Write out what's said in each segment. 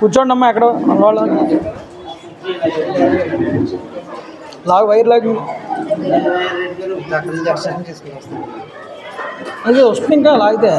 కూర్చోండి అమ్మా ఎక్కడ వాళ్ళ లాగ్ వైర్ లాగ్ అది వస్తుంది ఇంకా లాగితే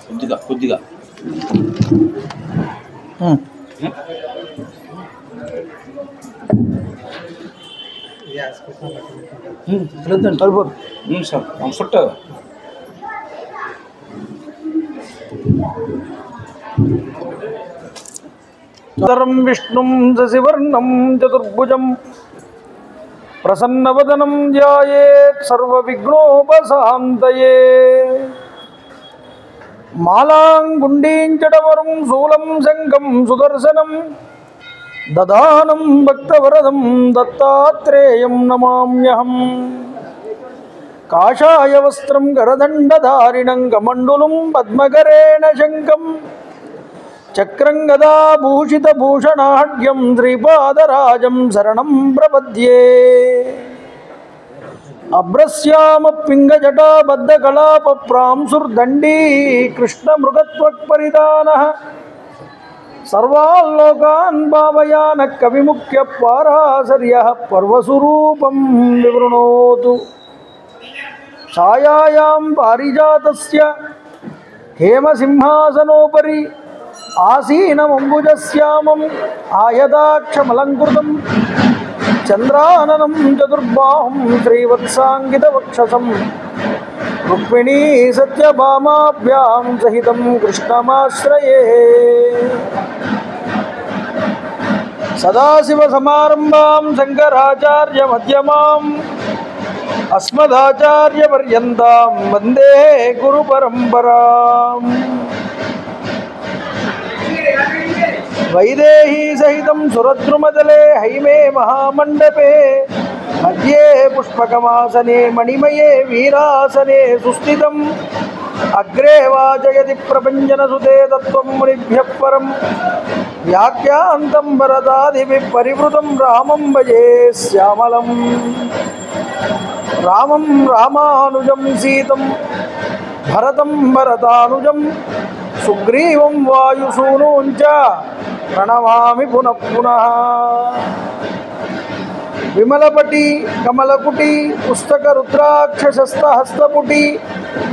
కొద్దిగా కొద్దిగా సార్ కంఫర్ట్ తరం విష్ణుం శశివర్ణం చతుర్భుజం ప్రసన్నవదనం ధ్యాయేత్ సర్వవిఘ్నోపశాంతయే మాలాంగుండీంచడవరం శూలం శంఖం సుదర్శనం దదానం భక్తవరదం దత్తాత్రేయం నమామ్యహం కాషాయ వస్త్రం కరదండధారిణం కమండులం పద్మకరేణ శంఖం చక్రం గదాభూషితభూషణాఢ్యం శ్రీపాదరాజం శరణం ప్రపద్యే అభ్రశ్యామ పింగజటాబద్ధకళాపప్రాంసుర్దండీ కృష్ణమృగత్వక్పరిధానః సర్వాల్లోకాన్ భావయాన కవిముఖ్య పారాశర్యః పర్వసురూపం వివృణోతు ఛాయాయాం పారిజాతస్య హేమసింహాసనోపరి ఆసీనమంబుజశ్యామం ఆయదాక్షమలంకృతం చంద్రాననం చతుర్బాహుం శ్రీవత్సాంగితవక్షసం రుక్మిణీ సత్యభామాభ్యాం సహితం కృష్ణమాశ్రయే సదాశివసమారంభాం శంకరాచార్యమధ్యమాం అస్మదాచార్యపర్యంతాం వందే గురుపరంపరాం వైదేహీ సహితం సురద్రుమదలే హైమే మహామండపే మధ్యే పుష్పకమాసనే మణిమయే వీరాసనే సుస్థితం అగ్రే వాజయతి ప్రభంజనసుతే తత్వం మునిభ్యః పరం వ్యాఖ్యాంతం భరతాదిభిః పరివృతం రామం భజే శ్యామలం రామం రామానుజం సీతం భరతం భరతానుజం సుగ్రీవం వాయుసూనూంచ ప్రణమామి పునః పునః విమలపటి కమలకుటి పుస్తక రుద్రాక్షసస్తహస్తపుటి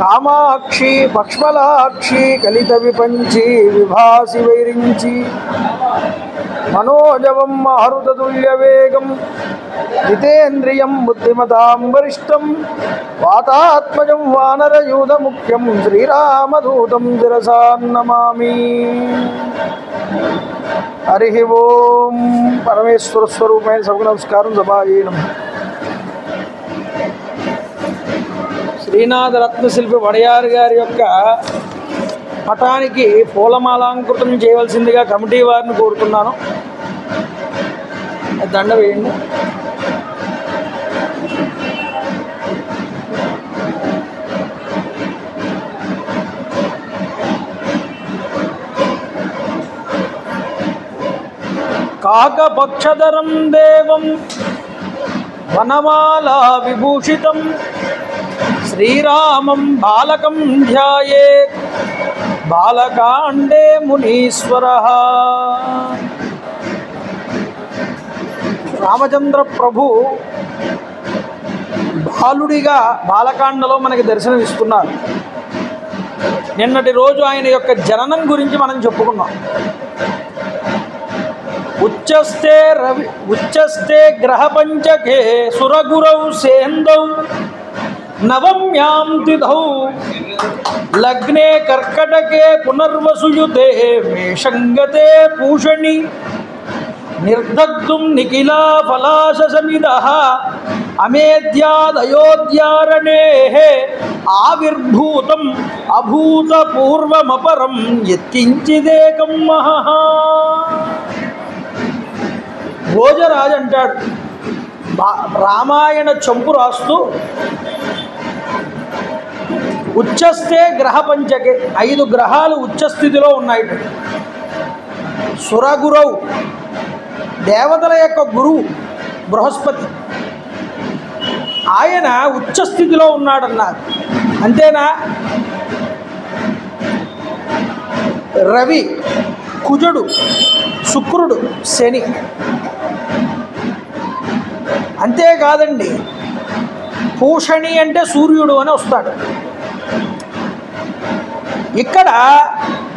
కామాక్షి పక్ష్మలాక్షి కలిత విపంచి విభాసి వైరించి మనోజవం మారుతతుల్యవేగం జితేంద్రియం బుద్ధిమతాం వరిష్టం వాతాత్మజం వానరయూధముఖ్యం శ్రీరామదూతం శిరసా నమామి. హరి ఓం. పరమేశ్వర స్వరూపమైన సభకు నమస్కారం. సభాయే నమః. శ్రీనాథ రత్నశిల్పి వడయార్ గారి యొక్క పటానికి పూలమాలాంకృతం చేయవలసిందిగా కమిటీ వారిని కోరుతున్నాను. దండ వేయండి. కాకపక్షధరం దేవం వనమాలా విభూషితం శ్రీరామం బాలకం ధ్యాయేత్ బాలకాండే మునీశ్వరః. రామచంద్ర ప్రభు బాలుడిగా బాలకాండలో మనకి దర్శనమిస్తున్నారు. నిన్నటి రోజు ఆయన యొక్క జననం గురించి మనం చెప్పుకున్నాం. ఉచ్చస్తే గ్రహపంచకే సురగురౌ సేందౌ నవమ్యాం తిథౌ లగ్నే కర్కటకే పునర్వసుయుతే మేషంగతే పూషణి నిర్దగ్ధుం నిఖిలా ఫలాశమిదః అమేద్యాదయోధ్యారణే ఆవిర్భూతం అభూతపూర్వమపరం యత్కించిదేకం మహః. భోజరాజు అంటాడు రామాయణ చంపు రాస్తూ, ఉచ్చస్థే గ్రహ పంచకే, 5 గ్రహాలు ఉచ్చస్థితిలో ఉన్నాయి. సురగురవు, దేవతల యొక్క గురువు బృహస్పతి, ఆయన ఉచ్చస్థితిలో ఉన్నాడన్నారు. అంతేనా? రవి, కుజుడు, శుక్రుడు, శని. అంతేకాదండి, పూషణి అంటే సూర్యుడు అని వస్తాడు. ఇక్కడ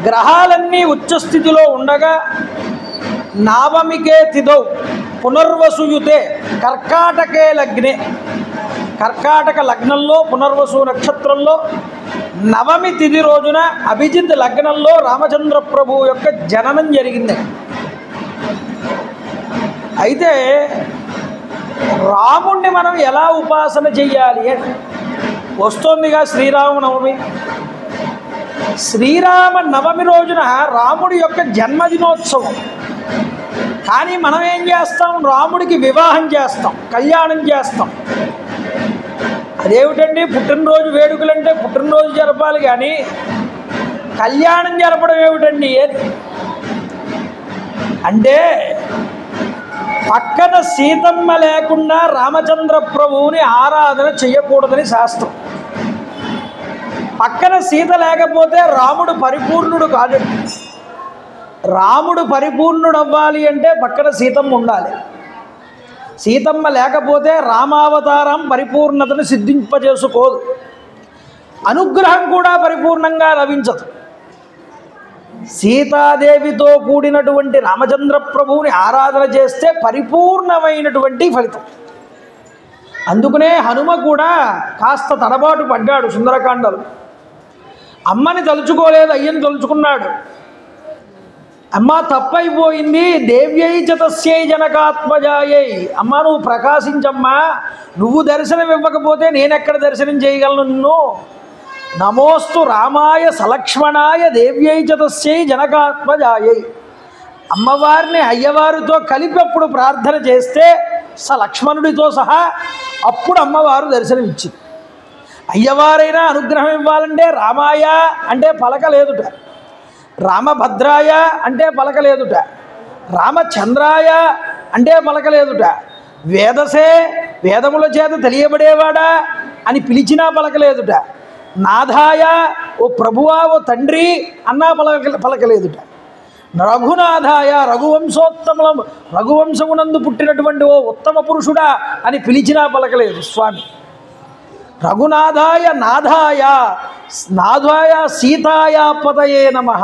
గ్రహాలన్నీ ఉచ్చస్థితిలో ఉండగా నావమికే తిథౌ పునర్వసుయుతే కర్కాటకే లగ్నే, కర్కాటక లగ్నంలో పునర్వసు నక్షత్రంలో నవమి తిథి రోజున అభిజిత్ లగ్నంలో రామచంద్ర ప్రభు యొక్క జననం జరిగింది. అయితే రాముణ్ణి మనం ఎలా ఉపాసన చెయ్యాలి అని వస్తోందిగా శ్రీరామనవమి. శ్రీరామ నవమి రోజున రాముడి యొక్క జన్మదినోత్సవం. కానీ మనం ఏం చేస్తాం? రాముడికి వివాహం చేస్తాం, కళ్యాణం చేస్తాం. అదేమిటండి, పుట్టినరోజు వేడుకలంటే పుట్టినరోజు జరపాలి కానీ కళ్యాణం జరపడం ఏమిటండి అంటే పక్కన సీతమ్మ లేకుండా రామచంద్ర ప్రభువుని ఆరాధన చెయ్యకూడదని శాస్త్రం. పక్కన సీత లేకపోతే రాముడు పరిపూర్ణుడు కాదు. రాముడు పరిపూర్ణుడు అవ్వాలి అంటే పక్కన సీతమ్మ ఉండాలి. సీతమ్మ లేకపోతే రామావతారం పరిపూర్ణతను సిద్ధింపజేసుకోదు, అనుగ్రహం కూడా పరిపూర్ణంగా లభించదు. సీతాదేవితో కూడినటువంటి రామచంద్ర ప్రభువుని ఆరాధన చేస్తే పరిపూర్ణమైనటువంటి ఫలితం. అందుకనే హనుమ కూడా కాస్త తడబాటు పడ్డాడు సుందరకాండలు. అమ్మని తలుచుకోలేదు, అయ్యని తలుచుకున్నాడు. అమ్మ తప్పైపోయింది, దేవ్యై చతస్యై జనకాత్మజాయై, అమ్మ నువ్వు ప్రకాశించమ్మా, నువ్వు దర్శనం ఇవ్వకపోతే నేనెక్కడ దర్శనం చేయగలను నిన్ను. నమోస్తు రామాయ సలక్ష్మణాయ దేవ్యై చతస్యై జనకాత్మజాయై. అమ్మవారిని అయ్యవారితో కలిపి అప్పుడు ప్రార్థన చేస్తే లక్ష్మణుడితో సహా అప్పుడు అమ్మవారు దర్శనం ఇచ్చింది. అయ్యవారైనా అనుగ్రహం ఇవ్వాలంటే రామాయ అంటే పలకలేదుట, రామభద్రాయ అంటే పలకలేదుట, రామచంద్రాయ అంటే పలకలేదుట, వేదసే వేదముల చేత తెలియబడేవాడా అని పిలిచినా పలకలేదుట, నాథాయ ఓ ప్రభువా ఓ తండ్రి అన్నా పలకలేదుట, రఘునాథాయ రఘువంశోత్తములం రఘువంశమునందు పుట్టినటువంటి ఓ ఉత్తమ పురుషుడా అని పిలిచినా పలకలేదు స్వామి. రఘునాథాయ నాథాయ నాథాయ సీతాయ పతయే నమః,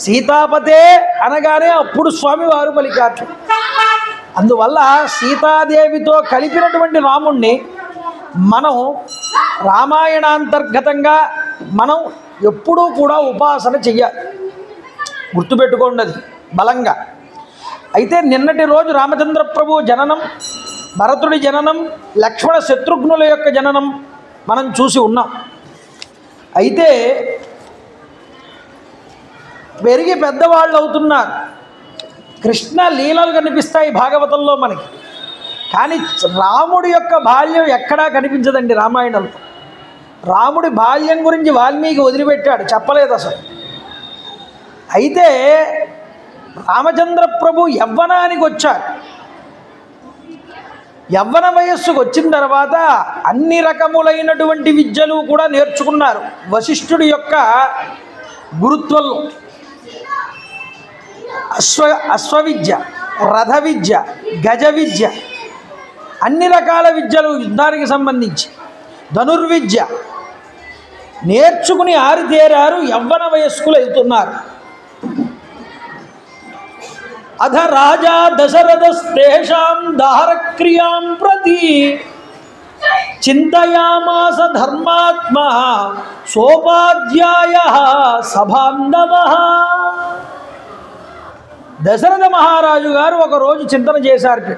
సీతాపతే అనగానే అప్పుడు స్వామివారు పలికారు. అందువల్ల సీతాదేవితో కలిపినటువంటి రాముణ్ణి మనం రామాయణాంతర్గతంగా మనం ఎప్పుడూ కూడా ఉపాసన చెయ్యాలి. గుర్తుపెట్టుకోండి అది బలంగా. అయితే నిన్నటి రోజు రామచంద్ర ప్రభు జననం, భరతుడి జననం, లక్ష్మణ శత్రుఘ్నుల యొక్క జననం మనం చూసి ఉన్నాం. అయితే పెరిగి పెద్దవాళ్ళు అవుతున్నారు. కృష్ణ లీలలు కనిపిస్తాయి భాగవతంలో మనకి, కానీ రాముడి యొక్క బాల్యం ఎక్కడా కనిపించదండి రామాయణంలో. రాముడి బాల్యం గురించి వాల్మీకి వదిలిపెట్టాడు, చెప్పలేదు అసలు. అయితే రామచంద్ర ప్రభు యవ్వనానికి వచ్చారు. యవ్వన వయస్సుకు వచ్చిన తర్వాత అన్ని రకములైనటువంటి విద్యలు కూడా నేర్చుకున్నారు వశిష్ఠుడి యొక్క గురుత్వంలో. అశ్వవిద్య, రథ విద్య, గజ విద్య, అన్ని రకాల విద్యలు యుద్ధానికి సంబంధించి ధనుర్విద్య నేర్చుకుని ఆరితేరారు. యవ్వన వయస్కులు వెళ్తున్నారు. అధ రాజా దశరథస్తేషాం దారక్రియాం ప్రతి చింతయామాస ధర్మాత్మ సోపాధ్యాయ సభాంధవ. దశరథ మహారాజు గారు ఒకరోజు చింతన చేశారు.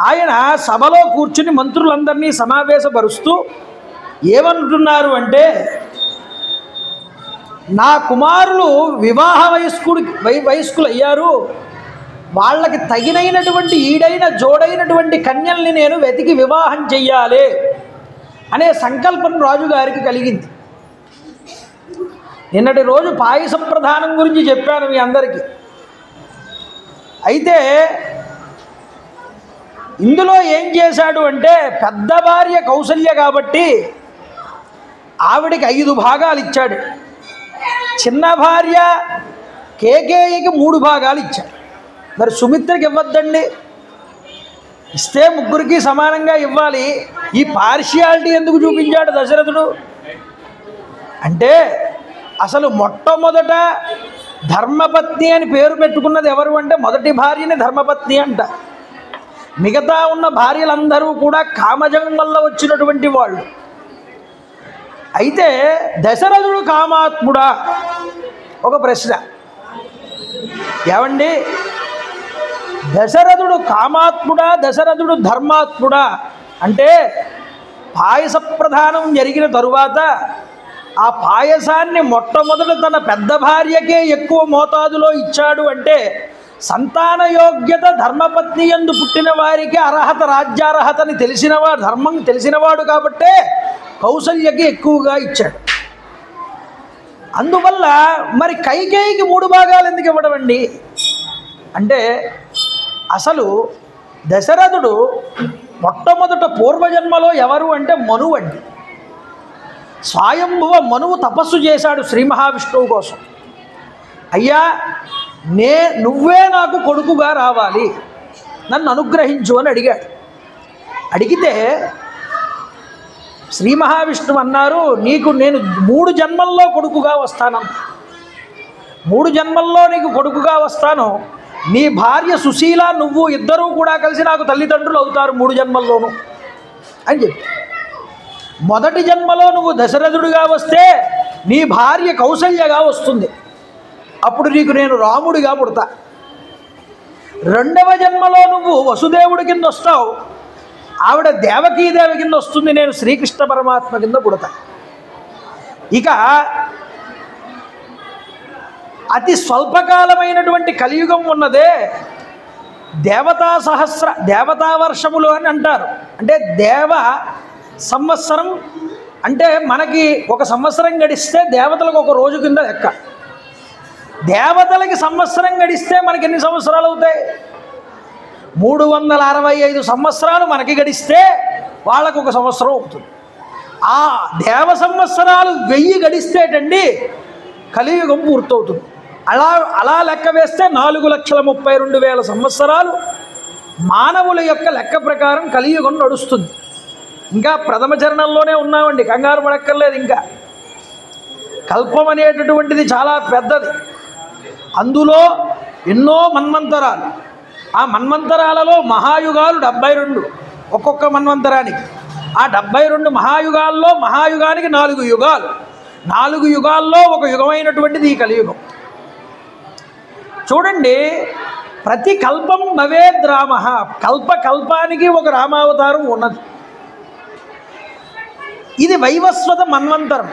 ఆయన సభలో కూర్చుని మంత్రులందరినీ సమావేశపరుస్తూ ఏమంటున్నారు అంటే, నా కుమారులు వివాహ వయస్కులు అయ్యారు, వాళ్ళకి తగినైనటువంటి ఈడైన జోడైనటువంటి కన్యల్ని నేను వెతికి వివాహం చెయ్యాలి అనే సంకల్పం రాజుగారికి కలిగింది. నిన్నటి రోజు పాయస ప్రధానం గురించి చెప్పాను మీ అందరికీ. అయితే ఇందులో ఏం చేశాడు అంటే, పెద్ద భార్య కౌసల్య కాబట్టి ఆవిడికి 5 భాగాలు ఇచ్చాడు. చిన్న భార్య కేకేయికి 3 భాగాలు ఇచ్చాడు. మరి సుమిత్రకి ఇవ్వద్దండి, ఇస్తే ముగ్గురికి సమానంగా ఇవ్వాలి. ఈ పార్షియాలిటీ ఎందుకు చూపించాడు దశరథుడు అంటే, అసలు మొట్టమొదట ధర్మపత్ని అని పేరు పెట్టుకున్నది ఎవరు అంటే, మొదటి భార్యని ధర్మపత్ని అంట. మిగతా ఉన్న భార్యలందరూ కూడా కామజం వల్ల వచ్చినటువంటి వాళ్ళు. అయితే దశరథుడు కామాత్ముడా? ఒక ప్రశ్న. ఏమండి, దశరథుడు కామాత్ముడా, దశరథుడు ధర్మాత్ముడా అంటే, పాయస ప్రధానం జరిగిన తరువాత ఆ పాయసాన్ని మొట్టమొదట తన పెద్ద భార్యకే ఎక్కువ మోతాదులో ఇచ్చాడు అంటే, సంతాన యోగ్యత ధర్మపత్ని యందు పుట్టిన వారికి అర్హత, రాజ్యార్హతని తెలిసినవాడు, ధర్మం తెలిసినవాడు కాబట్టే కౌసల్యకి ఎక్కువగా ఇచ్చాడు. అందువల్ల మరి కైకేయికి 3 భాగాలు ఎందుకు ఇవ్వడం అండి అంటే, అసలు దశరథుడు మొట్టమొదట పూర్వజన్మలో ఎవరు అంటే మనువు అండి. స్వయంభువ మనువు తపస్సు చేశాడు శ్రీ మహావిష్ణువు కోసం. అయ్యా, నువ్వే నాకు కొడుకుగా రావాలి, నన్ను అనుగ్రహించు అని అడిగాడు. అడిగితే శ్రీ మహావిష్ణువు అన్నారు, నీకు నేను 3 జన్మల్లో కొడుకుగా వస్తానమ్మ. 3 జన్మల్లో నీకు కొడుకుగా వస్తాను. నీ భార్య సుశీల, నువ్వు ఇద్దరూ కూడా కలిసి నాకు తల్లిదండ్రులు అవుతారు 3 జన్మల్లోనూ అని చెప్పి. మొదటి జన్మలో నువ్వు దశరథుడిగా వస్తే నీ భార్య కౌసల్యగా వస్తుంది, అప్పుడు నీకు నేను రాముడిగా పుడతా. రెండవ జన్మలో నువ్వు వసుదేవుడి కింద వస్తావు, ఆవిడ దేవకీదేవి కింద వస్తుంది, నేను శ్రీకృష్ణ పరమాత్మ కింద పుడతా. ఇక అతి స్వల్పకాలమైనటువంటి కలియుగం ఉన్నదే, దేవతా వర్షములు అని అంటారు. అంటే దేవ సంవత్సరం అంటే మనకి 1 సంవత్సరం గడిస్తే దేవతలకు 1 రోజు కింద లెక్క. దేవతలకి సంవత్సరం గడిస్తే మనకి ఎన్ని సంవత్సరాలు అవుతాయి? 365 సంవత్సరాలు మనకి గడిస్తే వాళ్ళకు 1 సంవత్సరం అవుతుంది. ఆ దేవ సంవత్సరాలు 1000 గడిస్తేటండి కలియుగం పూర్తవుతుంది. అలా లెక్క వేస్తే 4,32,000 సంవత్సరాలు మానవుల యొక్క లెక్క ప్రకారం కలియుగం నడుస్తుంది. ఇంకా ప్రథమ చరణంలోనే ఉన్నామండి, కంగారు పడక్కర్లేదు. ఇంకా కల్పం అనేటటువంటిది చాలా పెద్దది. అందులో ఎన్నో మన్వంతరాలు. ఆ మన్వంతరాలలో మహాయుగాలు 72, ఒక్కొక్క మన్వంతరానికి. ఆ 72 మహాయుగాల్లో మహాయుగానికి 4 యుగాలు. 4 యుగాల్లో ఒక యుగమైనటువంటిది ఈ కలియుగం. చూడండి, ప్రతి కల్పం భవేద్ రామ, కల్పానికి ఒక రామావతారం ఉన్నది. ఇది వైవస్వత మన్వంతరం.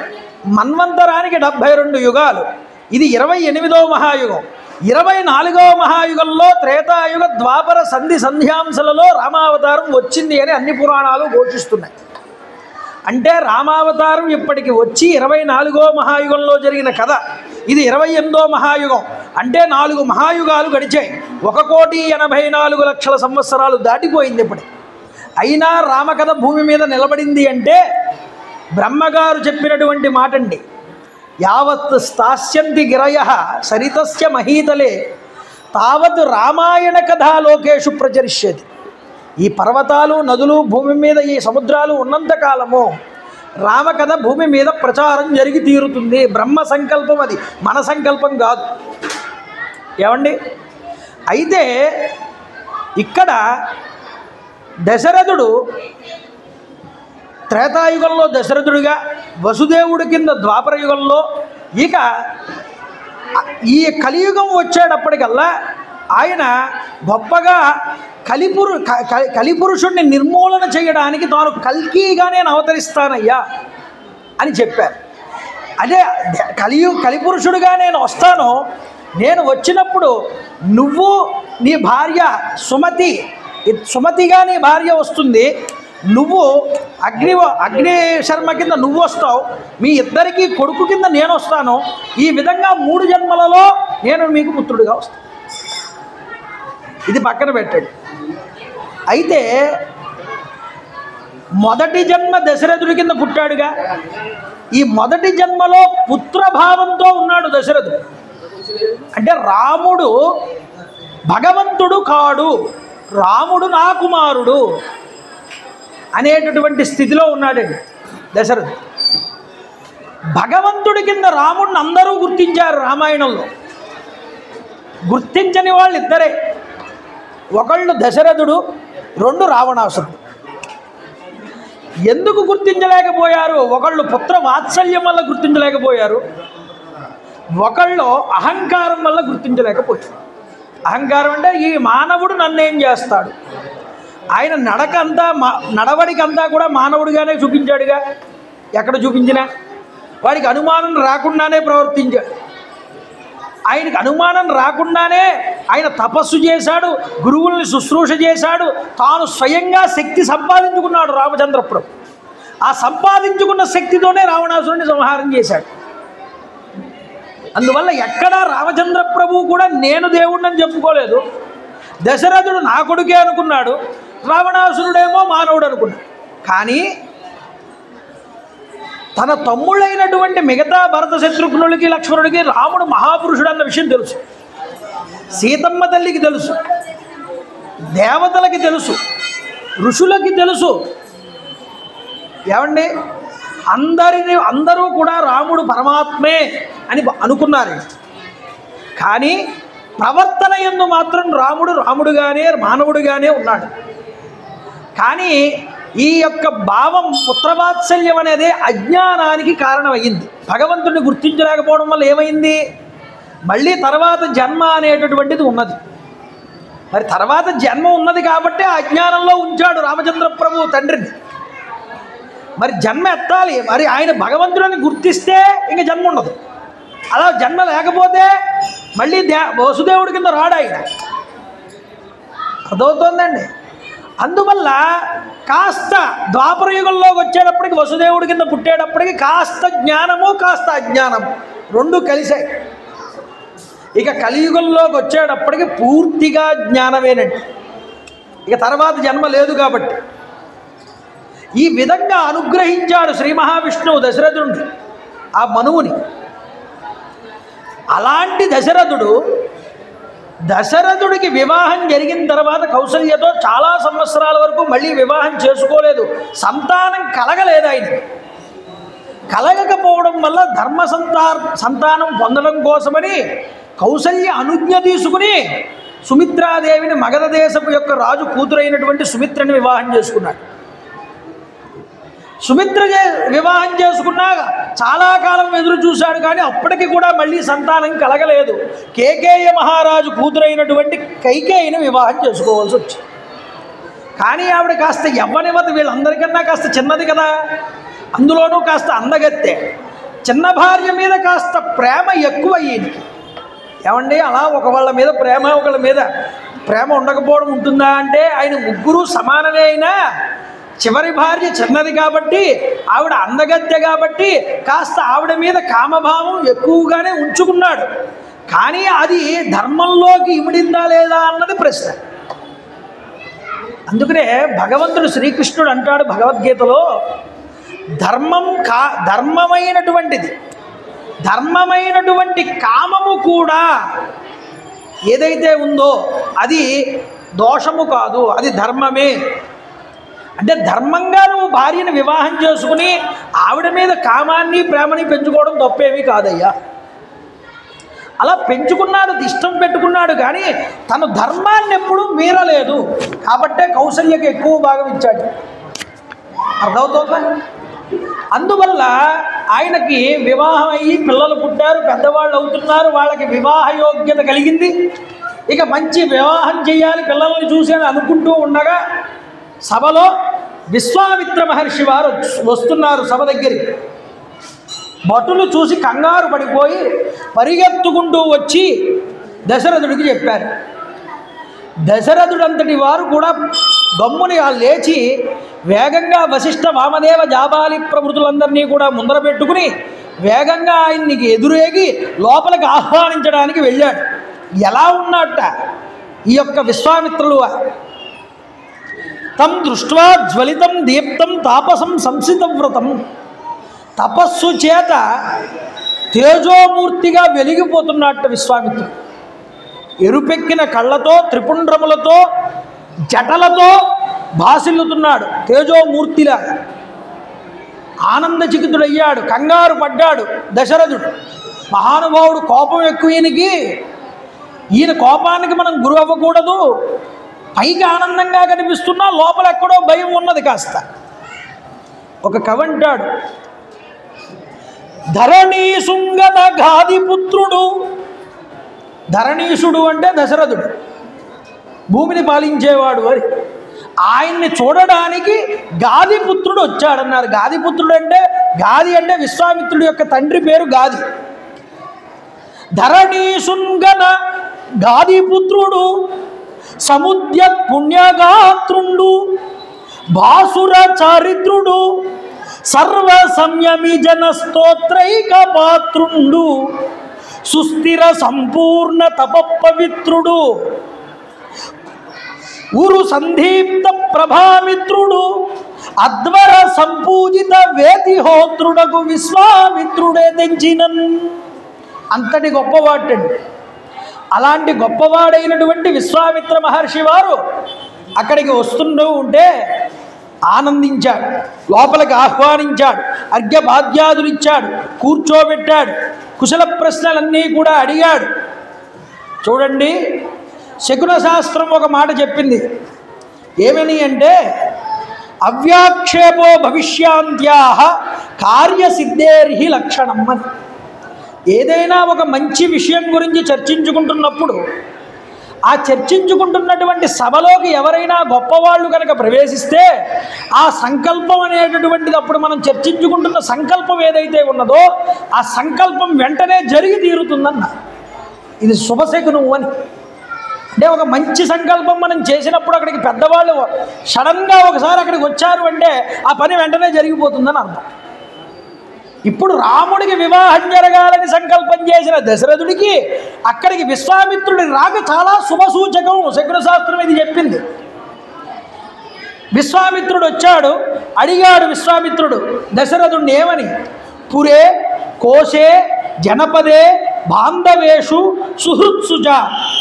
మన్వంతరానికి 72 యుగాలు. ఇది 28వ మహాయుగం. 24వ మహాయుగంలో త్రేతాయుగ ద్వాపర సంధ్యాంశలలో రామావతారం వచ్చింది అని అన్ని పురాణాలు ఘోషిస్తున్నాయి. అంటే రామావతారం ఇప్పటికి వచ్చి 24వ మహాయుగంలో జరిగిన కథ. ఇది 28వ మహాయుగం. అంటే 4 మహాయుగాలు గడిచాయి. 1,84,00,000 సంవత్సరాలు దాటిపోయింది ఇప్పటికి. అయినా రామకథ భూమి మీద నిలబడింది అంటే బ్రహ్మగారు చెప్పినటువంటి మాట అండి. యావత్ స్థాస్యంతి గిరయః సరితస్య మహీతలే తావత్ రామాయణ కథాలోకేషు ప్రచరిష్యతి. ఈ పర్వతాలు, నదులు, భూమి మీద ఈ సముద్రాలు ఉన్నంతకాలము రామకథ భూమి మీద ప్రచారం జరిగి తీరుతుంది. బ్రహ్మ సంకల్పం అది, మన సంకల్పం కాదు. ఏమండి, అయితే ఇక్కడ దశరథుడు త్రేతాయుగంలో దశరథుడిగా, వసుదేవుడి కింద ద్వాపరయుగంలో, ఇక ఈ కలియుగం వచ్చేటప్పటికల్లా ఆయన గొప్పగా కలిపురుషుణ్ణి నిర్మూలన చేయడానికి తాను కల్కిగా నేను అవతరిస్తానయ్యా అని చెప్పారు. అదే కలిపురుషుడిగా నేను వస్తాను, నేను వచ్చినప్పుడు నువ్వు నీ భార్య సుమతిగా నీ భార్య వస్తుంది, నువ్వు అగ్ని శర్మ కింద నువ్వు వస్తావు, మీ ఇద్దరికీ కొడుకు కింద నేను వస్తాను, ఈ విధంగా 3 జన్మలలో నేను మీకు పుత్రుడిగా వస్తాను. ఇది పక్కన పెట్టండి. అయితే మొదటి జన్మ దశరథుడి కింద పుట్టాడుగా, ఈ మొదటి జన్మలో పుత్రభావంతో ఉన్నాడు దశరథుడు. అంటే రాముడు భగవంతుడు కాడు, రాముడు నా కుమారుడు అనేటటువంటి స్థితిలో ఉన్నాడండి దశరథుడు. భగవంతుడి కింద రాముడిని అందరూ గుర్తించారు రామాయణంలో. గుర్తించని వాళ్ళు ఇద్దరే, ఒకళ్ళు దశరథుడు, 2 రావణాసురుడు. ఎందుకు గుర్తించలేకపోయారు? ఒకళ్ళు పుత్ర వాత్సల్యం వల్ల గుర్తించలేకపోయారు, ఒకళ్ళు అహంకారం వల్ల గుర్తించలేకపోయారు. అహంకారం అంటే ఈ మానవుడు నన్నేం చేస్తాడు, ఆయన నడవడికంతా కూడా మానవుడిగానే చూపించాడుగా. ఎక్కడ చూపించినా వాడికి అనుమానం రాకుండానే ప్రవర్తించాడు. ఆయనకు అనుమానం రాకుండానే ఆయన తపస్సు చేశాడు, గురువుల్ని శుశ్రూష చేశాడు, తాను స్వయంగా శక్తి సంపాదించుకున్నాడు రామచంద్ర ప్రభు. ఆ సంపాదించుకున్న శక్తితోనే రావణాసురుడిని సంహారం చేశాడు. అందువల్ల ఎక్కడా రామచంద్ర ప్రభు కూడా నేను దేవుడిని చెప్పుకోలేదు. దశరథుడు నా కొడుకే అనుకున్నాడు, రావణాసురుడేమో మానవుడు అనుకున్నాడు. కానీ తన తమ్ముళ్ళైనటువంటి మిగతా భరత శత్రుఘ్నులకి లక్ష్మణుడికి రాముడు మహాపురుషుడు అన్న విషయం తెలుసు. సీతమ్మ తల్లికి తెలుసు, దేవతలకి తెలుసు, ఋషులకి తెలుసు. ఏమండి, అందరూ కూడా రాముడు పరమాత్మే అని అనుకున్నారు. కానీ ప్రవర్తన యందు మాత్రం రాముడుగానే మానవుడిగానే ఉన్నాడు. కానీ ఈ యొక్క భావం పుత్రవాత్సల్యం అనేది అజ్ఞానానికి కారణమయ్యింది. భగవంతుడిని గుర్తించలేకపోవడం వల్ల ఏమైంది? మళ్ళీ తర్వాత జన్మ అనేటటువంటిది ఉన్నది. మరి తర్వాత జన్మ ఉన్నది కాబట్టి ఆ అజ్ఞానంలో ఉంచాడు రామచంద్ర ప్రభు తండ్రిని. మరి జన్మ ఎత్తాలి, మరి ఆయన భగవంతుడిని గుర్తిస్తే ఇంక జన్మ ఉండదు. అలా జన్మ లేకపోతే మళ్ళీ వసుదేవుడి కింద రాడు ఆయన. అర్థమవుతోందండి. అందువల్ల కాస్త ద్వాపరయుగంలోకి వచ్చేటప్పటికి వసుదేవుడి కింద పుట్టేటప్పటికి కాస్త జ్ఞానము కాస్త అజ్ఞానము 2 కలిశాయి. ఇక కలియుగంలోకి వచ్చేటప్పటికి పూర్తిగా జ్ఞానమేనండి. ఇక తర్వాత జన్మ లేదు కాబట్టి ఈ విధంగా అనుగ్రహించాడు శ్రీ మహావిష్ణువు దశరథుడిని, ఆ మనువుని. అలాంటి దశరథుడికి వివాహం జరిగిన తర్వాత కౌసల్యతో చాలా సంవత్సరాల వరకు మళ్ళీ వివాహం చేసుకోలేదు. సంతానం కలగలేదు. ఆయన కలగకపోవడం వల్ల ధర్మ సంతానం పొందడం కోసమని కౌసల్య అనుజ్ఞ తీసుకుని సుమిత్రాదేవిని మగధ దేశపు యొక్క రాజు కూతురైనటువంటి సుమిత్రని వివాహం చేసుకున్నాడు. సుమిత్ర వివాహం చేసుకున్నాక చాలా కాలం ఎదురు చూశాడు, కానీ అప్పటికి కూడా మళ్ళీ సంతానం కలగలేదు. కేకేయ మహారాజు కూతురైనటువంటి కైకేయిని వివాహం చేసుకోవాల్సి వచ్చింది. కానీ ఆవిడ కాస్త యవ్వనివత, వీళ్ళందరికన్నా కాస్త చిన్నది కదా, అందులోనూ కాస్త అందగత్తె. చిన్న భార్య మీద కాస్త ప్రేమ ఎక్కువ అయ్యింది. ఏమండి, అలా ఒకళ్ళ మీద ప్రేమ ఒకళ్ళ మీద ప్రేమ ఉండకపోవడం ఉంటుందా అంటే, ఆయన ముగ్గురు సమానమే. అయినా చివరి భార్య చిన్నది కాబట్టి, ఆవిడ అందగత్తె కాబట్టి కాస్త ఆవిడ మీద కామభావం ఎక్కువగానే ఉంచుకున్నాడు. కానీ అది ధర్మంలోకి ఇమిడిందా లేదా అన్నది ప్రశ్న. అందుకనే భగవంతుడు శ్రీకృష్ణుడు అంటాడు భగవద్గీతలో, ధర్మమైనటువంటి కామము కూడా ఏదైతే ఉందో అది దోషము కాదు, అది ధర్మమే. అంటే ధర్మంగా నువ్వు భార్యను వివాహం చేసుకుని ఆవిడ మీద కామాన్ని ప్రేమని పెంచుకోవడం తప్పేమీ కాదయ్యా. అలా పెంచుకున్నాడు, ఇష్టం పెట్టుకున్నాడు, కానీ తను ధర్మాన్ని ఎప్పుడూ మీరలేదు. కాబట్టే కౌసల్యకి ఎక్కువ భాగం ఇచ్చాడు. అర్థమవుతుందా? అందువల్ల ఆయనకి వివాహం అయ్యి పిల్లలు పుట్టారు, పెద్దవాళ్ళు అవుతున్నారు, వాళ్ళకి వివాహ యోగ్యత కలిగింది. ఇక మంచి వివాహం చేయాలి పిల్లల్ని చూసి అని అనుకుంటూ ఉండగా సభలో విశ్వామిత్ర మహర్షి వారు వస్తున్నారు సభ దగ్గరికి. భటులు చూసి కంగారు పడిపోయి పరిగెత్తుకుంటూ వచ్చి దశరథుడికి చెప్పారు. దశరథుడంతటి వారు కూడా గమ్ముని లేచి వేగంగా వశిష్ఠ వామదేవ జాబాలి ప్రభుతులందరినీ కూడా ముందర పెట్టుకుని వేగంగా ఆయన్ని ఎదురేగి లోపలికి ఆహ్వానించడానికి వెళ్ళాడు. ఎలా ఉన్నట్ట ఈ యొక్క విశ్వామిత్రులు తం దృష్ట్వా జ్వలితం దీప్తం తాపసం సంసితవ్రతం, తపస్సు చేత తేజోమూర్తిగా వెలిగిపోతున్నట్టు విశ్వామిత్రుడు. ఎరుపెక్కిన కళ్ళతో త్రిపుండ్రములతో జటలతో భాసిల్లుతున్నాడు తేజోమూర్తిలాగా. ఆనందచికితుడయ్యాడు, కంగారు పడ్డాడు దశరథుడు. మహానుభావుడు కోపం ఎక్కువ ఈయన కోపానికి మనం గురి అవ్వకూడదు. పైకి ఆనందంగా కనిపిస్తున్నా లోపల ఎక్కడో భయం ఉన్నది కాస్త. ఒక కవి అంటాడు, ధరణీసుంగద గాదిపుత్రుడు. ధరణీసుడు అంటే దశరథుడు, భూమిని పాలించేవాడు అని. ఆయన్ని చూడడానికి గాదిపుత్రుడు వచ్చాడన్నారు. గాదిపుత్రుడు అంటే గాది అంటే విశ్వామిత్రుడి యొక్క తండ్రి పేరు గాది. ధరణీసుంగన గాదిపుత్రుడు సముద్యత్ పుణ్యగాత్రుండు భాసుర చారిత్రుడు సర్వ సంయమి జన స్తోత్రైక పాత్రుండు సుస్థిర సంపూర్ణ తప పవిత్రుడు ఊరు సందీప్త ప్రభామిత్రుడు అద్వర సంపూజిత వేదిహోత్రుడకు విశ్వామిత్రుడే తెంచినన్. అంతటి గొప్పవాడండి. అలాంటి గొప్పవాడైనటువంటి విశ్వామిత్ర మహర్షి వారు అక్కడికి వస్తుంటూ ఉంటే ఆనందించాడు, లోపలికి ఆహ్వానించాడు, అర్ఘ్యపాద్యాదులు ఇచ్చాడు, కూర్చోబెట్టాడు, కుశల ప్రశ్నలన్నీ కూడా అడిగాడు. చూడండి, శకున శాస్త్రం ఒక మాట చెప్పింది. ఏమని అంటే అవ్యాక్షేపో భవిష్యాంత్యాః కార్యసిద్ధేర్హి లక్షణం అని. ఏదైనా ఒక మంచి విషయం గురించి చర్చించుకుంటున్నప్పుడు ఆ చర్చించుకుంటున్నటువంటి సభలోకి ఎవరైనా గొప్పవాళ్ళు కనుక ప్రవేశిస్తే ఆ సంకల్పం అనేటటువంటిది అప్పుడు మనం చర్చించుకుంటున్న సంకల్పం ఏదైతే ఉన్నదో ఆ సంకల్పం వెంటనే జరిగి తీరుతుందన్న. ఇది శుభశకునం అని. అంటే ఒక మంచి సంకల్పం మనం చేసినప్పుడు అక్కడికి పెద్దవాళ్ళు సడన్గా ఒకసారి అక్కడికి వచ్చారు అంటే ఆ పని వెంటనే జరిగిపోతుందని అర్థం. ఇప్పుడు రాముడికి వివాహం జరగాలని సంకల్పం చేసిన దశరథుడికి అక్కడికి విశ్వామిత్రుడి రాక చాలా శుభసూచకం. శకున శాస్త్రం ఇది చెప్పింది. విశ్వామిత్రుడు వచ్చాడు, అడిగాడు విశ్వామిత్రుడు దశరథుడిని ఏమని, పురే కోశే జనపదే బాంధవేషు సుహృత్సుజ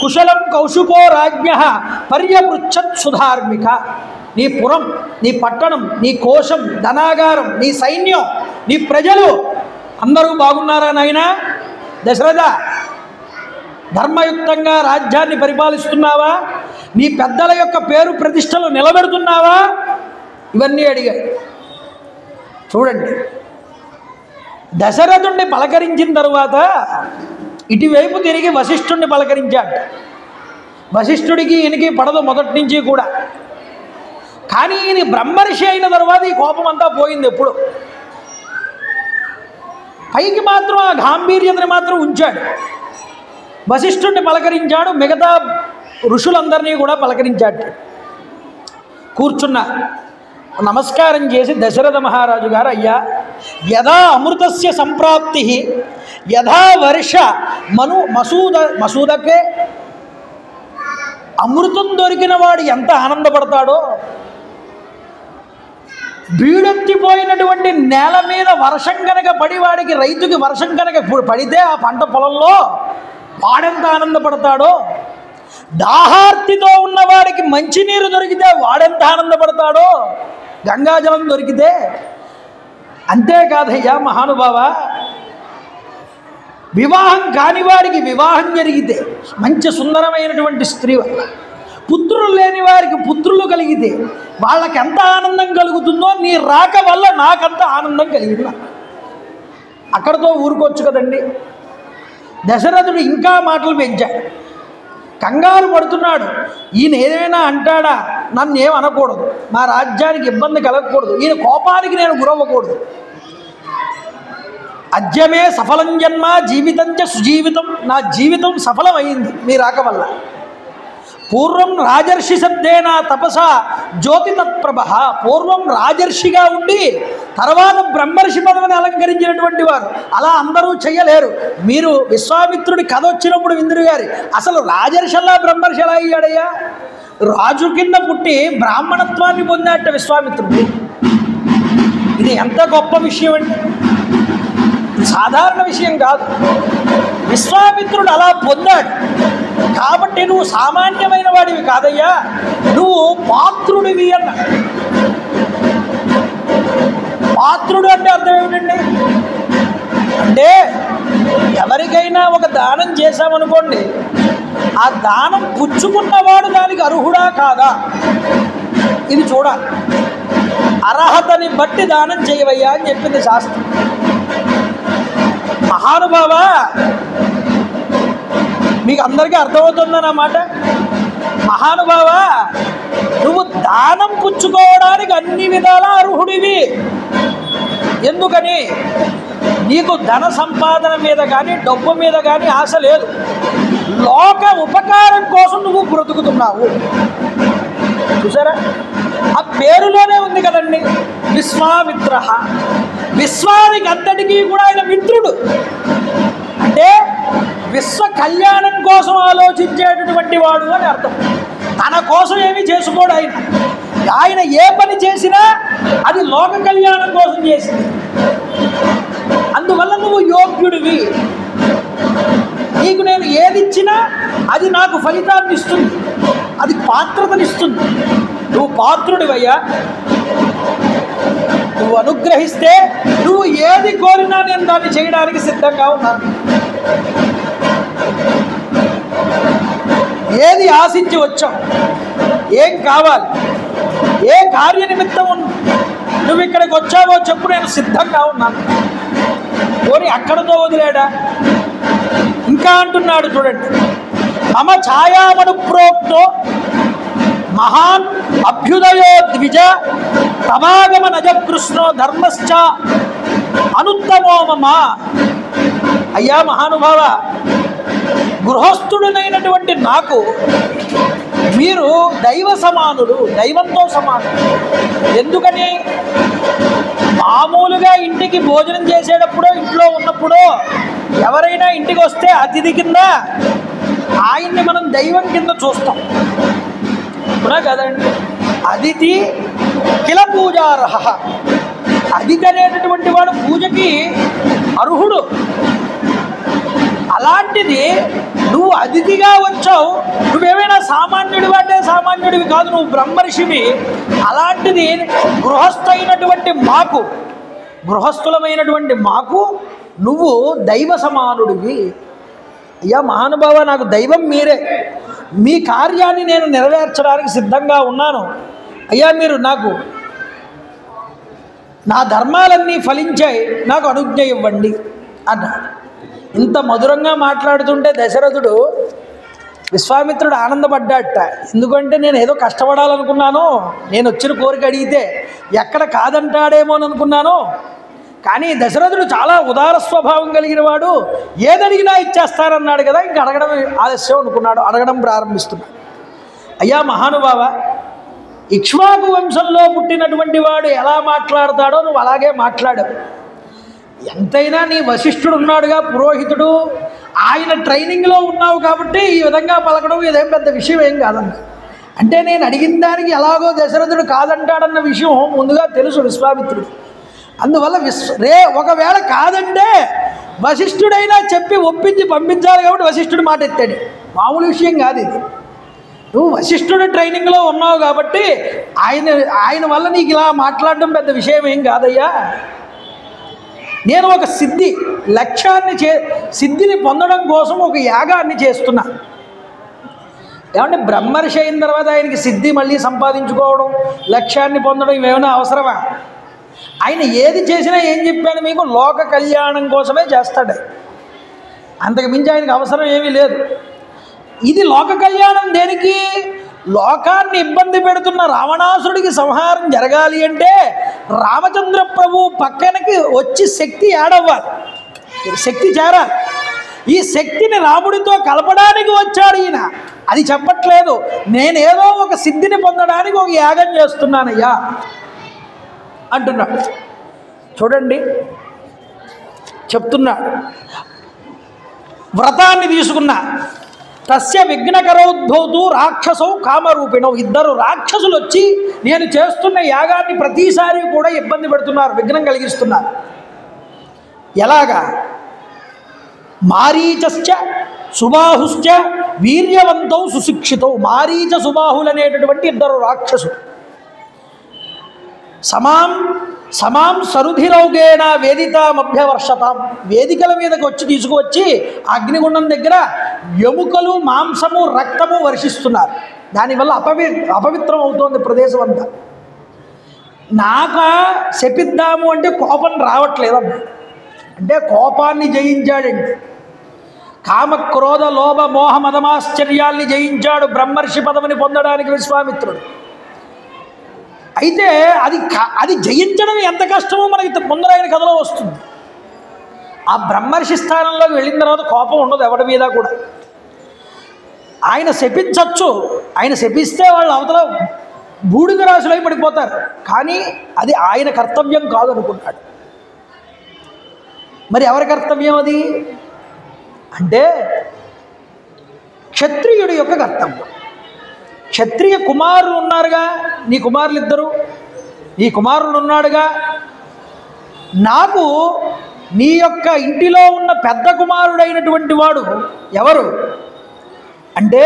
కుశలం కౌశుకో రాజ్ఞ పర్యపృచ్ఛత్ సుధార్మిక. నీ పురం, నీ పట్టణం, నీ కోశం, ధనాగారం, నీ సైన్యం, నీ ప్రజలు అందరూ బాగున్నారా నాయనా? దశరథ, ధర్మయుక్తంగా రాజ్యాన్ని పరిపాలిస్తున్నావా? నీ పెద్దల యొక్క పేరు ప్రతిష్టలు నిలబెడుతున్నావా? ఇవన్నీ అడిగాడు. చూడండి, దశరథుణ్ణి పలకరించిన తరువాత ఇటువైపు తిరిగి వశిష్ఠుణ్ణి పలకరించాడు. వశిష్ఠుడికి ఈయనకి పడదు మొదటి నుంచి కూడా. కానీ ఈయన బ్రహ్మర్షి అయిన తర్వాత ఈ కోపం అంతా పోయింది. ఎప్పుడు పైకి మాత్రం ఆ గాంభీర్యతని మాత్రం ఉంచాడు. వశిష్ఠుడిని పలకరించాడు, మిగతా ఋషులందరినీ కూడా పలకరించాడు. కూర్చున్నా నమస్కారం చేసి దశరథ మహారాజు గారు, అయ్యా, యథా అమృతస్య సంప్రాప్తి యథా వర్ష మసూదకే, అమృతం దొరికిన వాడు ఎంత ఆనందపడతాడో, బీడెత్తిపోయినటువంటి నేల మీద వర్షం కనుక పడి వాడికి రైతుకి వర్షం కనుక పడితే ఆ పంట పొలంలో వాడెంత ఆనందపడతాడో, దాహార్తితో ఉన్నవాడికి మంచినీరు దొరికితే వాడెంత ఆనందపడతాడో, గంగాజలం దొరికితే. అంతేకాదయ్యా మహానుభావ, వివాహం కానివాడికి వివాహం జరిగితే మంచి సుందరమైనటువంటి స్త్రీ వల్ల, పుత్రులు లేని వారికి పుత్రులు కలిగితే వాళ్ళకి ఎంత ఆనందం కలుగుతుందో నీ రాక వల్ల నాకంత ఆనందం కలిగింది. అక్కడతో ఊరుకోవచ్చు కదండి. దశరథుడు ఇంకా మాటలు పెంచాడు, కంగారు పడుతున్నాడు. ఈయన ఏదైనా అంటాడా, నన్ను ఏం అనకూడదు, మా రాజ్యానికి ఇబ్బంది కలగకూడదు, ఈయన కోపానికి నేను గురవ్వకూడదు. అద్యమే సఫలం జన్మ జీవితంచ సుజీవితం, నా జీవితం సఫలమైంది మీ రాక వల్ల. పూర్వం రాజర్షి శబ్దేన తపస జ్యోతి తత్ప్రభ, పూర్వం రాజర్షిగా ఉండి తర్వాత బ్రహ్మర్షి పదవిని అలంకరించినటువంటి వారు. అలా అందరూ చెయ్యలేరు. మీరు విశ్వామిత్రుడి కథ వచ్చినప్పుడు ఇంద్రుడు గారి అసలు రాజర్షిలా బ్రహ్మర్షి ఎలా అయ్యాడయ్యా? రాజు కింద పుట్టి బ్రాహ్మణత్వాన్ని పొందాట విశ్వామిత్రుడు. ఇది ఎంత గొప్ప విషయం అండి, సాధారణ విషయం కాదు. విశ్వామిత్రుడు అలా పొందాడు కాబట్టి నువ్వు సామాన్యమైన వాడివి కాదయ్యా, నువ్వు పాత్రుడివి అన్న. పాత్రుడు అంటే అర్థం ఏమిటండి? అంటే ఎవరికైనా ఒక దానం చేశామనుకోండి, ఆ దానం పుచ్చుకున్నవాడు దానికి అర్హుడా కాదా ఇది చూడాలి. అర్హతని బట్టి దానం చేయవయ్యా అని చెప్పింది శాస్త్రం. మహానుభావ, మీకు అందరికీ అర్థమవుతుందన్నమాట. మహానుభావ, నువ్వు దానం పుచ్చుకోవడానికి అన్ని విధాలా అర్హుడివి. ఎందుకని? నీకు ధన సంపాదన మీద కానీ డబ్బు మీద కానీ ఆశ లేదు. లోక ఉపకారం కోసం నువ్వు బ్రతుకుతున్నావు. చూసారా, ఆ పేరులోనే ఉంది కదండి, విశ్వామిత్ర. విశ్వానికి అంతటికీ కూడా ఆయన మిత్రుడు. అంటే విశ్వ కళ్యాణం కోసం ఆలోచించేటటువంటి వాడు అని అర్థం. తన కోసం ఏమీ చేసుకోడు ఆయన. ఆయన ఏ పని చేసినా అది లోక కళ్యాణం కోసం చేసింది. అందువల్ల నువ్వు యోగ్యుడివి. నీకు నేను ఏది ఇచ్చినా అది నాకు ఫలితాన్ని ఇస్తుంది, అది పాత్రతనిస్తుంది. నువ్వు పాత్రుడివయ్యా. నువ్వు అనుగ్రహిస్తే నువ్వు ఏది కోరినా నేను దాన్ని చేయడానికి సిద్ధంగా ఉన్నాను. ఏది ఆశించి వచ్చావు, ఏం కావాలి, ఏ కార్య నిమిత్తం నువ్వు ఇక్కడికి వచ్చావో చెప్పు, నేను సిద్ధంగా ఉన్నాను. పోనీ అక్కడతో వదిలేడా? ఇంకా అంటున్నాడు చూడండి, మమ ఛాయామను ప్రోక్తో మహాన్ అభ్యుదయో ద్విజ తమాగమ నజకృష్ణో ధర్మశ్చ అనుత్తమో మమ. అయ్యా మహానుభావ, గృహస్థుడినైనటువంటి నాకు మీరు దైవ సమానులు, దైవంతో సమానులు. ఎందుకని? మామూలుగా ఇంటికి భోజనం చేసేటప్పుడు, ఇంట్లో ఉన్నప్పుడు ఎవరైనా ఇంటికి వస్తే అతిథి కింద ఆయన్ని మనం దైవం కింద చూస్తాం, అవునా కదండి? అతిథి కిల పూజార్హ. అతిథి అనేటటువంటి వాడు పూజకి అర్హుడు. అలాంటిది నువ్వు అతిథిగా వచ్చావు. నువ్వేమైనా సామాన్యుడివి అంటే సామాన్యుడివి కాదు, నువ్వు బ్రహ్మర్షివి. అలాంటిది గృహస్థులమైనటువంటి మాకు నువ్వు దైవ సమానుడివి. అయ్యా మహానుభావ, నాకు దైవం మీరే. మీ కార్యాన్ని నేను నెరవేర్చడానికి సిద్ధంగా ఉన్నాను. అయ్యా మీరు నాకు నా ధర్మాలన్నీ ఫలించాయి, నాకు అనుజ్ఞ ఇవ్వండి అన్నాడు. ఇంత మధురంగా మాట్లాడుతుంటే దశరథుడు, విశ్వామిత్రుడు ఆనందపడ్డాట. ఎందుకంటే నేను ఏదో కష్టపడాలనుకున్నాను, నేను వచ్చిన కోరిక అడిగితే ఎక్కడ కాదంటాడేమో అని అనుకున్నాను. కానీ దశరథుడు చాలా ఉదార స్వభావం కలిగిన వాడు, ఏదడిగినా ఇచ్చేస్తానన్నాడు కదా, ఇంక అడగడం ఆలస్యం అనుకున్నాడు. అడగడం ప్రారంభిస్తున్నాడు. అయ్యా మహానుభావ, ఇక్ష్వాకు వంశంలో పుట్టినటువంటి వాడు ఎలా మాట్లాడతాడో నువ్వు అలాగే మాట్లాడావు. ఎంతైనా నీ వశిష్ఠుడు ఉన్నాడుగా, పురోహితుడు, ఆయన ట్రైనింగ్లో ఉన్నావు కాబట్టి ఈ విధంగా పలకడం ఇదేం పెద్ద విషయం ఏం కాదన్న. అంటే నేను అడిగిన దానికి ఎలాగో దశరథుడు కాదంటాడన్న విషయం ముందుగా తెలుసు విశ్వామిత్రుడు. అందువల్ల ఒకవేళ కాదంటే వశిష్ఠుడైనా చెప్పి ఒప్పించి పంపించాలి కాబట్టి వశిష్ఠుడు మాట ఎత్తాడు. మామూలు విషయం కాదు ఇది. నువ్వు వశిష్ఠుడు ట్రైనింగ్లో ఉన్నావు కాబట్టి ఆయన వల్ల నీకు ఇలా మాట్లాడడం పెద్ద విషయం ఏం కాదయ్యా. నేను ఒక సిద్ధిని పొందడం కోసం ఒక యాగాన్ని చేస్తున్నా. ఏమంటే బ్రహ్మర్షి అయిన తర్వాత ఆయనకి సిద్ధి మళ్ళీ సంపాదించుకోవడం, లక్ష్యాన్ని పొందడం ఇవేమైనా అవసరమా? ఆయన ఏది చేసినా ఏం చెప్పాను మీకు, లోక కళ్యాణం కోసమే చేస్తాడు. అంతకు మించి ఆయనకు అవసరం ఏమీ లేదు. ఇది లోక కళ్యాణం దేనికి? లోకాన్ని ఇబ్బంది పెడుతున్న రావణాసుడికి సంహారం జరగాలి అంటే రామచంద్ర ప్రభు పక్కనకి వచ్చి శక్తి ఏడవ్వాలి, శక్తి చేరాలి. ఈ శక్తిని రాముడితో కలపడానికి వచ్చాడు ఈయన. అది చెప్పట్లేదు, నేనేదో ఒక సిద్ధిని పొందడానికి ఒక యాగం చేస్తున్నానయ్యా అంటున్నాడు. చూడండి చెప్తున్నాడు, వ్రతాన్ని తీసుకున్నా. తస్య విఘ్నకరోద్భవతు రాక్షసౌ కామరూపిణం. ఇద్దరు రాక్షసులు వచ్చి నేను చేస్తున్న యాగాన్ని ప్రతిసారి కూడా ఇబ్బంది పెడుతున్నారు, విఘ్నం కలిగిస్తున్నారు. ఎలాగా? మారీచశ్చ సుబాహుశ్చ వీర్యవంతౌ సుశిక్షితౌ. మారీచ సుబాహులనేటటువంటి ఇద్దరు రాక్షసులు సమాం సరుధిరౌగేణ వేదితామభ్యవర్షతాం. వేదికల మీదకి వచ్చి తీసుకువచ్చి అగ్నిగుండం దగ్గర ఎముకలు, మాంసము, రక్తము వర్షిస్తున్నారు. దానివల్ల అపవిత్రం అవుతోంది ప్రదేశం అంతా. శపిద్దాము అంటే కోపం రావట్లేదమ్మా. అంటే కోపాన్ని జయించాడండి. కామక్రోధ లోభ మోహ మదమాశ్చర్యాల్ని జయించాడు బ్రహ్మర్షి పదవిని పొందడానికి విశ్వామిత్రుడు. అయితే అది జయించడం ఎంత కష్టమో మనకి ముందరైన కథలో వస్తుంది. ఆ బ్రహ్మర్షి స్థానంలోకి వెళ్ళిన తర్వాత కోపం ఉండదు ఎవరి మీద కూడా. ఆయన శపించవచ్చు, ఆయన శపిస్తే వాళ్ళు అవతల బూడిద రాశులై పడిపోతారు. కానీ అది ఆయన కర్తవ్యం కాదనుకున్నాడు. మరి ఎవరి కర్తవ్యం అది అంటే క్షత్రియుడి యొక్క కర్తవ్యం. క్షత్రియ కుమారులు ఉన్నారుగా, నీ కుమారులు ఇద్దరు, నీ కుమారుడు ఉన్నాడుగా, నాకు నీ యొక్క ఇంటిలో ఉన్న పెద్ద కుమారుడైనటువంటి వాడు ఎవరు అంటే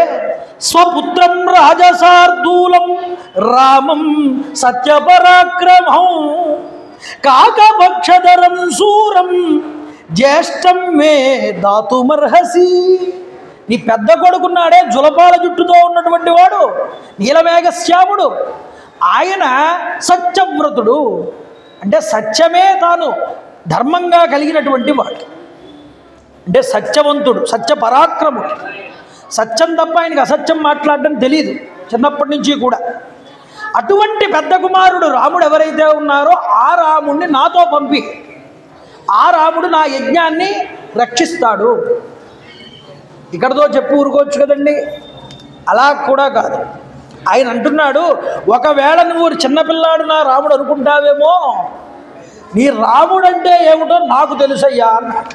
స్వపుత్రం రాజసార్దూలం రామం సత్యపరాక్రమం కాకభక్షధరం శూరం జ్యేష్టం మే దాతుమర్హసి. నీ పెద్ద కొడుకున్నాడే జులపాల జుట్టుతో ఉన్నటువంటి వాడు, నీలమేఘశ్యాముడు. ఆయన సత్యవ్రతుడు, అంటే సత్యమే తాను ధర్మంగా కలిగినటువంటి వాడు, అంటే సత్యవంతుడు, సత్యపరాక్రముడు. సత్యం తప్ప ఆయనకి అసత్యం మాట్లాడడం తెలియదు చిన్నప్పటి నుంచి కూడా. అటువంటి పెద్ద కుమారుడు రాముడు ఎవరైతే ఉన్నారో ఆ రాముడిని నాతో పంపి, ఆ రాముడు నా యజ్ఞాన్ని రక్షిస్తాడు. ఇక్కడతో చెప్పు ఊరుకోవచ్చు కదండి. అలా కూడా కాదు. ఆయన అంటున్నాడు, ఒకవేళ నువ్వు చిన్నపిల్లాడు నా రాముడు అనుకుంటావేమో, నీ రాముడు అంటే ఏమిటో నాకు తెలుసయ్యా అన్నాడు.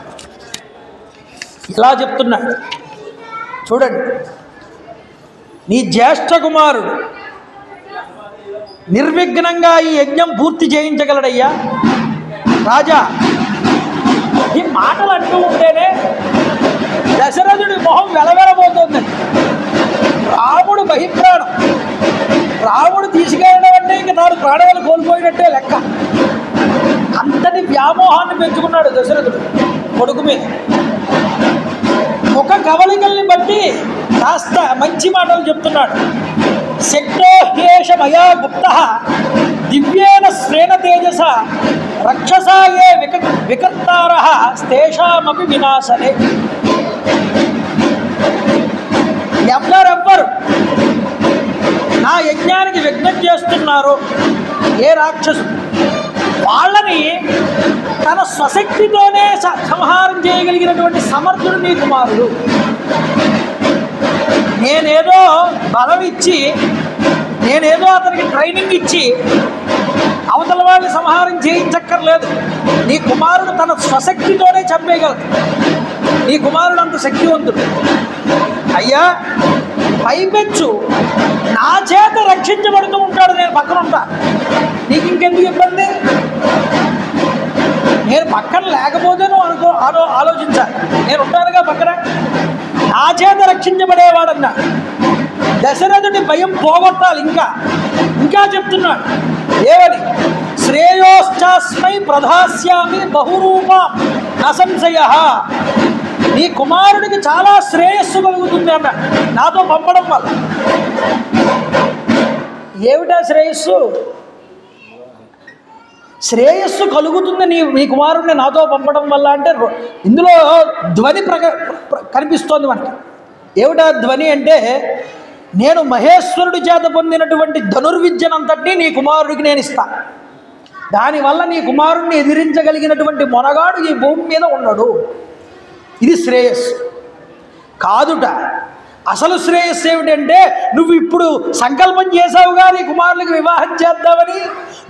ఇలా చెప్తున్నాడు చూడండి. నీ జ్యేష్ఠ కుమారుడు నిర్విఘ్నంగా ఈ యజ్ఞం పూర్తి చేయించగలడయ్యా రాజా. ఈ మాటలు అంటూ ఉంటేనే దశరథుడి మొహం వెలవెలబోతోంది. రాముడు బహిప్రాణం, రాముడు తీసుకెళ్ళడం అంటే ఇంక తాను ప్రాణాలు కోల్పోయినట్టే లెక్క. అంతటి వ్యామోహాన్ని పెంచుకున్నాడు దశరథుడు కొడుకు మీద. ఒక కవలికల్ని బట్టి కాస్త మంచి మాటలు చెప్తున్నాడు. శక్తో హ్యేష మయా గుప్త దివ్యేన శ్రేణ తేజస రక్షసాయే వికర్తార తేషామపి వినాశనే. ఎవరెవ్వరు నా యజ్ఞానికి విఘ్నం చేస్తున్నారు ఏ రాక్షసు, వాళ్ళని తన స్వశక్తితోనే సంహారం చేయగలిగినటువంటి సమర్థుడు నీ కుమారుడు. నేనేదో బలం ఇచ్చి, నేనేదో అతనికి ట్రైనింగ్ ఇచ్చి అవతల వాళ్ళని సంహారం చేయించక్కర్లేదు. నీ కుమారుడు తన స్వశక్తితోనే చంపేయగలడు. నీ కుమారుడు అంత శక్తివంతుడు. అయ్యా పైపెచ్చు నా చేత రక్షించబడుతూ ఉంటాడు, నేను పక్కన ఉంటా, నీకు ఇంకెందుకు ఇబ్బంది? నేను పక్కన లేకపోతే నువ్వు ఆలోచించాలి. నేను ఉంటానుగా పక్కన, నా చేత రక్షించబడేవాడన్నా. దశరథుడి భయం పోగొట్టాలి. ఇంకా చెప్తున్నాడు ఏమని? శ్రేయోశ్చాస్మై ప్రధాస్యామి బహురూపం న సంశయః. నీ కుమారుడికి చాలా శ్రేయస్సు కలుగుతుంది అన్న నాతో పంపడం వల్ల. ఏమిటా శ్రేయస్సు? శ్రేయస్సు కలుగుతుంది నీ కుమారుడిని నాతో పంపడం వల్ల అంటే ఇందులో ధ్వని కనిపిస్తోంది మనకి. ఏమిటా ధ్వని అంటే, నేను మహేశ్వరుడి చేత పొందినటువంటి ధనుర్విద్యనంతటినీ నీ కుమారుడికి నేను ఇస్తా, దానివల్ల నీ కుమారుడిని ఎదిరించగలిగినటువంటి మొనగాడు ఈ భూమి మీద ఉన్నాడు. ఇది శ్రేయస్సు కాదుట. అసలు శ్రేయస్సు ఏమిటంటే, నువ్వు ఇప్పుడు సంకల్పం చేసావుగా నీ కుమారులకి వివాహం చేద్దామని,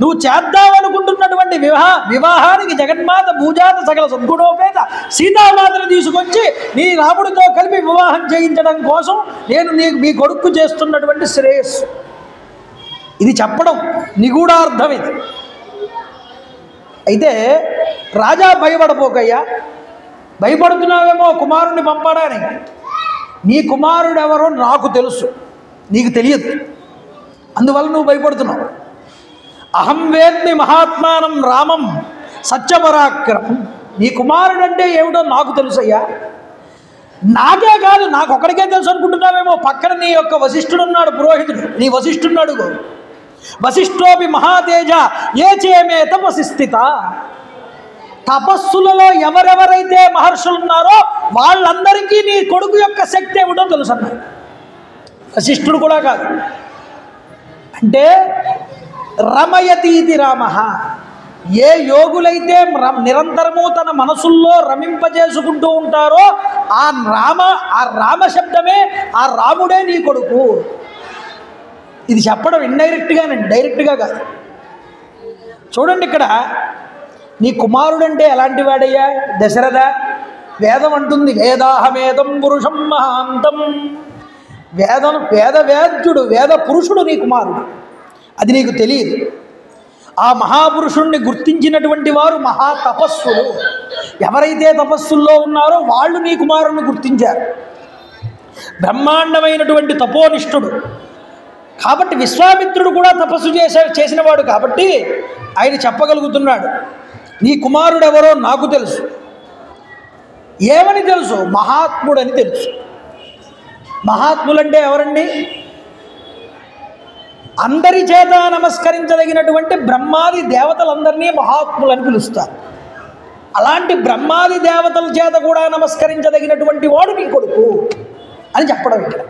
నువ్వు చేద్దామనుకుంటున్నటువంటి వివాహానికి జగన్మాత భూజాత సకల సద్గుణోపేత సీతామాతను తీసుకొచ్చి నీ రాముడితో కలిపి వివాహం చేయించడం కోసం నేను మీ కొడుకు చేస్తున్నటువంటి శ్రేయస్సు. ఇది చెప్పడం నిగూఢార్థం ఇది. అయితే రాజా భయపడపోకయ్యా, భయపడుతున్నావేమో కుమారుణ్ణి పంపడానికి. నీ కుమారుడు ఎవరో నాకు తెలుసు, నీకు తెలియదు, అందువల్ల నువ్వు భయపడుతున్నావు. అహం వేద్మి మహాత్మానం రామం సత్యపరాక్రమం. నీ కుమారుడు అంటే ఏమిటో నాకు తెలుసయ్యా. నాకే కాదు, నాకు ఒక్కడికే తెలుసు అనుకుంటున్నావేమో. పక్కన నీ యొక్క వశిష్ఠుడు ఉన్నాడు, పురోహితుడు, నీ వశిష్ఠున్నాడు. వశిష్ఠోపి మహాతేజ ఏ చేమే తపసి స్థిత. తపస్సులలో ఎవరెవరైతే మహర్షులు ఉన్నారో వాళ్ళందరికీ నీ కొడుకు యొక్క శక్తి ఏమిటో తెలుసు అన్నారు. వశిష్ఠుడు కూడా కాదు. అంటే రమయతీతి రామ. ఏ యోగులైతే నిరంతరము తన మనసుల్లో రమింపజేసుకుంటూ ఉంటారో ఆ రామ శబ్దమే, ఆ రాముడే నీ కొడుకు. ఇది చెప్పడం ఇండైరెక్ట్గానండి, డైరెక్ట్గా కాదు. చూడండి, ఇక్కడ నీ కుమారుడంటే ఎలాంటి వాడయ్యా? దశరథ. వేదం అంటుంది, వేదాహమేదం పురుషం మహాంతం. వేద్యుడు, వేద పురుషుడు నీ కుమారుడు. అది నీకు తెలియదు. ఆ మహాపురుషుణ్ణి గుర్తించినటువంటి వారు మహాతపస్సులు. ఎవరైతే తపస్సుల్లో ఉన్నారో వాళ్ళు నీ కుమారుణ్ణి గుర్తించారు. బ్రహ్మాండమైనటువంటి తపోనిష్ఠుడు కాబట్టి విశ్వామిత్రుడు కూడా తపస్సు చేసినవాడు కాబట్టి ఆయన చెప్పగలుగుతున్నాడు, నీ కుమారుడు ఎవరో నాకు తెలుసు. ఏమని తెలుసు? మహాత్ముడని తెలుసు. మహాత్ములంటే ఎవరండి? అందరి చేత నమస్కరించదగినటువంటి బ్రహ్మాది దేవతలందరినీ మహాత్ములని పిలుస్తారు. అలాంటి బ్రహ్మాది దేవతల చేత కూడా నమస్కరించదగినటువంటి వాడు నీ కొడుకు అని చెప్పడం ఇక్కడ.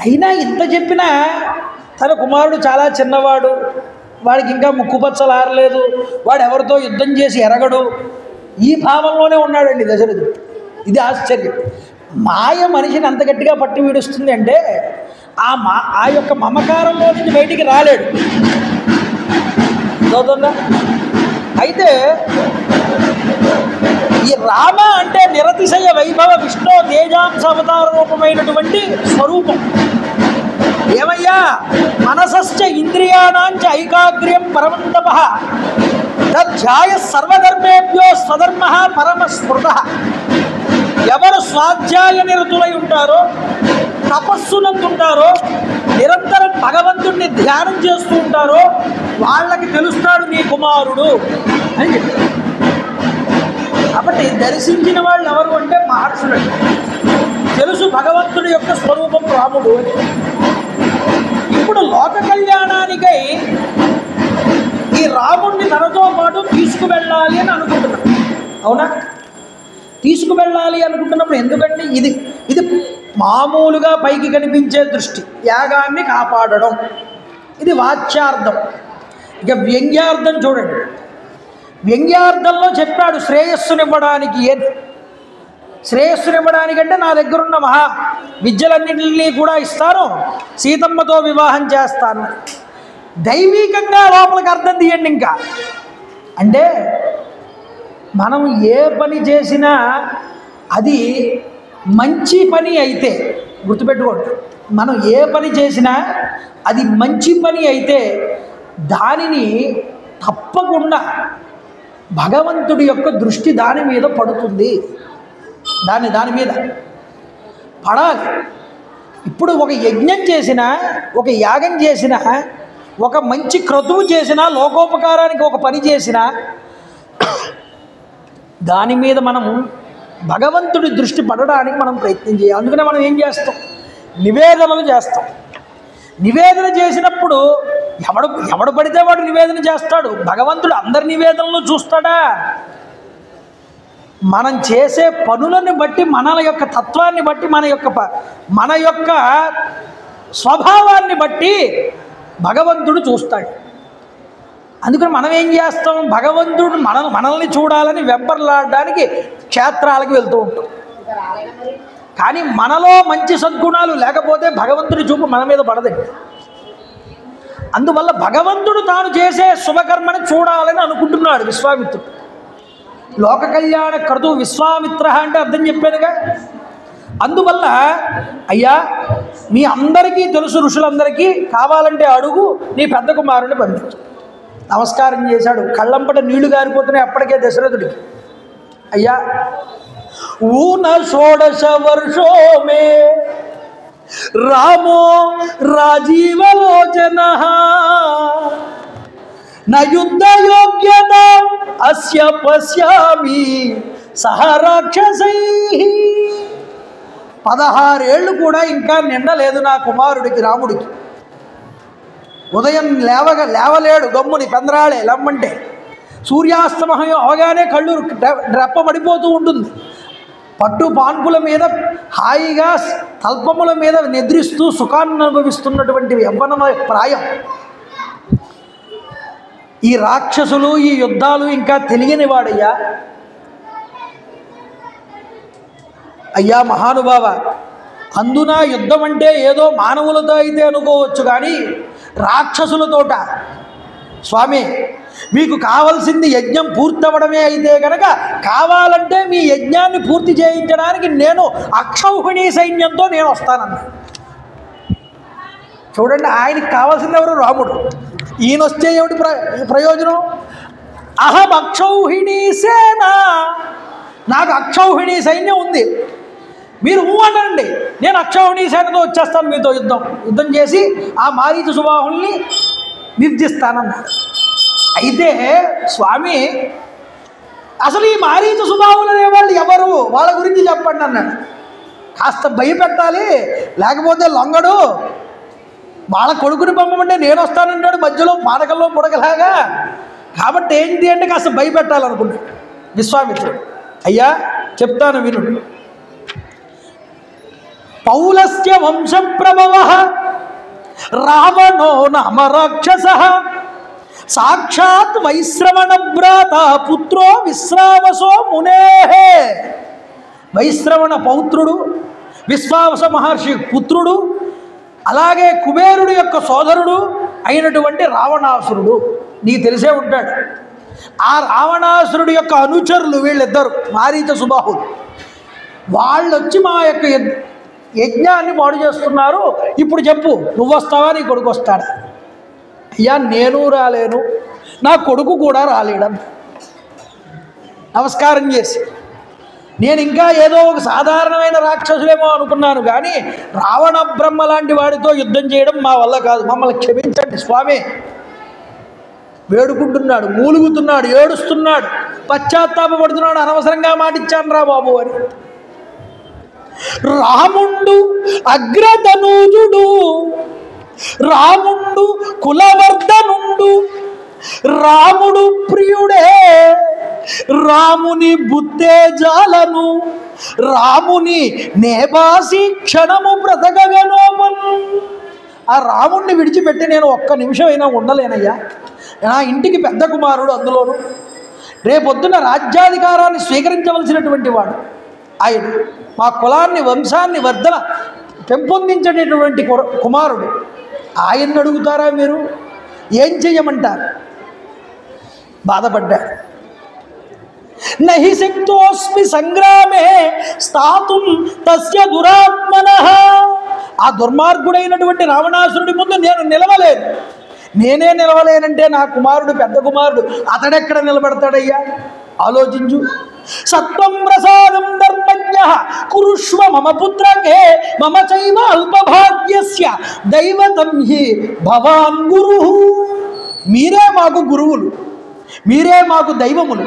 అయినా ఇంత చెప్పినా తన కుమారుడు చాలా చిన్నవాడు, వాడికి ఇంకా ముక్కుపచ్చలు ఆరలేదు, వాడు ఎవరితో యుద్ధం చేసి ఎరగడు, ఈ భావంలోనే ఉన్నాడండి దశరథుడు. ఇది ఆశ్చర్యం. మాయ మనిషిని అంత గట్టిగా పట్టి వీడుస్తుంది అంటే ఆ యొక్క మమకారంలో నుంచి బయటికి రాలేడు. చదువుతుందా? అయితే ఈ రామ అంటే నిరతిశయ వైభవ విష్ణు తేజాంశ అవతార రూపమైనటువంటి స్వరూపం. ఏమయ్యా? మనసశ్చ ఇంద్రియాణాంచ ఐకాగ్ర్యం పరమంతప తధ్యాయ సర్వధర్మేభ్యో స్వధర్మ పరమస్మృత. ఎవరు స్వాధ్యాయ నిరతులై ఉంటారో, తపస్సునందుంటారో, నిరంతరం భగవంతుణ్ణి ధ్యానం చేస్తూ ఉంటారో వాళ్ళకి తెలుస్తాడు నీ కుమారుడు అని చెప్పారు. కాబట్టి దర్శించిన వాళ్ళు ఎవరు అంటే మహర్షులు. తెలుసు భగవంతుడి యొక్క స్వరూపం రాముడు అని. ఇప్పుడు లోక కళ్యాణానికై ఈ రాముడిని తనతో పాటు తీసుకువెళ్ళాలి అని అనుకుంటున్నాడు. అవునా? తీసుకువెళ్ళాలి అనుకుంటున్నప్పుడు ఎందుకంటే ఇది మామూలుగా పైకి కనిపించే దృష్టి, యాగాన్ని కాపాడడం, ఇది వాచ్యార్థం. ఇక వ్యంగ్యార్థం చూడండి. వ్యంగ్యార్థంలో చెప్పాడు శ్రేయస్సునివ్వడానికి. ఏది శ్రేయస్సునివ్వడానికంటే నా దగ్గరున్న మహా విద్యలన్నింటినీ కూడా ఇస్తాను, సీతమ్మతో వివాహం చేస్తాను. దైవీకంగా లోపలికి అర్థం తీయండి. ఇంకా అంటే మనం ఏ పని చేసినా అది మంచి పని అయితే, గుర్తుపెట్టుకోండి, మనం ఏ పని చేసినా అది మంచి పని అయితే దానిని తప్పకుండా భగవంతుడి యొక్క దృష్టి దాని మీద పడుతుంది. దాని మీద పడాలి. ఇప్పుడు ఒక యజ్ఞం చేసినా, ఒక యాగం చేసినా, ఒక మంచి క్రతువు చేసినా, లోకోపకారానికి ఒక పని చేసినా దాని మీద మనం భగవంతుడి దృష్టి పడడానికి మనం ప్రయత్నం చేయాలి. అందుకనే మనం ఏం చేస్తాం? నివేదనలు చేస్తాం. నివేదన చేసినప్పుడు ఎవడు పడితే వాడు నివేదన చేస్తాడు. భగవంతుడు అందరి నివేదనలు చూస్తాడా? మనం చేసే పనులను బట్టి, మన యొక్క తత్వాన్ని బట్టి, మన యొక్క స్వభావాన్ని బట్టి భగవంతుడు చూస్తాడు. అందుకని మనం ఏం చేస్తాం? భగవంతుడు మనల్ని చూడాలని వెంపర్లాడడానికి క్షేత్రాలకు వెళ్తూ ఉంటాం. కానీ మనలో మంచి సద్గుణాలు లేకపోతే భగవంతుడి చూపు మన మీద పడదండి. అందువల్ల భగవంతుడు తాను చేసే శుభకర్మని చూడాలని అనుకుంటున్నాడు విశ్వామిత్రుడు. లోక కళ్యాణ క్రతు విశ్వామిత్ర అంటే అర్థం చెప్పానుగా. అందువల్ల అయ్యా, మీ అందరికీ తెలుసు, ఋషులందరికీ, కావాలంటే అడుగు, నీ పెద్ద కుమారుని పంపించు. నమస్కారం చేశాడు. కళ్ళంపట నీళ్లు గారిపోతున్నాయి అప్పటికే దశరథుడికి. అయ్యా, ఊన షోడశ వర్షో మే రామో రాజీవలోచన న యుద్ధ యోగ్యత అస్య పశ్యామి సహ రాక్షసై. 16 ఏళ్ళు కూడా ఇంకా నిండలేదు నా కుమారుడికి, రాముడికి. ఉదయం లేవలేడు, గమ్ముని పెందరాళే లమ్మంటే. సూర్యాస్తమయం అవగానే కళ్ళు రెప్పబడిపోతూ ఉంటుంది. పట్టు పాన్పుల మీద హాయిగా తల్పముల మీద నిద్రిస్తూ సుఖాన్ని అనుభవిస్తున్నటువంటి యవ్వన ప్రాయం. ఈ రాక్షసులు, ఈ యుద్ధాలు ఇంకా తెలియని వాడయ్యా. అయ్యా మహానుభావ, అందున యుద్ధం అంటే ఏదో మానవులతో అయితే అనుకోవచ్చు, కానీ రాక్షసులతోట. స్వామి, మీకు కావలసింది యజ్ఞం పూర్తవడమే అయితే కనుక, కావాలంటే మీ యజ్ఞాన్ని పూర్తి చేయించడానికి నేను అక్షౌహిణీ సైన్యంతో నేను వస్తానన్నా. చూడండి, ఆయనకి కావాల్సింది ఎవరు? రాముడు. ఈయన వస్తే ఏమిటి ప్రయోజనం? అహం అక్షౌహిణీ సేన, నాకు అక్షౌహిణీ సైన్యం ఉంది, మీరు అనండి, నేను అక్షౌహిణీ సేనతో వచ్చేస్తాను, మీతో యుద్ధం చేసి ఆ మారీచ సుబాహుల్ని నిర్జిస్తానన్నాడు. అయితే స్వామి, అసలు ఈ మారీచ సుబాహులు అనేవాళ్ళు ఎవరు? వాళ్ళ గురించి చెప్పండి అన్నాడు. కాస్త భయపెట్టాలి, లేకపోతే లొంగడు. వాళ్ళ కొడుకుని పంపమంటే నేను వస్తానంటాడు, మధ్యలో పానకల్లో పుడకలాగా. కాబట్టి ఏంటి అంటే కాస్త భయపెట్టాలనుకున్నాడు విశ్వామిత్రుడు. అయ్యా చెప్తాను విను. పౌలస్య వంశప్రభవ రావణో నామ రాక్షస సాక్షాత్ వైశ్రవణ భ్రాత పుత్రో విశ్రావసో మునే. వైశ్రవణ పౌత్రుడు, విశ్వావస మహర్షి పుత్రుడు, అలాగే కుబేరుడు యొక్క సోదరుడు అయినటువంటి రావణాసురుడు. నీకు తెలిసే ఉంటాడు. ఆ రావణాసురుడు యొక్క అనుచరులు వీళ్ళిద్దరు, మారీచ సుబాహులు. వాళ్ళు వచ్చి మా యొక్క యజ్ఞాన్ని పాడు చేస్తున్నారు. ఇప్పుడు చెప్పు, నువ్వు వస్తావా, నీ కొడుకు వస్తాడా? అయ్యా, నేను రాలేను, నా కొడుకు కూడా రాలేడని నమస్కారం చేసి, నేను ఇంకా ఏదో ఒక సాధారణమైన రాక్షసులేమో అనుకున్నాను, కానీ రావణ బ్రహ్మ లాంటి వాడితో యుద్ధం చేయడం మా వల్ల కాదు, మమ్మల్ని క్షమించండి స్వామి. వేడుకుంటున్నాడు, మూలుగుతున్నాడు, ఏడుస్తున్నాడు, పశ్చాత్తాపడుతున్నాడు. అనవసరంగా మాటిచ్చాను రా బాబు అని. రాముండు అగ్రతనూజుడు, రాముండు కులవర్ధనుండు, రాముడు ప్రియుడే, రాముని బుద్ధే జాలను, రాముని నేబాసి క్షణము బ్రతకగనోపను. ఆ రాముణ్ణి విడిచిపెట్టి నేను ఒక్క నిమిషం అయినా ఉండలేనయ్యా. నా ఇంటికి పెద్ద కుమారుడు, అందులోను రేపొద్దున రాజ్యాధికారాన్ని స్వీకరించవలసినటువంటి వాడు ఆయన. మా కులాన్ని, వంశాన్ని పెంపొందించేటటువంటి కుమారుడు. ఆయన్ని అడుగుతారా మీరు? ఏం చెయ్యమంటారు? బాధపడ్డాడు. నహి శక్తోస్మి సంగ్రామే స్థాతుం తస్య దురాత్మనః. ఆ దుర్మార్గుడైనటువంటి రావణాసురుడి ముందు నేను నిలవలేను. నేనే నిలవలేనంటే నా కుమారుడు, పెద్ద కుమారుడు, అతడెక్కడ నిలబడతాడయ్యా? ఆలోచించు. సత్వం ప్రసాదం ధర్మజ్ఞ కురుష్వ మమ పుత్రకే మమ చైవ అల్పభాగ్యస్య దైవతం హి భవాన్ గురు. మీరే మాకు గురువులు, మీరే మాకు దైవములు,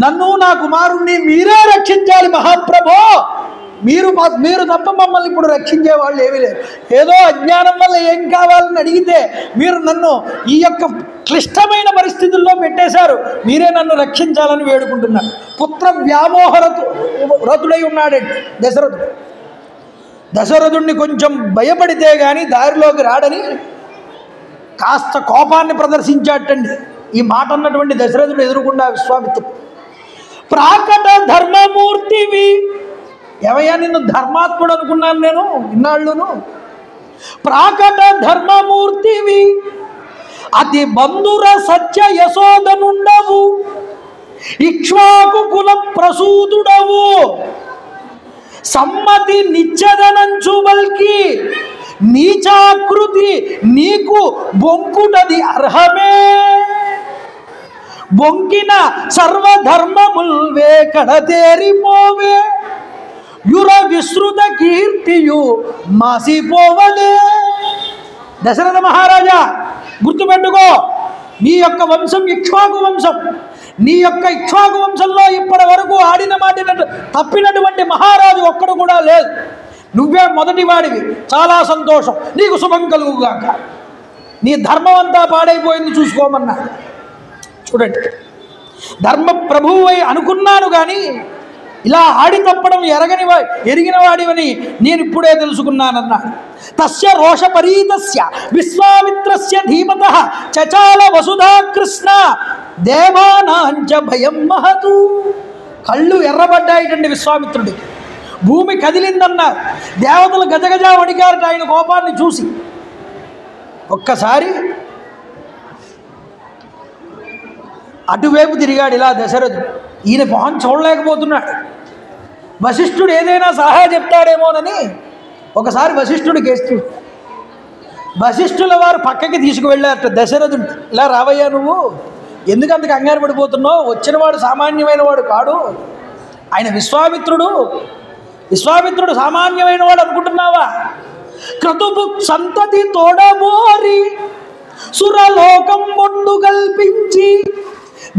నన్ను నా కుమారుణ్ణి మీరే రక్షించాలి మహాప్రభో. మీరు తప్ప మమ్మల్ని ఇప్పుడు రక్షించే వాళ్ళు ఏమీ లేరు. ఏదో అజ్ఞానం వల్ల ఏం కావాలని అడిగితే మీరు నన్ను ఈ యొక్క క్లిష్టమైన పరిస్థితుల్లో పెట్టేశారు, మీరే నన్ను రక్షించాలని వేడుకుంటున్నారు. పుత్ర వ్యామోహ రతుడై ఉన్నాడండి దశరథుడు. దశరథుడిని కొంచెం భయపడితే కానీ దారిలోకి రాడని కాస్త కోపాన్ని ప్రదర్శించాటండి. ఈ మాట అన్నటువంటి దశరథుడు ఎదురుకుండా విశ్వామిత్రుడు, ప్రాకట ధర్మమూర్తివి, ఏమయ్యా నిన్ను ధర్మాత్ముడు అనుకున్నాను నేను ఇన్నాళ్ళును. ప్రాకట ధర్మమూర్తివి, అతి బంధుర సత్య యశోదనుండవు, ఇక్ష్వాకు కుల ప్రసూతుడవు, సమ్మతి నిచ్చదనంచు బల్కి నీచాకృతి నీకు బొంకుటది అర్హమే, బొంకిన సర్వధర్మముల్వే కడతేరిపోవే, యుర విశ్రుత కీర్తియు మాసిపోవలే. దశరథ మహారాజా గుర్తుపెట్టుకో, నీ యొక్క వంశం ఇక్ష్వాకు వంశం. నీ యొక్క ఇక్ష్వాకు వంశంలో ఇప్పటి వరకు ఆడినట్టు తప్పినటువంటి మహారాజు ఒక్కడు కూడా లేదు. నువ్వే మొదటి వాడివి. చాలా సంతోషం, నీకు శుభం కలుగుగాక. నీ ధర్మం అంతా పాడైపోయింది, చూసుకోమన్నా. చూడండి, ధర్మ ప్రభువై అనుకున్నాను కానీ ఇలా ఆడి తప్పడం ఎరిగిన వాడివని నేను ఇప్పుడే తెలుసుకున్నానన్నాడు. తస్య రోషపరీతస్య విశ్వామిత్రస్య ధీమతః చచాల వసుధా కృష్ణ దేవానాంచ భయం మహతు. కళ్ళు ఎర్రబడ్డాయిటండి విశ్వామిత్రుడికి. భూమి కదిలిందన్నారు. దేవతలు గజగజ వణికారట ఆయన కోపాన్ని చూసి. ఒక్కసారి అటువైపు తిరిగాడు ఇలా దశరథుడు. ఈయన మొహం చూడలేకపోతున్నాడు. వశిష్ఠుడు ఏదైనా సలహా చెప్తాడేమోనని ఒకసారి వశిష్ఠుడు కేస్తూ వశిష్ఠుల వారు పక్కకి తీసుకువెళ్ళారట దశరథుడు. ఇలా రావయ్యా, నువ్వు ఎందుకంత కంగారు పడిపోతున్నావు? వచ్చినవాడు సామాన్యమైన వాడు కాడు. ఆయన విశ్వామిత్రుడు సామాన్యమైన వాడు అనుకుంటున్నావా? క్రతుపు సంతతి తోడబోరి సురలోకం మొండు కల్పించి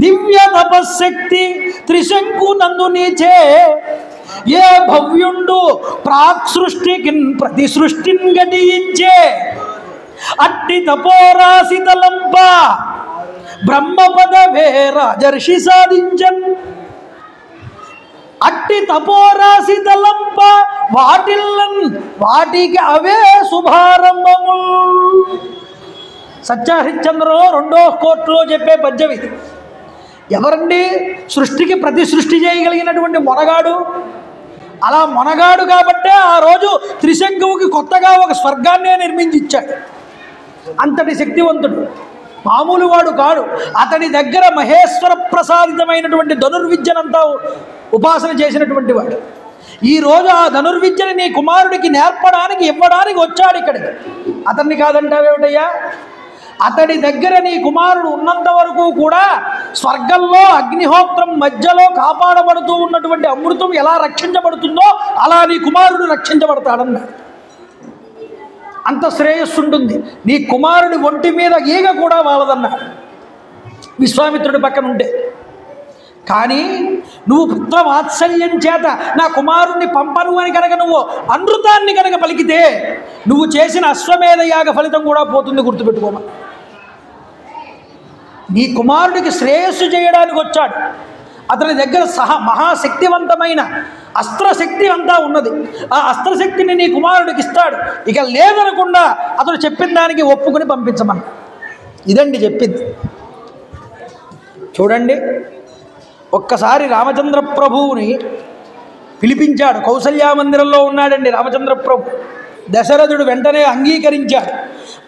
దివ్య తపశక్తి త్రిశంకు నందు నీచే ఏ భవ్యుండు ప్రాక్ సృష్టికి ప్రతి సృష్టిని గటించే అట్టి తపోరాశి తలంప బ్రహ్మపదవే రాజర్షి సాధించన్. అట్టి తపోరాశి తలంప వాటిల్లన్ వాటికి అవే శుభారంభము. సత్యహరిశ్చంద్రలో 2వ కోర్టులో చెప్పే పద్యం ఇది. ఎవరండి సృష్టికి ప్రతి సృష్టి చేయగలిగినటువంటి మొనగాడు? అలా మొనగాడు కాబట్టే ఆ రోజు త్రిశంకువుకి కొత్తగా ఒక స్వర్గాన్నే నిర్మించి ఇచ్చాడు. అంతటి శక్తివంతుడు, మామూలు వాడు కాడు. అతని దగ్గర మహేశ్వర ప్రసాదితమైనటువంటి ధనుర్విద్యనంతా ఉపాసన చేసినటువంటి వాడు. ఈరోజు ఆ ధనుర్విద్యని నీ కుమారుడికి నేర్పడానికి ఇవ్వడానికి వచ్చాడు ఇక్కడికి. అతన్ని కాదంటావేమిటయ్యా? అతడి దగ్గర నీ కుమారుడు ఉన్నంత వరకు కూడా స్వర్గంలో అగ్నిహోత్రం మధ్యలో కాపాడబడుతూ ఉన్నటువంటి అమృతం ఎలా రక్షించబడుతుందో అలా నీ కుమారుడు రక్షించబడతాడన్నాడు. అంత శ్రేయస్సు ఉంటుంది. నీ కుమారుడి ఒంటి మీద ఈగ కూడా వాలదన్నాడు విశ్వామిత్రుడి పక్కన ఉంటే. కానీ నువ్వు పుత్రవాత్సల్యం చేత నా కుమారుణ్ణి పంపను అని కనుక నువ్వు అనృతాన్ని కనుక పలికితే నువ్వు చేసిన అశ్వమేధ యాగ ఫలితం కూడా పోతుంది, గుర్తుపెట్టుకోమా. నీ కుమారుడికి శ్రేయస్సు చేయడానికి వచ్చాడు. అతని దగ్గర మహాశక్తివంతమైన అస్త్రశక్తి అంతా ఉన్నది. ఆ అస్త్రశక్తిని నీ కుమారుడికి ఇస్తాడు. ఇక లేదనకుండా అతడు చెప్పిన దానికి ఒప్పుకొని పంపించమన్నా. ఇదండి చెప్పింది. చూడండి, ఒక్కసారి రామచంద్ర ప్రభువుని పిలిపించాడు. కౌసల్యా మందిరంలో ఉన్నాడండి రామచంద్ర ప్రభు. దశరథుడు వెంటనే అంగీకరించాడు.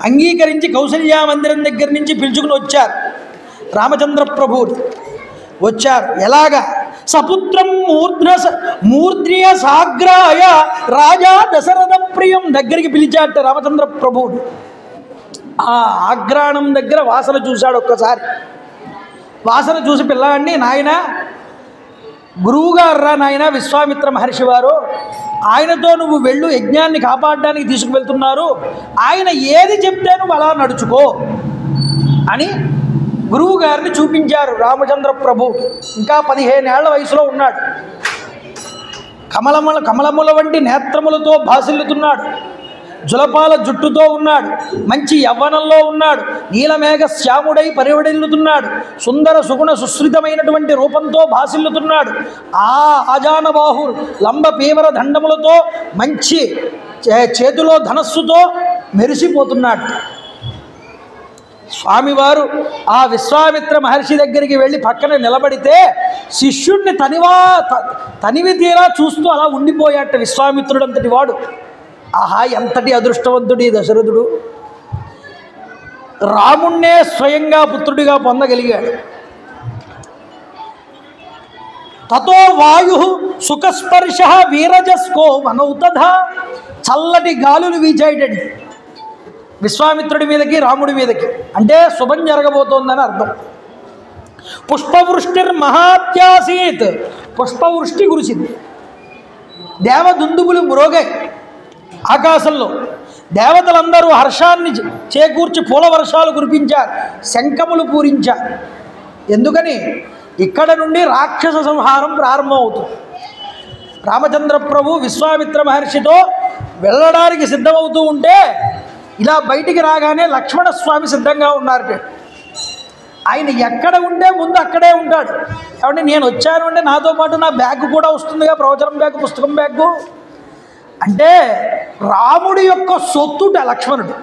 అంగీకరించి కౌసల్యా మందిరం దగ్గర నుంచి పిలుచుకుని వచ్చారు. రామచంద్ర ప్రభువుని వచ్చారు. ఎలాగా? సపుత్రం మూర్ధ్య సాగ్రాయ రాజా దశరథ ప్రియం దగ్గరికి పిలిచాట రామచంద్ర ప్రభువుని. ఆ ఆగ్రాణం దగ్గర వాసన చూశాడు. ఒక్కసారి వాసన చూసి, పిల్లవాడిని, నాయన గురువుగారు రా నాయన విశ్వామిత్ర మహర్షి వారు, ఆయనతో నువ్వు వెళ్ళు, యజ్ఞాన్ని కాపాడడానికి తీసుకువెళ్తున్నారు, ఆయన ఏది చెప్తే నువ్వు అలా నడుచుకో అని గురువు గారిని చూపించారు రామచంద్ర ప్రభు. ఇంకా 15 ఏళ్ల వయసులో ఉన్నాడు. కమలముల వంటి నేత్రములతో భాసిల్లుతున్నాడు, జులపాల జుట్టుతో ఉన్నాడు, మంచి యవ్వనంలో ఉన్నాడు, నీలమేఘ శ్యాముడై పరివడిల్లుతున్నాడు, సుందర సుగుణ సుశ్రితమైనటువంటి రూపంతో భాసిల్లుతున్నాడు. ఆ ఆజానబాహు లంబ పీవర దండములతో మంచి చేతిలో ధనస్సుతో మెరిసిపోతున్నాడు. స్వామివారు ఆ విశ్వామిత్ర మహర్షి దగ్గరికి వెళ్ళి పక్కన నిలబడితే శిష్యుణ్ణి తనివి తీరా చూస్తూ అలా ఉండిపోయాట విశ్వామిత్రుడు అంతటి వాడు. ఆహా, ఎంతటి అదృష్టవంతుడి దశరథుడు! రాముణ్ణే స్వయంగా పుత్రుడిగా పొందగలిగాడు. తతో వాయు సుఖస్పర్శ వీరజస్కో వనౌతధ. చల్లటి గాలులు వీచాయిటండి విశ్వామిత్రుడి మీదకి రాముడి మీదకి, అంటే శుభం జరగబోతోందని అర్థం. పుష్పవృష్టిర్మహాత్యాసీత్. పుష్పవృష్టి కురిసింది, దేవదుందుబులు మ్రోగాయి ఆకాశంలో. దేవతలందరూ హర్షాన్ని చేకూర్చి పూల వర్షాలు కురిపించారు, శంఖములు పూరించారు. ఎందుకని? ఇక్కడ నుండి రాక్షస సంహారం ప్రారంభమవుతుంది. రామచంద్ర ప్రభు విశ్వామిత్ర మహర్షితో వెళ్ళడానికి సిద్ధమవుతూ ఉంటే ఇలా బయటికి రాగానే లక్ష్మణస్వామి సిద్ధంగా ఉన్నారు. ఆయన ఎక్కడ ఉంటే ముందు అక్కడే ఉంటాడు. ఏమంటే నేను వచ్చాను అంటే నాతో పాటు నా బ్యాగ్ కూడా వస్తుందిగా, ప్రవచనం బ్యాగ్, పుస్తకం బ్యాగు. అంటే రాముడి యొక్క సొత్తుట లక్ష్మణుడు.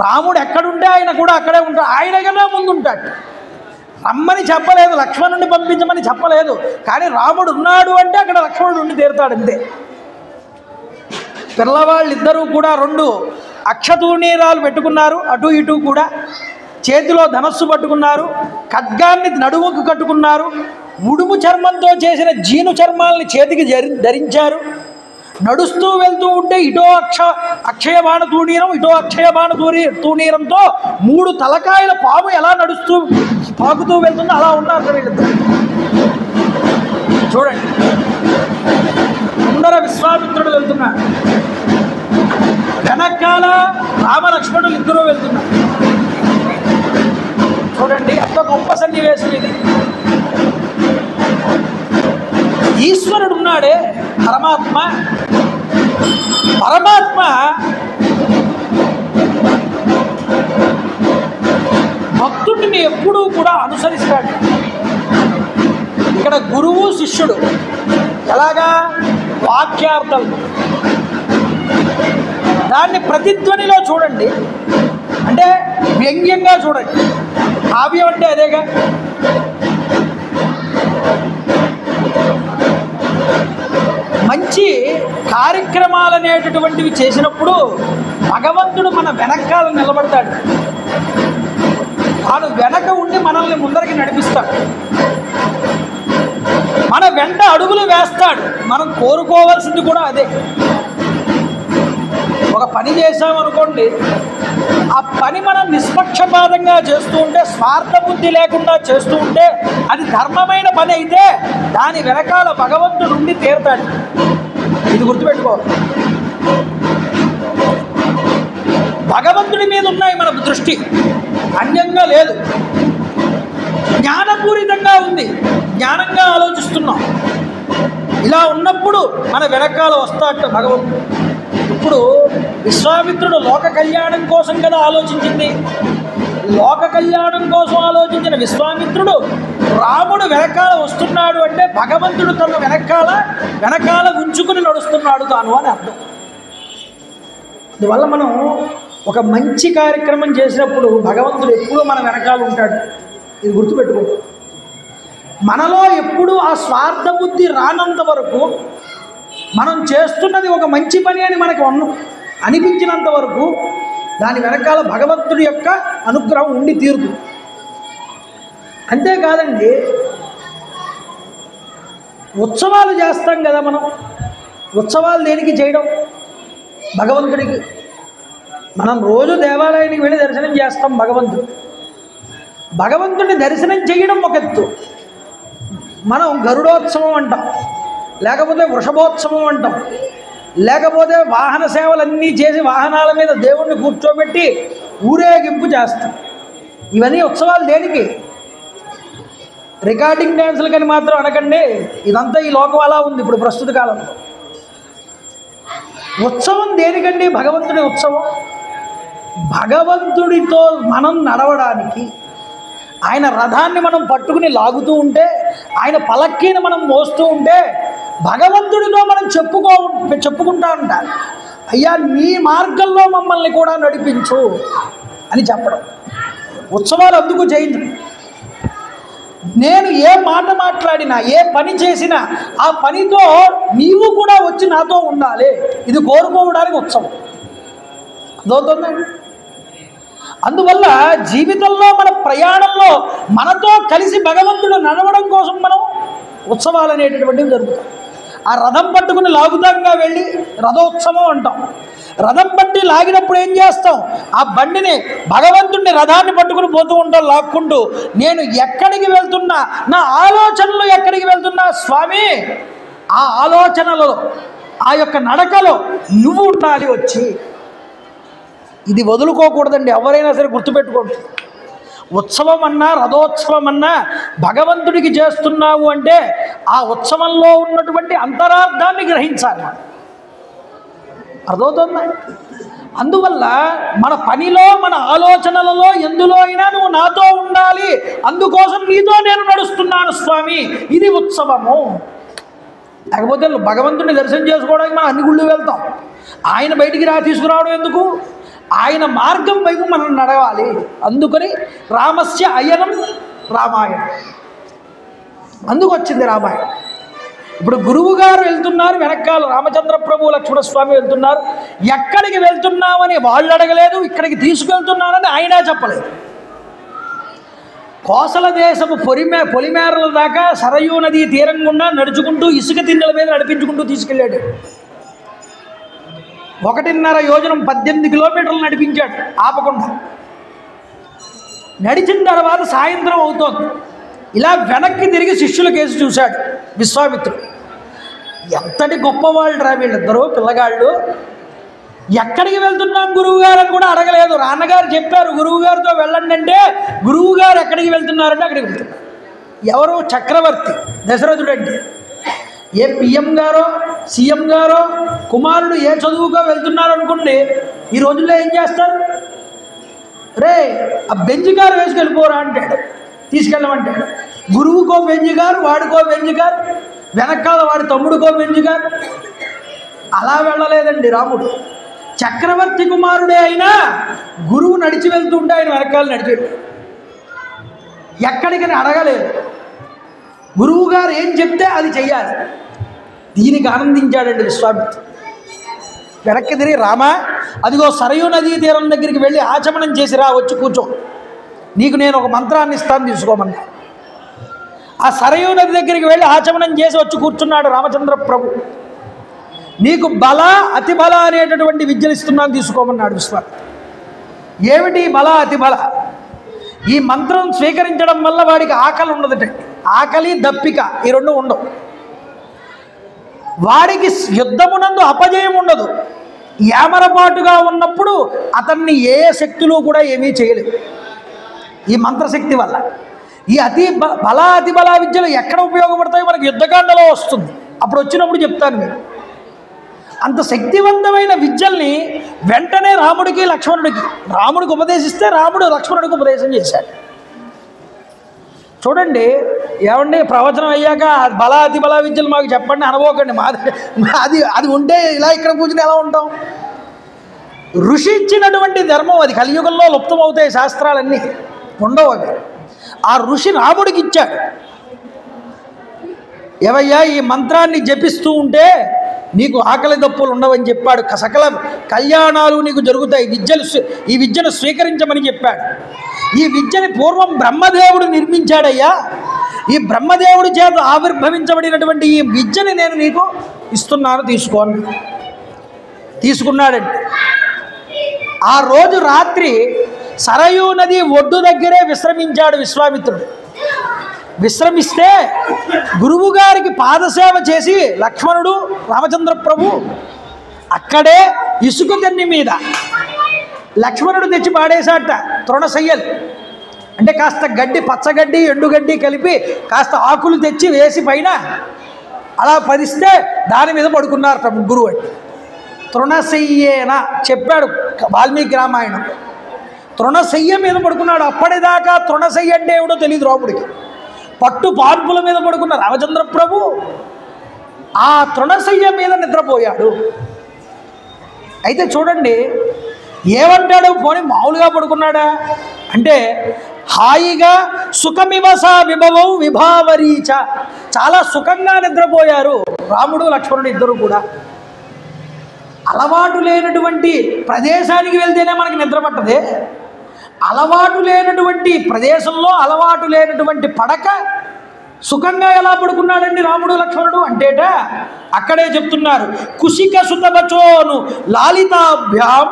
రాముడు ఎక్కడుంటే ఆయన కూడా అక్కడే ఉంటాడు, ఆయన కన్నా ముందు ఉంటాడు. రమ్మని చెప్పలేదు, లక్ష్మణుడిని పంపించమని చెప్పలేదు. కానీ రాముడు ఉన్నాడు అంటే అక్కడ లక్ష్మణుడు ఉండి తీరుతాడు అంతే. పిల్లవాళ్ళిద్దరూ కూడా 2 అక్షతూణీరాలు పెట్టుకున్నారు, అటు ఇటు కూడా. చేతిలో ధనస్సు పట్టుకున్నారు, ఖడ్గాన్ని నడుముకు కట్టుకున్నారు, ఉడుము చర్మంతో చేసిన జీను చర్మాలని చేతికి ధరించారు. నడుస్తూ వెళ్తూ ఉంటే ఇటో అక్షయబాణ తూణీరం, ఇటో అక్షయబాణ తూణీరంతో 3 తలకాయల పాము ఎలా నడుస్తూ పాకుతూ వెళ్తుందో అలా ఉన్నారు వీళ్ళిద్దరు. చూడండి, ముందర విశ్వామిత్రుడు వెళ్తున్నాడు, వెనకాల రామలక్ష్మణులు ఇద్దరూ వెళ్తున్నారు. చూడండి, ఎంత గొప్ప సన్నివేశం ఇది. ఈశ్వరుడు ఉన్నాడే పరమాత్మ. భక్తుడిని ఎప్పుడూ కూడా అనుసరిస్తాడు. ఇక్కడ గురువు శిష్యుడు ఎలాగా? వాక్యార్థం. దాన్ని ప్రతిధ్వనిలో చూడండి, అంటే వ్యంగ్యంగా చూడండి. కావ్యం అంటే అదేగా. మంచి కార్యక్రమాలు అనేటటువంటివి చేసినప్పుడు భగవంతుడు మన వెనకాల నిలబడతాడు. తాను వెనక ఉండి మనల్ని ముందరికి నడిపిస్తాడు, మన వెంట అడుగులు వేస్తాడు. మనం కోరుకోవాల్సింది కూడా అదే. ఒక పని చేసామనుకోండి, ఆ పని మనం నిష్పక్షపాతంగా చేస్తూ ఉంటే, స్వార్థ బుద్ధి లేకుండా చేస్తూ ఉంటే అది ధర్మమైన పని అయితే దాని వెనకాల భగవంతుడు ఉండి తీరుతాడు. ఇది గుర్తుపెట్టుకో. భగవంతుడి మీద ఉన్నాయి మన దృష్టి, అన్యంగా లేదు. జ్ఞానపూరితంగా ఉంది, జ్ఞానంగా ఆలోచిస్తున్నాం. ఇలా ఉన్నప్పుడు మన వెనకాల వస్తాట భగవంతుడు. ఇప్పుడు విశ్వామిత్రుడు లోక కళ్యాణం కోసం కదా ఆలోచించింది. లోక కళ్యాణం కోసం ఆలోచించిన విశ్వామిత్రుడు రాముడు వెనకాల వస్తున్నాడు అంటే భగవంతుడు తన వెనకాల ఉంచుకుని నడుస్తున్నాడు తాను అని అర్థం. అందువల్ల మనం ఒక మంచి కార్యక్రమం చేసినప్పుడు భగవంతుడు ఎప్పుడూ మన వెనకాల ఉంటాడు. ఇది గుర్తుపెట్టుకో. మనలో ఎప్పుడూ ఆ స్వార్థ బుద్ధి రానంత వరకు, మనం చేస్తున్నది ఒక మంచి పని అని మనకు అనిపించినంత వరకు దాని వెనకాల భగవంతుడి యొక్క అనుగ్రహం ఉండి తీరుతుంది. అంతేకాదండి, ఉత్సవాలు చేస్తాం కదా మనం. ఉత్సవాలు దేనికి చేయడం? భగవంతుడికి. మనం రోజు దేవాలయానికి వెళ్ళి దర్శనం చేస్తాం భగవంతుడిని దర్శనం చేయడం ఒక ఎత్తు. మనం గరుడోత్సవం అంటాం, లేకపోతే వృషభోత్సవం అంటాం, లేకపోతే వాహన సేవలన్నీ చేసి వాహనాల మీద దేవుణ్ణి కూర్చోబెట్టి ఊరేగింపు చేస్తాం. ఇవన్నీ ఉత్సవాలు దేనికి? రికార్డింగ్ డ్యాన్సులు కానీ మాత్రం అనకండి, ఇదంతా ఈ లోకం అలా ఉంది ఇప్పుడు ప్రస్తుత కాలంలో. ఉత్సవం దేనికండి? భగవంతుడి ఉత్సవం. భగవంతుడితో మనం నడవడానికి, ఆయన రథాన్ని మనం పట్టుకుని లాగుతూ ఉంటే, ఆయన పలక్కీని మనం మోస్తూ ఉంటే భగవంతుడితో మనం చెప్పుకుంటా ఉంటారు, అయ్యా నీ మార్గంలో మమ్మల్ని కూడా నడిపించు అని చెప్పడం. ఉత్సవాలు అందుకు చేయించు. నేను ఏ మాట మాట్లాడినా, ఏ పని చేసినా ఆ పనితో నీవు కూడా వచ్చి నాతో ఉండాలి, ఇది కోరుకోవడానికి ఉత్సవం. అదవుతుందండి. అందువల్ల జీవితంలో మన ప్రయాణంలో మనతో కలిసి భగవంతుడు నడవడం కోసం మనం ఉత్సవాలు అనేటటువంటివి జరుగుతాయి. ఆ రథం పట్టుకుని లాగుతాంగా వెళ్ళి రథోత్సవం అంటాం. రథం పట్టి లాగినప్పుడు ఏం చేస్తాం? ఆ బండిని, భగవంతుడిని రథాన్ని పట్టుకుని పోతూ ఉంటాం లాక్కుంటూ. నేను ఎక్కడికి వెళ్తున్నా, నా ఆలోచనలు ఎక్కడికి వెళ్తున్నా స్వామి, ఆ ఆలోచనలో, ఆ యొక్క నడకలో నువ్వు ఉండాలి వచ్చి. ఇది వదులుకోకూడదండి, ఎవరైనా సరే గుర్తుపెట్టుకోండి. ఉత్సవం అన్నా రథోత్సవం అన్నా భగవంతుడికి చేస్తున్నావు అంటే ఆ ఉత్సవంలో ఉన్నటువంటి అంతరార్థాన్ని గ్రహించాలి. అర్థమవుతుందా? అందువల్ల మన పనిలో, మన ఆలోచనలలో ఎందులో అయినా నువ్వు నాతో ఉండాలి, అందుకోసం నీతో నేను నడుస్తున్నాను స్వామి, ఇది ఉత్సవము. లేకపోతే భగవంతుడిని దర్శనం చేసుకోవడానికి మనం అన్ని గుళ్ళు వెళ్తాం, ఆయన బయటికి తీసుకురావడం ఎందుకు? ఆయన మార్గం వైపు మనం నడవాలి. అందుకని రామస్య అయనం రామాయణం, అందుకు వచ్చింది రామాయణం. ఇప్పుడు గురువు గారు వెళ్తున్నారు, వెనకాల రామచంద్ర ప్రభు లక్ష్మణస్వామి వెళ్తున్నారు. ఎక్కడికి వెళ్తున్నామని వాళ్ళు అడగలేదు, ఇక్కడికి తీసుకెళ్తున్నానని ఆయన చెప్పలేదు. కోసల దేశపు పొలిమేరల దాకా సరయూ నది తీరం గుండా నడుచుకుంటూ ఇసుక తిన్నెల మీద నడిపించుకుంటూ తీసుకెళ్ళాడు. 1.5 యోజనం 18 కిలోమీటర్లు నడిపించాడు ఆపకుండా. నడిచిన తర్వాత సాయంత్రం అవుతోంది. ఇలా వెనక్కి తిరిగి శిష్యుల కేసు చూశాడు విశ్వామిత్రుడు. ఎంతటి గొప్పవాళ్ళు రా వీళ్ళిద్దరూ పిల్లగాళ్ళు. ఎక్కడికి వెళ్తున్నాం గురువుగారు అని కూడా అడగలేదు. నాన్నగారు చెప్పారు గురువుగారితో వెళ్ళండి అంటే, గురువుగారు ఎక్కడికి వెళ్తున్నారంటే అక్కడికి వెళ్తున్నారు. ఎవరు? చక్రవర్తి దశరథుడు. అంటే ఏ పిఎం గారో సీఎం గారో కుమారుడు ఏ చదువుకో వెళ్తున్నారు అనుకోండి, ఈ రోజుల్లో ఏం చేస్తారు? రే ఆ బెంజ్ కారు వేసుకెళ్ళిపోరా అంటాడు, తీసుకెళ్ళమంటాడు. గురువుకో బెంజ్ కారు, వాడికో బెంజ్ కారు, వెనకాల వాడి తమ్ముడికో బెంజ్ కారు. అలా వెళ్ళలేదండి రాముడు. చక్రవర్తి కుమారుడే అయినా గురువు నడిచి వెళ్తుంటే ఆయన వెనకాల నడిచి ఎక్కడికని అడగలేదు. గురువు గారు ఏం చెప్తే అది చెయ్యాలి. దీనికి ఆనందించాడండి విశ్వామిత్రుడు. వెనక్కి తిరిగి, రామా అదిగో సరయూ నదీ తీరం దగ్గరికి వెళ్ళి ఆచమనం చేసిరా, వచ్చి కూర్చో, నీకు నేను ఒక మంత్రాన్ని ఇస్తాను తీసుకోమన్నా. ఆ సరయూ నది దగ్గరికి వెళ్ళి ఆచమనం చేసి వచ్చి కూర్చున్నాడు రామచంద్ర ప్రభు. నీకు బల అతి బల అనేటటువంటి విద్యలు ఇస్తున్నాను తీసుకోమన్నాడు విశ్వామిత్రుడు. ఏమిటి బల అతి బల? ఈ మంత్రం స్వీకరించడం వల్ల వాడికి ఆకలి ఉండదట. ఆకలి దప్పిక ఈ రెండు ఉండవు. వాడికి యుద్ధమునందు అపజయం ఉండదు. యామరపాటుగా ఉన్నప్పుడు అతన్ని ఏ శక్తులు కూడా ఏమీ చేయలేవు ఈ మంత్రశక్తి వల్ల. ఈ బల అతి బల విద్యలు ఎక్కడ ఉపయోగపడతాయో మనకి యుద్ధకాండలో వస్తుంది, అప్పుడు వచ్చినప్పుడు చెప్తాను మీరు. అంత శక్తివంతమైన విద్యల్ని వెంటనే రాముడికి లక్ష్మణుడికి, రాముడికి ఉపదేశిస్తే రాముడు లక్ష్మణుడికి ఉపదేశం చేశాడు. చూడండి, ఏమండి ప్రవచనం అయ్యాక బల అతి బల విద్యలు మాకు చెప్పండి అనుకోకండి. అది ఉంటే ఇలా ఇక్కడ కూర్చుని ఎలా ఉంటాం? ఋషి ఇచ్చినటువంటి ధర్మం అది. కలియుగంలో లుప్తమవుతాయి శాస్త్రాలన్నీ, ఉండవు అవి. ఆ ఋషి రాముడికి ఇచ్చాడు. ఏవయ్యా ఈ మంత్రాన్ని జపిస్తూ ఉంటే నీకు ఆకలి దప్పులు ఉండవని చెప్పాడు. సకల కళ్యాణాలు నీకు జరుగుతాయి. ఈ విద్యను స్వీకరించమని చెప్పాడు. ఈ విద్యని పూర్వం బ్రహ్మదేవుడు నిర్మించాడయ్యా. ఈ బ్రహ్మదేవుడి చేత ఆవిర్భవించబడినటువంటి ఈ విద్యని నేను నీకు ఇస్తున్నాను, తీసుకోండి. తీసుకున్నాడండి. ఆ రోజు రాత్రి సరయూ నది ఒడ్డు దగ్గరే విశ్రమించాడు విశ్వామిత్రుడు. విశ్రమిస్తే గురువుగారికి పాదసేవ చేసి లక్ష్మణుడు రామచంద్ర ప్రభు అక్కడే ఇసుక తన్ని మీద లక్ష్మణుడు తెచ్చి పాడేశాట తృణశయ్యలు. అంటే కాస్త గడ్డి, పచ్చగడ్డి ఎండుగడ్డి కలిపి కాస్త ఆకులు తెచ్చి వేసి పైన అలా పరిస్తే దాని మీద పడుకున్నారట ముగ్గురు. అంటే తృణశయ్యేన చెప్పాడు వాల్మీకి రామాయణం. తృణశయ్య మీద పడుకున్నాడు. అప్పటిదాకా తృణశయ్య అంటే ఏమిటో తెలియదు రాముడికి. పట్టు పాన్పుల మీద పడుకున్న రామచంద్ర ప్రభు ఆ తృణశయ్య మీద నిద్రపోయాడు. అయితే చూడండి ఏమంటాడు, పోనీ మామూలుగా పడుకున్నాడా అంటే హాయిగా సుఖమివస విభవం విభావరీచ, చాలా సుఖంగా నిద్రపోయారు రాముడు లక్ష్మణుడు ఇద్దరు కూడా. అలవాటు లేనటువంటి ప్రదేశానికి వెళ్తేనే మనకి నిద్ర పట్టదే. అలవాటు లేనటువంటి ప్రదేశంలో అలవాటు లేనటువంటి పడక సుఖంగా ఎలా పడుకున్నాడండి రాముడు లక్ష్మణుడు అంటేట అక్కడే చెప్తున్నారు. కుశిక సుతవచోను లాలితాభ్యాం,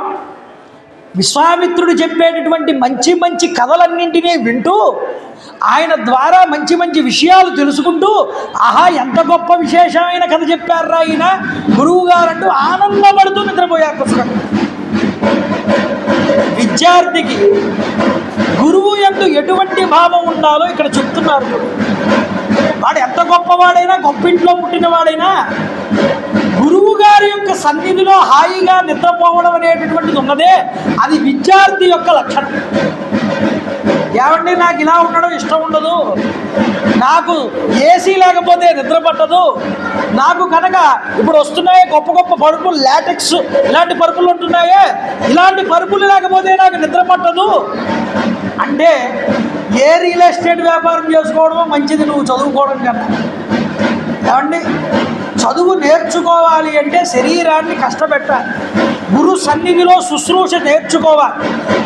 విశ్వామిత్రుడు చెప్పేటటువంటి మంచి మంచి కథలన్నింటినీ వింటూ ఆయన ద్వారా మంచి మంచి విషయాలు తెలుసుకుంటూ ఆహా ఎంత గొప్ప విశేషమైన కథ చెప్పారా ఆయన గురువు గారంటూ ఆనందపడుతూ నిద్రపోయారు పుస్తకం. విద్యార్థికి గురువు యందు ఎటువంటి భావం ఉండాలో ఇక్కడ చెప్తున్నారు. వాడు ఎంత గొప్పవాడైనా, గొప్పింట్లో పుట్టినవాడైనా గురువు గారి యొక్క సన్నిధిలో హాయిగా నిద్రపోవడం అనేటటువంటిది ఉన్నదే అది విద్యార్థి యొక్క లక్షణం. ఏమండి నాకు ఇలా ఉండడం ఇష్టం ఉండదు, నాకు ఏసీ లేకపోతే నిద్ర పట్టదు, నాకు కనుక ఇప్పుడు వస్తున్నాయే గొప్ప గొప్ప పరుపులు లాటెక్స్ ఇలాంటి పరుపులు ఉంటున్నాయే, ఇలాంటి పరుపులు లేకపోతే నాకు నిద్ర పట్టదు అంటే ఏ రియల్ ఎస్టేట్ వ్యాపారం చేసుకోవడమో మంచిది నువ్వు చదువుకోవడం కన్నా. ఏమండి చదువు నేర్చుకోవాలి అంటే శరీరాన్ని కష్టపెట్టాలి, గురు సన్నిధిలో శుశ్రూష నేర్చుకోవాలి,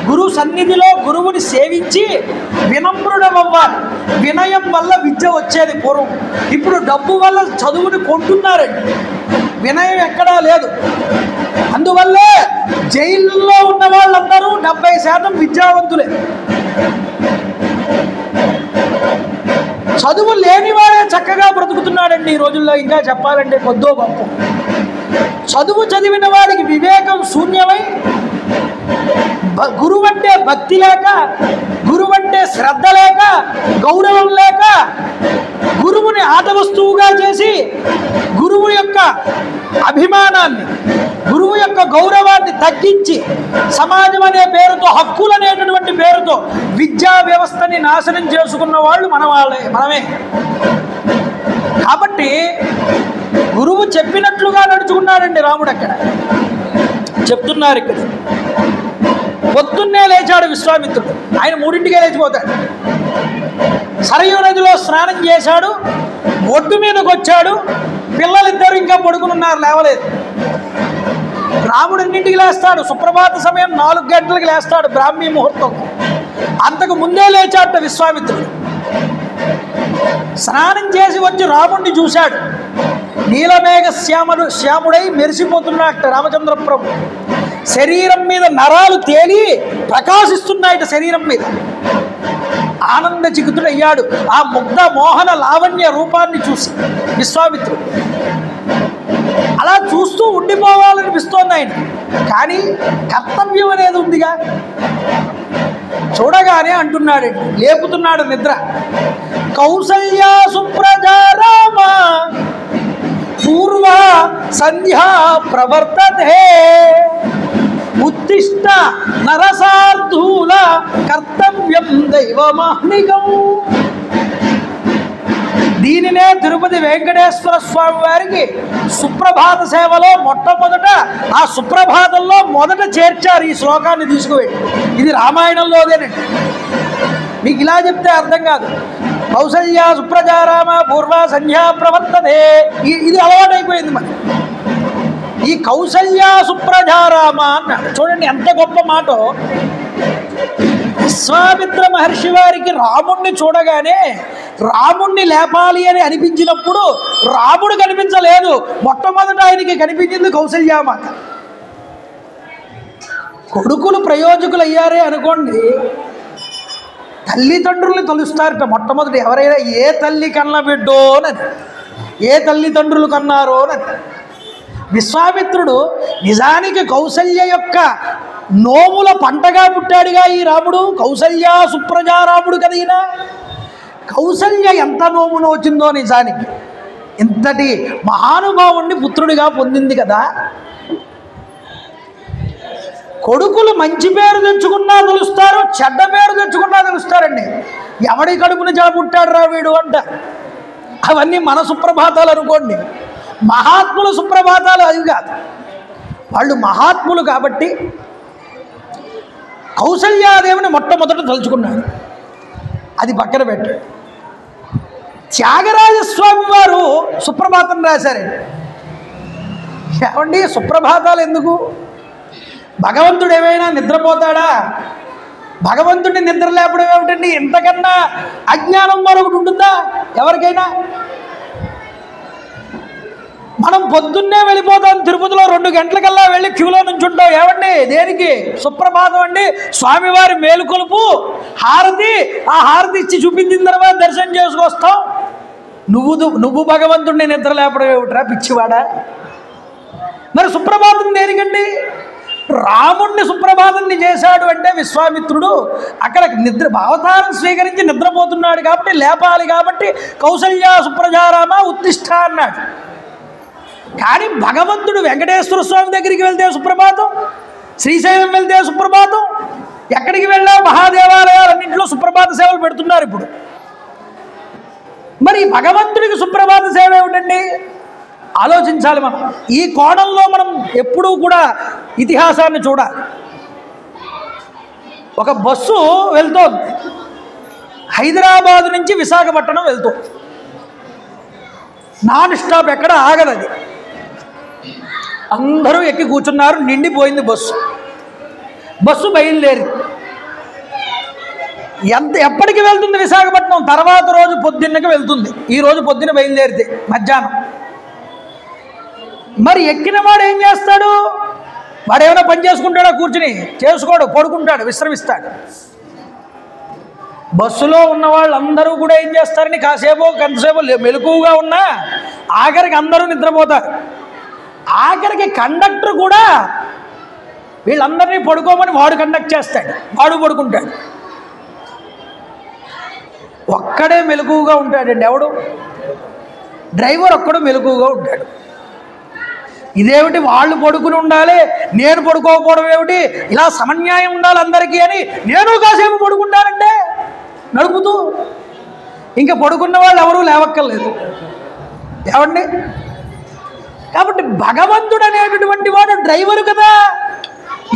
గురు సన్నిధిలో గురువుని సేవించి వినమ్రుడవ్వాలి. వినయం వల్ల విద్య వచ్చేది పూర్వం. ఇప్పుడు డబ్బు వల్ల చదువుని కొంటున్నారండి, వినయం ఎక్కడా లేదు. అందువల్లే జైల్లో ఉన్న వాళ్ళందరూ 70% విద్యావంతులే. చదువు లేనివాడే చక్కగా బ్రతుకుతున్నాడండి ఈ రోజుల్లో. ఇంకా చెప్పాలంటే కొద్దో గొప్ప చదువు చదివిన వాడికి వివేకం శూన్యమై గురువు అంటే భక్తి లేక, గురువు అంటే శ్రద్ధ లేక, గౌరవం లేక గురువుని ఆట వస్తువుగా చేసి గురువు యొక్క అభిమానాన్ని, గురువు యొక్క గౌరవాన్ని తగ్గించి సమాజం అనే పేరుతో, హక్కులు అనేటటువంటి పేరుతో విద్యా వ్యవస్థని నాశనం చేసుకున్న వాళ్ళు మనమే. కాబట్టి గురువు చెప్పినట్లుగా నడుచుకున్నాడండి రాముడు. అక్కడ చెప్తున్నారు, ఇక్కడ పొద్దున్నే లేచాడు విశ్వామిత్రుడు. ఆయన 3ంటికే లేచిపోతాడు. సరయూ నదిలో స్నానం చేశాడు, ఒడ్డు మీదకి వచ్చాడు. పిల్లలిద్దరూ ఇంకా పడుకుని ఉన్నారు, లేవలేదు. రాముడు 2ంటికి లేస్తాడు. సుప్రభాత సమయం 4 గంటలకు లేస్తాడు, బ్రాహ్మీ ముహూర్తం. అంతకు ముందే లేచాట విశ్వామిత్రుడు. స్నానం చేసి వచ్చి రాముడిని చూశాడు. నీలమేఘ శ్యాముడై మెరిసిపోతున్నాడు రామచంద్ర ప్రభు. శరీరం మీద నరాలు తేలి ప్రకాశిస్తున్నాయట శరీరం మీద. ఆనంద చిగుతుడయ్యాడు ఆ ముగ్ధ మోహన లావణ్య రూపాన్ని చూసి విశ్వామిత్రుడు. అలా చూస్తూ ఉండిపోవాలనిపిస్తోంది ఆయన. కానీ కర్తవ్యం అనేది ఉందిగా. చూడగానే అంటున్నాడండి, లేపుతున్నాడు నిద్ర. కౌసల్యా సుప్రజా రామ పూర్వ సంధ్యా ప్రవర్తతే ఉత్తిష్ట నరసార్థూల కర్తవ్యం దైవమాహ్నికం. దీనినే తిరుపతి వెంకటేశ్వర స్వామి వారికి సుప్రభాత సేవలో మొట్టమొదట ఆ సుప్రభాతంలో మొదట చేర్చారు ఈ శ్లోకాన్ని తీసుకువెళ్ళి. ఇది రామాయణంలోదేనండి. మీకు ఇలా చెప్తే అర్థం కాదు. కౌసల్యా సుప్రజారామ పూర్వ సంధ్యా ప్రవర్తతే, ఇది అలవాటైపోయింది మరి. ఈ కౌసల్యా సుప్రజారామ అన్నాడు. చూడండి ఎంత గొప్ప మాట. విశ్వామిత్ర మహర్షి వారికి రాముణ్ణి చూడగానే రాముణ్ణి లేపాలి అని అనిపించినప్పుడు రాముడు కనిపించలేదు. మొట్టమొదట ఆయనకి కనిపించింది కౌసల్యామాత. కొడుకులు ప్రయోజకులు అయ్యారే అనుకోండి, తల్లిదండ్రుల్ని తలుస్తారట మొట్టమొదటి. ఎవరైనా ఏ తల్లి కన్న బిడ్డోనని, ఏ తల్లిదండ్రులు కన్నారోనని. విశ్వామిత్రుడు నిజానికి కౌసల్య యొక్క నోముల పంటగా పుట్టాడుగా ఈ రాముడు. కౌసల్య సుప్రజారాముడు కదా ఈయన. కౌసల్య ఎంత నోము నోచిందో నిజానికి. ఇంతటి మహానుభావుణ్ణి పుత్రుడిగా పొందింది కదా. కొడుకులు మంచి పేరు తెచ్చుకున్నా తెలుస్తారు, చెడ్డ పేరు తెచ్చుకున్నా తెలుస్తారండి. ఎవడి కడుపున జల పుట్టాడు రా వీడు అంట. అవన్నీ మన సుప్రభాతాలు అనుకోండి. మహాత్ముల సుప్రభాతాలు అవి కాదు. వాళ్ళు మహాత్ములు కాబట్టి కౌసల్యాదేవిని మొట్టమొదట తలుచుకున్నాడు. అది పక్కన పెట్టాడు. త్యాగరాజస్వామి వారు సుప్రభాతం రాశారండి. ఏమండి సుప్రభాతాలు ఎందుకు? భగవంతుడు ఏమైనా నిద్రపోతాడా? భగవంతుడిని నిద్ర లేపడం ఏమిటండి? ఇంతకన్నా అజ్ఞానం మరొకటి ఉంటుందా ఎవరికైనా? మనం పొద్దున్నే వెళ్ళిపోతాం, తిరుపతిలో 2 గంటలకల్లా వెళ్ళి క్యూలో నుంచి ఉంటాం. ఏమండి దేనికి? సుప్రభాతం అండి. స్వామివారి మేలుకొలుపు, హారతి. ఆ హారతి ఇచ్చి చూపించిన తర్వాత దర్శనం చేసుకొస్తాం. నువ్వు భగవంతుడిని నిద్ర లేపడం ఏమిట్రా పిచ్చివాడా? మరి సుప్రభాతం దేనికండి? రాముణ్ణి సుప్రభాతాన్ని చేశాడు అంటే విశ్వామిత్రుడు అక్కడ అవతారం స్వీకరించి నిద్రపోతున్నాడు కాబట్టి లేపాలి. కాబట్టి కౌసల్య సుప్రజారామ ఉత్తిష్ట అన్నాడు. కానీ భగవంతుడు వెంకటేశ్వర స్వామి దగ్గరికి వెళ్తే సుప్రభాతం, శ్రీశైలం వెళ్తే సుప్రభాతం, ఎక్కడికి వెళ్ళా మహాదేవాలయాలన్నింటిలో సుప్రభాత సేవలు పెడుతున్నారు ఇప్పుడు. మరి భగవంతుడికి సుప్రభాత సేవ ఏమిటండి? ఆలోచించాలి మనం. ఈ కోణంలో మనం ఎప్పుడూ కూడా ఇతిహాసాన్ని చూడాలి. ఒక బస్సు వెళ్తోంది, హైదరాబాదు నుంచి విశాఖపట్నం వెళ్తోంది. నాన్ స్టాప్, ఎక్కడ ఆగదు అది. అందరూ ఎక్కి కూర్చున్నారు, నిండిపోయింది బస్సు. బస్సు బయలుదేరింది. ఎప్పటికి వెళ్తుంది విశాఖపట్నం? తర్వాత రోజు పొద్దున్నకి వెళ్తుంది. ఈరోజు పొద్దున్న బయలుదేరితే మధ్యాహ్నం. మరి ఎక్కిన వాడు ఏం చేస్తాడు? వాడు ఏమైనా పని చేసుకుంటాడా? కూర్చుని చేసుకోడు, పడుకుంటాడు, విశ్రమిస్తాడు. బస్సులో ఉన్న వాళ్ళందరూ కూడా ఏం చేస్తారని కాసేపు కొంతసేపు మెలకువగా ఉన్నా ఆఖరికి అందరూ నిద్రపోతారు. ఆఖరికి కండక్టర్ కూడా వీళ్ళందరినీ పడుకోమని వాడు కండక్ట్ చేస్తాడు, వాడు పడుకుంటాడు. ఒక్కడే మెలకువగా ఉంటాడండి. ఎవడు? డ్రైవర్ ఒక్కడు మెలకువగా ఉంటాడు. ఇదేమిటి వాళ్ళు పడుకుని ఉండాలి, నేను పడుకోకపోవడం ఏమిటి, ఇలా సమన్యాయం ఉండాలి అందరికీ అని నేను కాసేపు పడుకుంటానంటే నడుపుతూ. ఇంకా పడుకున్న వాళ్ళు ఎవరూ లేవక్కర్లేదు. ఏమండి? కాబట్టి భగవంతుడు అనేటటువంటి వాడు డ్రైవరు కదా,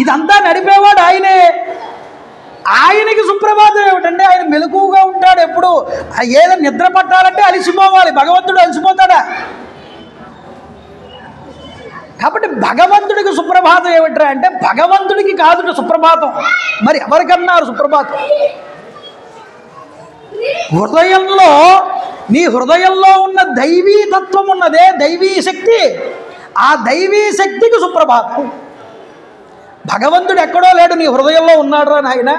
ఇదంతా నడిపేవాడు ఆయనే. ఆయనకి సుప్రభాతం ఏమిటంటే ఆయన మెలకువగా ఉంటాడు ఎప్పుడు. ఏదో నిద్ర పట్టాలంటే అలిసిపోవాలి. భగవంతుడు అలిసిపోతాడా? కాబట్టి భగవంతుడికి సుప్రభాతం ఏమిట్రా అంటే భగవంతుడికి కాదుట సుప్రభాతం. మరి ఎవరికన్నారు సుప్రభాతం? హృదయంలో, నీ హృదయంలో ఉన్న దైవీ తత్వం ఉన్నదే, దైవీ శక్తి, ఆ దైవీ శక్తికి సుప్రభాతం. భగవంతుడు ఎక్కడో లేడు, నీ హృదయంలో ఉన్నాడురా నాయన.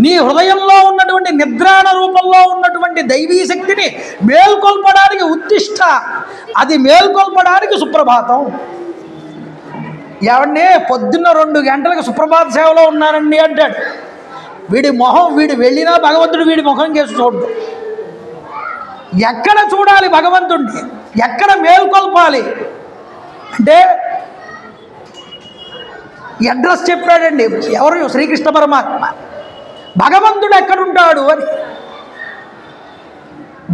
నీ హృదయంలో ఉన్నటువంటి నిద్రాణ రూపంలో ఉన్నటువంటి దైవీ శక్తిని మేల్కొల్పడానికి ఉత్తిష్ట, అది మేల్కొల్పడానికి సుప్రభాతం. ఏమండి పొద్దున్న 2 గంటలకు సుప్రభాత సేవలో ఉన్నానండి అంటాడు. వీడి మొహం, వీడు వెళ్ళినా భగవంతుడు వీడి ముఖం చేసి చూడు. ఎక్కడ చూడాలి భగవంతుడిని? ఎక్కడ మేల్కొల్పాలి అంటే అడ్రస్ చెప్పాడండి. ఎవరు? శ్రీకృష్ణ పరమాత్మ. భగవంతుడు ఎక్కడుంటాడు అని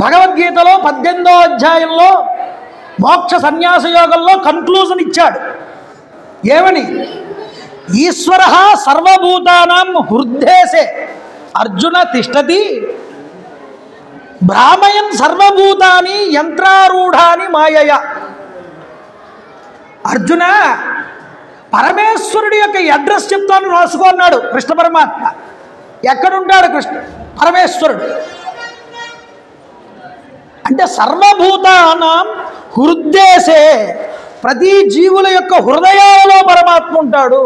భగవద్గీతలో 18వ అధ్యాయంలో మోక్ష సన్యాస యోగంలో కన్క్లూజన్ ఇచ్చాడు. ఏమని? ఈశ్వర సర్వభూతానాం హృద్దేశే అర్జున తిష్టతి భ్రామయన్ సర్వభూతాని యంత్రారూఢాని మాయయ. అర్జున, పరమేశ్వరుడి యొక్క అడ్రస్ చెప్తాను రాసుకున్నాడు కృష్ణ పరమాత్మ. ఎక్కడుంటాడు పరమేశ్వరుడు అంటే సర్వభూతానాం హృద్దేశే, ప్రతి జీవుల యొక్క హృదయాలలో పరమాత్మ ఉంటాడు.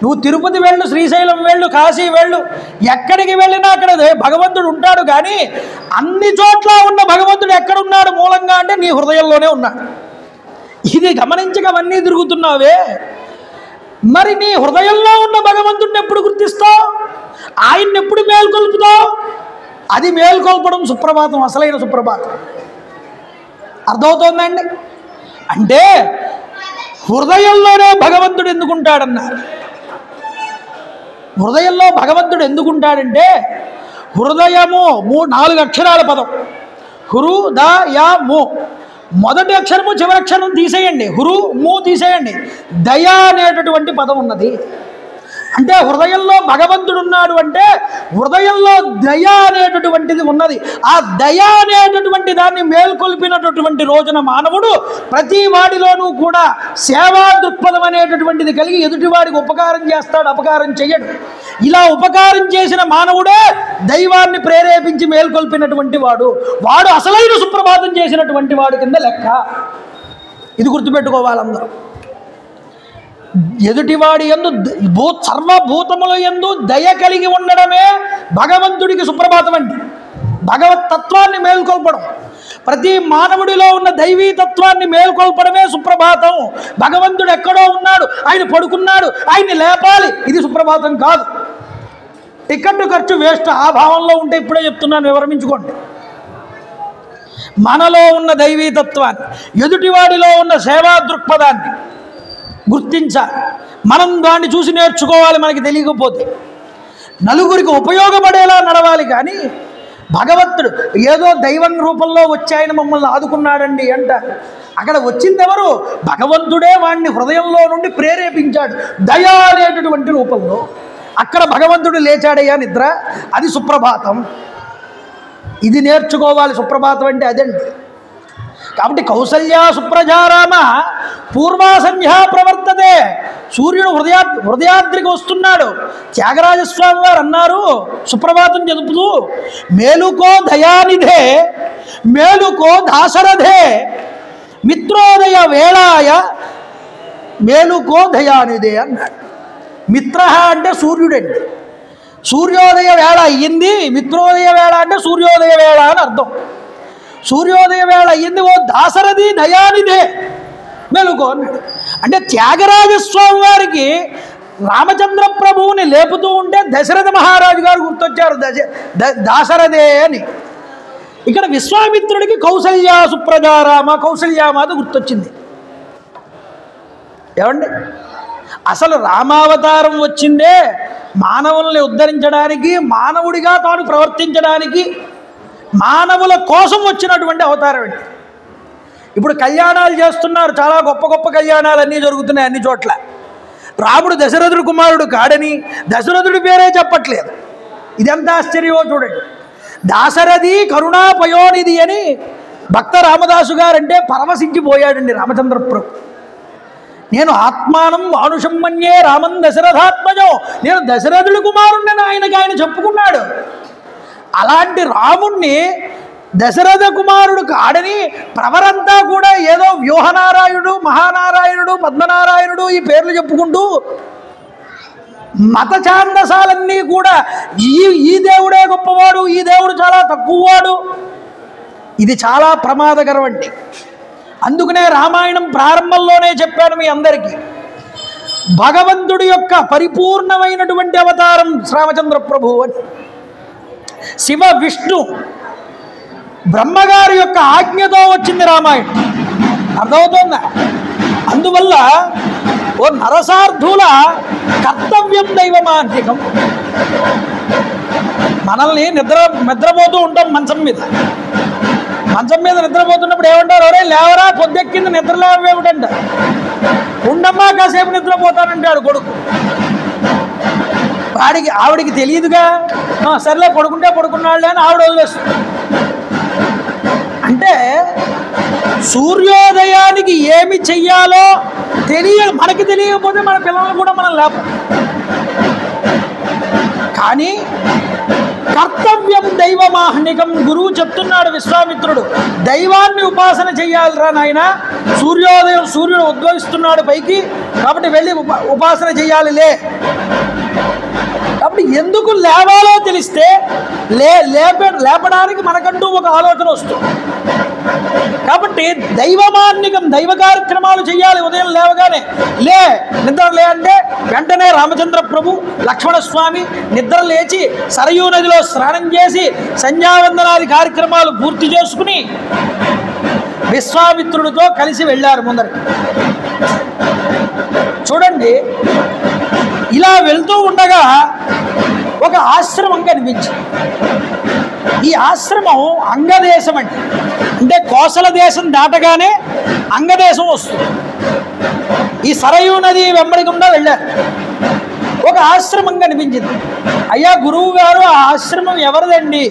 నువ్వు తిరుపతి వెళ్ళు, శ్రీశైలం వెళ్ళు, కాశీ వెళ్ళు, ఎక్కడికి వెళ్ళినా అక్కడ భగవంతుడు ఉంటాడు. కానీ అన్ని చోట్ల ఉన్న భగవంతుడు ఎక్కడున్నాడు మూలంగా అంటే నీ హృదయంలోనే ఉన్నాడు. ఇది గమనించక అవన్నీ తిరుగుతున్నావే, మరి నీ హృదయంలో ఉన్న భగవంతుడిని ఎప్పుడు గుర్తిస్తావు? ఆయన్ని ఎప్పుడు మేల్కొల్పుతావు? అది మేల్కొల్పడం సుప్రభాతం, అసలైన సుప్రభాతం. అర్థమవుతోందండి? అంటే హృదయంలోనే భగవంతుడు ఎందుకుంటాడన్నారు. హృదయంలో భగవంతుడు ఎందుకుంటాడంటే, హృదయము 4 అక్షరాల పదం. హృ ద యా ము. మొదటి అక్షరము చివరి అక్షరం తీసేయండి, హృ ము తీసేయండి, దయ అనేటటువంటి పదం ఉన్నది. అంటే హృదయంలో భగవంతుడు ఉన్నాడు అంటే హృదయంలో దయ అనేటటువంటిది ఉన్నది. ఆ దయ అనేటటువంటి దాన్ని మేల్కొల్పినటువంటి రోజున మానవుడు ప్రతి వాడిలోనూ కూడా సేవా దృక్పథం అనేటటువంటిది కలిగి ఎదుటివాడికి ఉపకారం చేస్తాడు, అపకారం చెయ్యడు. ఇలా ఉపకారం చేసిన మానవుడే దైవాన్ని ప్రేరేపించి మేల్కొల్పినటువంటి వాడు. వాడు అసలైన సుప్రభాతం చేసినటువంటి వాడు కింద లెక్క. ఇది గుర్తుపెట్టుకోవాలందరూ. ఎదుటివాడి యందు సర్వభూతముల యందు దయ కలిగి ఉండడమే భగవంతుడికి సుప్రభాతం అండి. భగవత్ తత్వాన్ని మేల్కొల్పడం, ప్రతి మానవుడిలో ఉన్న దైవీ తత్వాన్ని మేల్కొల్పడమే సుప్రభాతం. భగవంతుడు ఎక్కడో ఉన్నాడు, ఆయన పడుకున్నాడు, ఆయన్ని లేపాలి, ఇది సుప్రభాతం కాదు. టికెట్ ఖర్చు వేస్ట్. ఆ భావంలో ఉంటే ఇప్పుడే చెప్తున్నాను, వివరించుకోండి. మనలో ఉన్న దైవీ తత్వాన్ని, ఎదుటివాడిలో ఉన్న సేవా దృక్పథాన్ని గుర్తించాలి. మనం దాన్ని చూసి నేర్చుకోవాలి. మనకి తెలియకపోతే నలుగురికి ఉపయోగపడేలా నడవాలి. కానీ భగవంతుడు ఏదో దైవం రూపంలో వచ్చి ఆయన మమ్మల్ని ఆదుకున్నాడండి అంటారు. అక్కడ వచ్చింది ఎవరు? భగవంతుడే వాడిని హృదయంలో నుండి ప్రేరేపించాడు దయా అనేటటువంటి రూపంలో. అక్కడ భగవంతుడు లేచాడయ్యా నిద్ర, అది సుప్రభాతం. ఇది నేర్చుకోవాలి. సుప్రభాతం అంటే అదండి. కాబట్టి కౌసల్యా సుప్రజారామ పూర్వా సంధ్యా ప్రవర్తతే. సూర్యుడు హృదయాద్రికి వస్తున్నాడు. త్యాగరాజస్వామి వారు అన్నారు సుప్రభాతం చెదుపుతూ, మేలుకో దయానిధే మేలుకో దాశరథే మిత్రోదయ వేళాయ మేలుకో దయానిధే అన్నాడు. మిత్ర అంటే సూర్యుడండి. సూర్యోదయ వేళ అయ్యింది, మిత్రోదయ వేళ అంటే సూర్యోదయ వేళ అని అర్థం. సూర్యోదయ వేళ అయ్యింది, ఓ దాశరథి దయానిధే మెలుకో అన్నాడు. అంటే త్యాగరాజస్వామి వారికి రామచంద్ర ప్రభువుని లేపుతూ ఉంటే దశరథ మహారాజు గారు గుర్తొచ్చారు, దాశరథే అని. ఇక్కడ విశ్వామిత్రుడికి కౌసల్యా సుప్రజారామ కౌసల్యామాత గుర్తొచ్చింది. ఏమండి, అసలు రామావతారం వచ్చిందే మానవుల్ని ఉద్ధరించడానికి, మానవుడిగా తాను ప్రవర్తించడానికి, మానవుల కోసం వచ్చినటువంటి అవతారం అండి. ఇప్పుడు కళ్యాణాలు చేస్తున్నారు, చాలా గొప్ప గొప్ప కళ్యాణాలు అన్నీ జరుగుతున్నాయి అన్ని చోట్ల. రాముడు దశరథుడు కుమారుడు కాడని దశరథుడి పేరే చెప్పట్లేదు. ఇదెంత ఆశ్చర్యమో చూడండి. దాశరథి కరుణాపయోనిధి అని భక్త రామదాసు గారంటే పరవశించిపోయాడండి రామచంద్ర ప్రభు. నేను ఆత్మానం మానుషం మన్యే రామన్ దశరథాత్మజం, నేను దశరథుడి కుమారుణ్ణి ఆయన చెప్పుకున్నాడు. అలాంటి రాముణ్ణి దశరథ కుమారుడు కాడని ప్రవరంతా కూడా ఏదో వ్యూహనారాయణుడు, మహానారాయణుడు, పద్మనారాయణుడు ఈ పేర్లు చెప్పుకుంటూ మత ఛాందసాలన్నీ కూడా ఈ దేవుడే గొప్పవాడు, ఈ దేవుడు చాలా తక్కువవాడు. ఇది చాలా ప్రమాదకరం అండి. అందుకనే రామాయణం ప్రారంభంలోనే చెప్పాను మీ అందరికీ, భగవంతుడి యొక్క పరిపూర్ణమైనటువంటి అవతారం శ్రీరామచంద్ర ప్రభువు అని. శివ విష్ణు బ్రహ్మగారి యొక్క ఆజ్ఞతో వచ్చింది రామాయణం. అర్థమవుతోందా? అందువల్ల ఓ నరసార్థుల కర్తవ్యం దైవమాంతికం. మనల్ని నిద్రపోతూ ఉంటాం మంచం మీద నిద్రపోతున్నప్పుడు ఏమంటారు? ఒరే లేవరా, పొద్దెక్కింది, నిద్ర లేవేమిటంట. ఉండమ్మా కాసేపు నిద్రపోతానంటాడు కొడుకు. ఆవిడికి తెలియదుగా, సర్లే పడుకుంటే పడుకున్నాడులే అని ఆవిడ వదిలేస్తుంది. అంటే సూర్యోదయానికి ఏమి చెయ్యాలో మనకి తెలియకపోతే మన పిల్లలు కూడా మనం లేపం. కానీ కర్తవ్యం దైవమాహ్నికం, గురువు చెప్తున్నాడు విశ్వామిత్రుడు, దైవాన్ని ఉపాసన చెయ్యాలిరా నాయన. సూర్యుడు ఉద్భవిస్తున్నాడు పైకి, కాబట్టి వెళ్ళి ఉపాసన చెయ్యాలిలే. కాబట్టి ఎందుకు లేవాలో తెలిస్తే లేపడానికి మనకంటూ ఒక ఆలోచన వస్తుంది. కాబట్టి దైవమాన్నికం, దైవ కార్యక్రమాలు చేయాలి. ఉదయం లేవగానే నిద్ర లే అంటే వెంటనే రామచంద్ర ప్రభు, లక్ష్మణస్వామి నిద్ర లేచి సరయూ నదిలో స్నానం చేసి సంధ్యావందనాది కార్యక్రమాలు పూర్తి చేసుకుని విశ్వామిత్రుడితో కలిసి వెళ్ళారు ముందరికి. చూడండి, ఇలా వెళ్తూ ఉండగా ఒక ఆశ్రమం కనిపించింది. ఈ ఆశ్రమం అంగదేశం అంటే కోసల దేశం దాటగానే అంగదేశం వస్తుంది. ఈ సరయూ నది వెంబడి గుండా వెళ్ళారు. ఒక ఆశ్రమం కనిపించింది. అయ్యా గురువు గారు, ఆ ఆశ్రమం ఎవరిదండి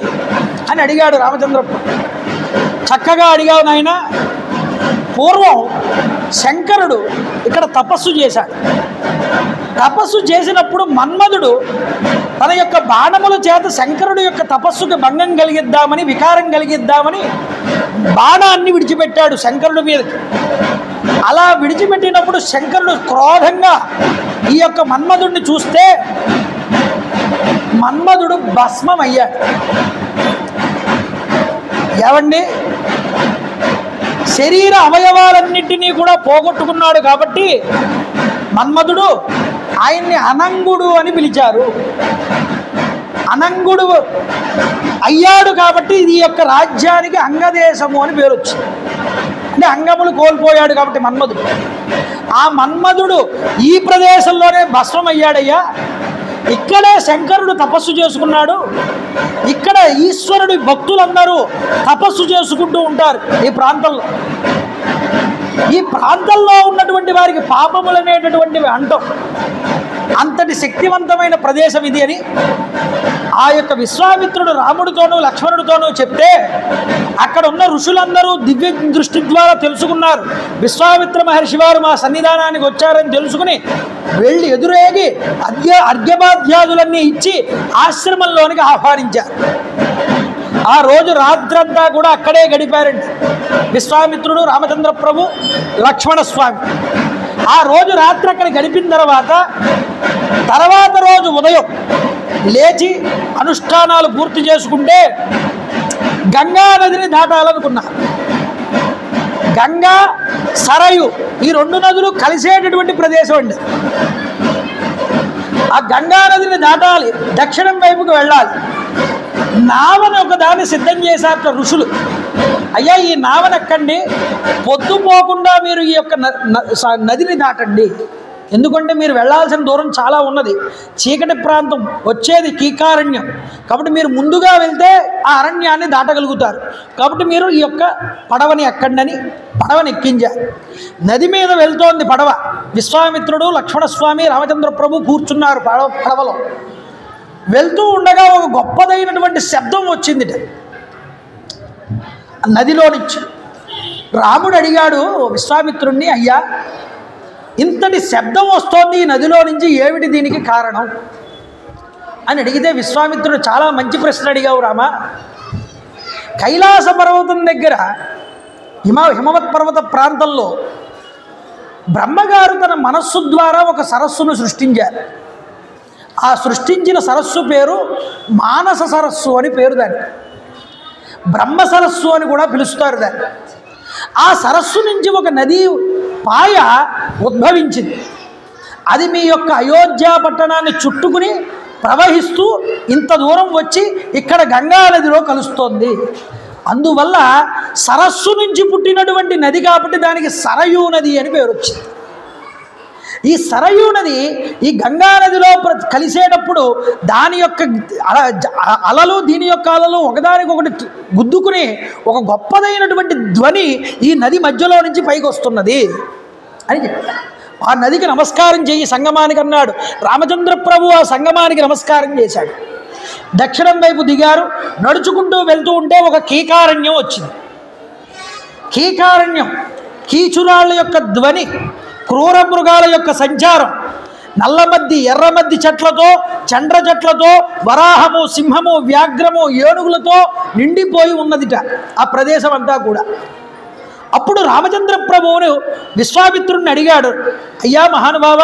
అని అడిగాడు రామచంద్రప్రభు. చక్కగా అడిగావు నాయన. పూర్వం శంకరుడు ఇక్కడ తపస్సు చేశాడు. తపస్సు చేసినప్పుడు మన్మధుడు తన యొక్క బాణముల చేత శంకరుడు యొక్క తపస్సుకి భంగం కలిగిద్దామని, వికారం కలిగిద్దామని బాణాన్ని విడిచిపెట్టాడు శంకరుడి మీదకి. అలా విడిచిపెట్టినప్పుడు శంకరుడు క్రోధంగా ఈ యొక్క మన్మధుడిని చూస్తే మన్మధుడు భస్మమయ్యాడు. ఏవండి, శరీర అవయవాలన్నింటినీ కూడా పోగొట్టుకున్నాడు కాబట్టి మన్మధుడు ఆయన్ని అనంగుడు అని పిలిచారు. అనంగుడు అయ్యాడు కాబట్టి ఈ యొక్క రాజ్యానికి అంగదేశము అని పేరు వచ్చింది. అంటే అంగములు కోల్పోయాడు కాబట్టి మన్మధుడు. ఆ మన్మధుడు ఈ ప్రదేశంలోనే భస్మమయ్యాడయ్యా. ఇక్కడే శంకరుడు తపస్సు చేసుకున్నాడు. ఇక్కడ ఈశ్వరుడి భక్తులందరూ తపస్సు చేసుకుంటూ ఉంటారు. ఈ ప్రాంతంలో ఉన్నటువంటి వారికి పాపములు అనేటటువంటివి అంటాం. అంతటి శక్తివంతమైన ప్రదేశం ఇది అని ఆ యొక్క విశ్వామిత్రుడు రాముడితోనూ లక్ష్మణుడితోనూ చెప్తే అక్కడ ఉన్న ఋషులందరూ దివ్య దృష్టి ద్వారా తెలుసుకున్నారు. విశ్వామిత్ర మహర్షి వారు మా సన్నిధానానికి వచ్చారని తెలుసుకుని వెళ్ళి ఎదురేగి అర్ఘ్యపాద్యాదులన్నీ ఇచ్చి ఆశ్రమంలోనికి ఆహ్వానించారు. ఆ రోజు రాత్రంతా కూడా అక్కడే గడిపారండి విశ్వామిత్రుడు, రామచంద్ర ప్రభు, లక్ష్మణస్వామి. ఆ రోజు రాత్రి అక్కడ గడిపిన తర్వాత రోజు ఉదయం లేచి అనుష్ఠానాలు పూర్తి చేసుకుంటే గంగా నదిని దాటాలనుకున్నారు. గంగా, సరయు ఈ రెండు నదులు కలిసేటటువంటి ప్రదేశం అండి. ఆ గంగా నదిని దాటాలి, దక్షిణం వైపుకు వెళ్ళాలి. నావను ఒకదాన్ని సిద్ధం చేశారట ఋషులు. అయ్యా, ఈ నావను ఎక్కండి, పొద్దుపోకుండా మీరు ఈ యొక్క నదిని దాటండి. ఎందుకంటే మీరు వెళ్ళాల్సిన దూరం చాలా ఉన్నది. చీకటి ప్రాంతం, వచ్చేది కీకారణ్యం. కాబట్టి మీరు ముందుగా వెళ్తే ఆ అరణ్యాన్ని దాటగలుగుతారు. కాబట్టి మీరు ఈ యొక్క పడవని ఎక్కండి అని పడవని ఎక్కించారు. నది మీద వెళ్తోంది పడవ. విశ్వామిత్రుడు, లక్ష్మణస్వామి, రామచంద్ర ప్రభు కూర్చున్నారు పడవలో. వెళ్తూ ఉండగా ఒక గొప్పదైనటువంటి శబ్దం వచ్చింది నదిలో నుంచి. రాముడు అడిగాడు విశ్వామిత్రుడిని, అయ్యా ఇంతటి శబ్దం వస్తోంది ఈ నదిలో నుంచి, ఏమిటి దీనికి కారణం అని అడిగితే విశ్వామిత్రుడు చాలా మంచి ప్రశ్న అడిగావు రామా. కైలాస పర్వతం దగ్గర హిమవత్ పర్వత ప్రాంతంలో బ్రహ్మగారు తన మనస్సు ద్వారా ఒక సరస్సును సృష్టించారు. ఆ సృష్టించిన సరస్సు పేరు మానస సరస్సు అని పేరు. దాన్ని బ్రహ్మ సరస్సు అని కూడా పిలుస్తారు దాన్ని. ఆ సరస్సు నుంచి ఒక నది పాయ ఉద్భవించింది. అది మీ యొక్క అయోధ్య పట్టణాన్ని చుట్టుకుని ప్రవహిస్తూ ఇంత దూరం వచ్చి ఇక్కడ గంగా నదిలో కలుస్తోంది. అందువల్ల సరస్సు నుంచి పుట్టినటువంటి నది కాబట్టి దానికి సరయూ నది అని పేరు వచ్చింది. ఈ సరయూ నది ఈ గంగా నదిలో కలిసేటప్పుడు దాని యొక్క అలలు, దీని యొక్క అలలు ఒకదానికొకటి గుద్దుకుని ఒక గొప్పదైనటువంటి ధ్వని ఈ నది మధ్యలో నుంచి పైకి వస్తున్నది అని చెప్పారు. ఆ నదికి నమస్కారం చేయి సంగమానికి అన్నాడు. రామచంద్ర ప్రభు ఆ సంగమానికి నమస్కారం చేశాడు. దక్షిణం వైపు దిగారు. నడుచుకుంటూ వెళ్తూ ఉంటే ఒక కీకారణ్యం వచ్చింది. కీకారణ్యం, కీచురాళ్ళ యొక్క ధ్వని, క్రూర మృగాల యొక్క సంచారం, నల్లమద్ది, ఎర్రమద్ది చెట్లతో, చండ్ర చెట్లతో, వరాహము, సింహము, వ్యాఘ్రము, ఏనుగులతో నిండిపోయి ఉన్నదిట ఆ ప్రదేశం అంతా కూడా. అప్పుడు రామచంద్ర ప్రభువును విశ్వామిత్రుడిని అడిగాడు, అయ్యా మహానుభావ,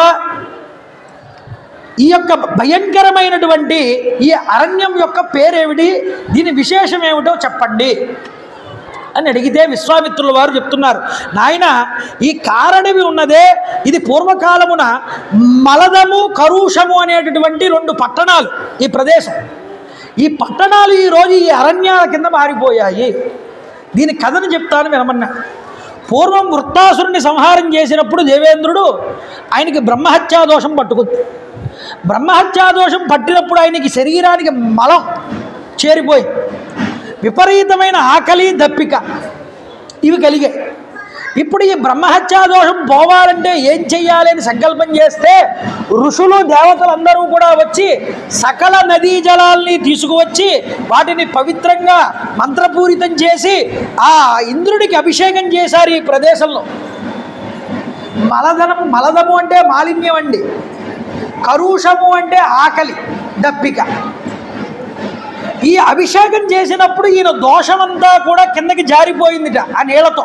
ఈ యొక్క భయంకరమైనటువంటి ఈ అరణ్యం యొక్క పేరేమిటి, దీని విశేషం ఏమిటో చెప్పండి అని అడిగితే విశ్వామిత్రుల వారు చెప్తున్నారు, నాయన ఈ కారడవి ఉన్నదే ఇది పూర్వకాలమున మలదము కరుషము అనేటటువంటి 2 పట్టణాలు ఈ ప్రదేశం. ఈ పట్టణాలు ఈరోజు ఈ అరణ్యాల కింద మారిపోయాయి. దీని కథను చెప్తాను వినమన్నా. పూర్వం వృత్తాసురుని సంహారం చేసినప్పుడు దేవేంద్రుడు ఆయనకి బ్రహ్మహత్యా దోషం పట్టుకుంది. బ్రహ్మహత్యా దోషం పట్టినప్పుడు ఆయనకి శరీరానికి మలం చేరిపోయి విపరీతమైన ఆకలి దప్పిక ఇవి కలిగాయి. ఇప్పుడు ఈ బ్రహ్మహత్యా దోషం పోవాలంటే ఏం చెయ్యాలి అని సంకల్పం చేస్తే ఋషులు దేవతలందరూ కూడా వచ్చి సకల నదీ జలాల్ని తీసుకువచ్చి వాటిని పవిత్రంగా మంత్రపూరితం చేసి ఆ ఇంద్రుడికి అభిషేకం చేశారు ఈ ప్రదేశంలో. మలదము అంటే మాలిన్యం అండి, కరుషము అంటే ఆకలి దప్పిక. ఈ అభిషేకం చేసినప్పుడు ఈయన దోషమంతా కూడా కిందకి జారిపోయిందిట ఆ నీళ్లతో.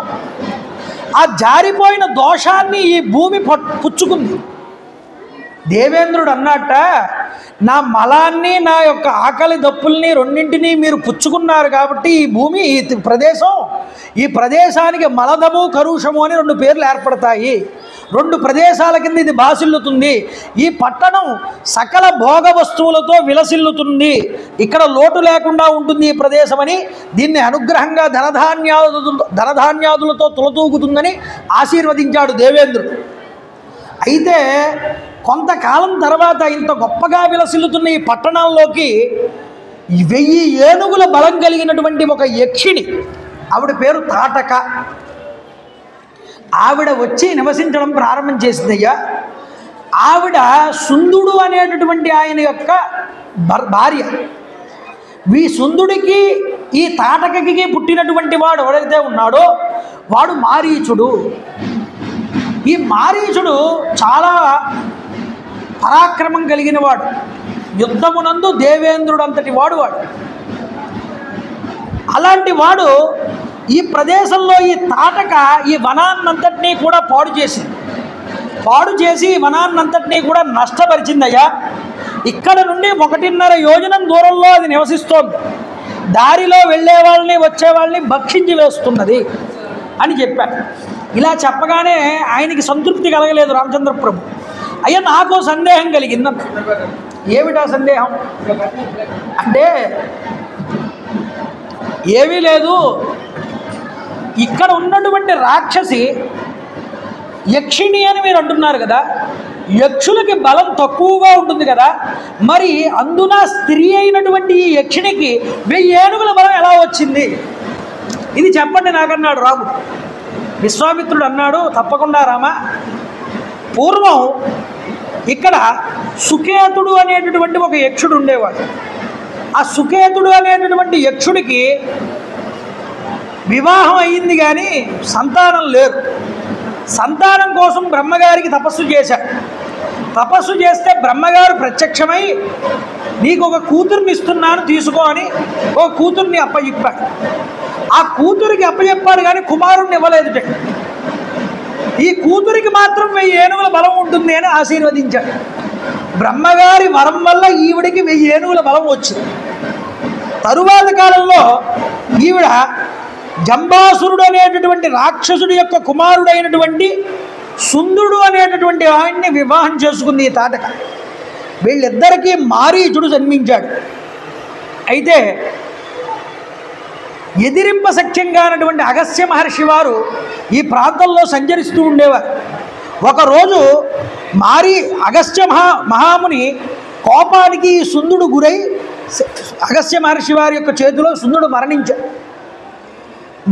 ఆ జారిపోయిన దోషాన్ని ఈ భూమి పుచ్చుకుంది. దేవేంద్రుడు అన్నట్ట, నా మలాన్ని నా యొక్క ఆకలి దప్పుల్ని రెండింటినీ మీరు పుచ్చుకున్నారు కాబట్టి ఈ భూమి ఈ ప్రదేశానికి మలదము కరుషము అని 2 పేర్లు ఏర్పడతాయి. 2 ప్రదేశాల కింద ఇది బాసిల్లుతుంది. ఈ పట్టణం సకల భోగ వస్తువులతో విలసిల్లుతుంది, ఇక్కడ లోటు లేకుండా ఉంటుంది ఈ ప్రదేశం అని, దీన్ని అనుగ్రహంగా ధనధాన్యాదులతో తులతూగుతుందని ఆశీర్వదించాడు దేవేంద్రుడు. అయితే కొంతకాలం తర్వాత ఇంత గొప్పగా విలసిల్లుతున్న ఈ పట్టణంలోకి 1000 ఏనుగుల బలం కలిగినటువంటి ఒక యక్షిణి, ఆవిడ పేరు తాటక, ఆవిడ వచ్చి నివసించడం ప్రారంభం చేసిందయ్యా. ఆవిడ సుందుడు అనేటటువంటి ఆయన యొక్క భార్య. ఈ సుందుడికి ఈ తాటకకి పుట్టినటువంటి వాడు ఎవరైతే ఉన్నాడో వాడు మారీచుడు. ఈ మారీచుడు చాలా పరాక్రమం కలిగిన వాడు, యుద్ధమునందు దేవేంద్రుడు అంతటి వాడు. అలాంటి వాడు ఈ ప్రదేశంలో ఈ తాటక ఈ వనాన్నంతటినీ కూడా పాడు చేసి ఈ వనాన్నంతటినీ కూడా నష్టపరిచిందయ్యా. ఇక్కడ నుండి 1.5 యోజనం దూరంలో అది నివసిస్తోంది. దారిలో వెళ్ళే వాళ్ళని వచ్చే వాళ్ళని భక్షించి వేస్తున్నది అని చెప్పాడు. ఇలా చెప్పగానే ఆయనకి సంతృప్తి కలగలేదు రామచంద్ర ప్రభు. అయ్యా నాకు సందేహం కలిగిందన్న. ఏమిటా సందేహం అంటే, ఏమీ లేదు, ఇక్కడ ఉన్నటువంటి రాక్షసి యక్షిణి అని మీరు అంటున్నారు కదా, యక్షులకి బలం తక్కువగా ఉంటుంది కదా, మరి అందున స్త్రీ అయినటువంటి ఈ యక్షిణికి 1000 ఏనుగుల బలం ఎలా వచ్చింది, ఇది చెప్పండి నాకన్నాడు రాముడు. విశ్వామిత్రుడు అన్నాడు, తప్పకుండా రామ, పూర్వం ఇక్కడ సుకేతుడు అనేటటువంటి ఒక యక్షుడు ఉండేవాడు. ఆ సుకేతుడు అనేటటువంటి యక్షుడికి వివాహం అయింది కానీ సంతానం లేరు. సంతానం కోసం బ్రహ్మగారికి తపస్సు చేశాడు. తపస్సు చేస్తే బ్రహ్మగారు ప్రత్యక్షమై నీకు ఒక కూతుర్ని ఇస్తున్నాను తీసుకో అని ఒక కూతుర్ని అప్పచెప్పాడు. ఆ కూతురికి అప్పచెప్పాడు కానీ కుమారుణ్ణి ఇవ్వలేదు. ఈ కూతురికి మాత్రం 1000 ఏనుగుల బలం ఉంటుంది అని ఆశీర్వదించాడు. బ్రహ్మగారి వరం వల్ల ఈవిడికి 1000 ఏనుగుల బలం వచ్చింది. తరువాత కాలంలో ఈవిడ జంబాసురుడు అనేటటువంటి రాక్షసుడి యొక్క కుమారుడైనటువంటి సుందుడు అనేటటువంటి ఆయన్ని వివాహం చేసుకుంది ఈ తాటక. వీళ్ళిద్దరికీ మారీచుడు జన్మించాడు. అయితే ఎదిరింప సఖ్యంగా అన్నటువంటి అగస్త్య మహర్షి వారు ఈ ప్రాంతంలో సంచరిస్తూ ఉండేవారు. ఒకరోజు అగస్త్య మహాముని కోపానికి సుందుడు గురై అగస్త్య మహర్షి వారి యొక్క చేతిలో సుందుడు మరణించాడు.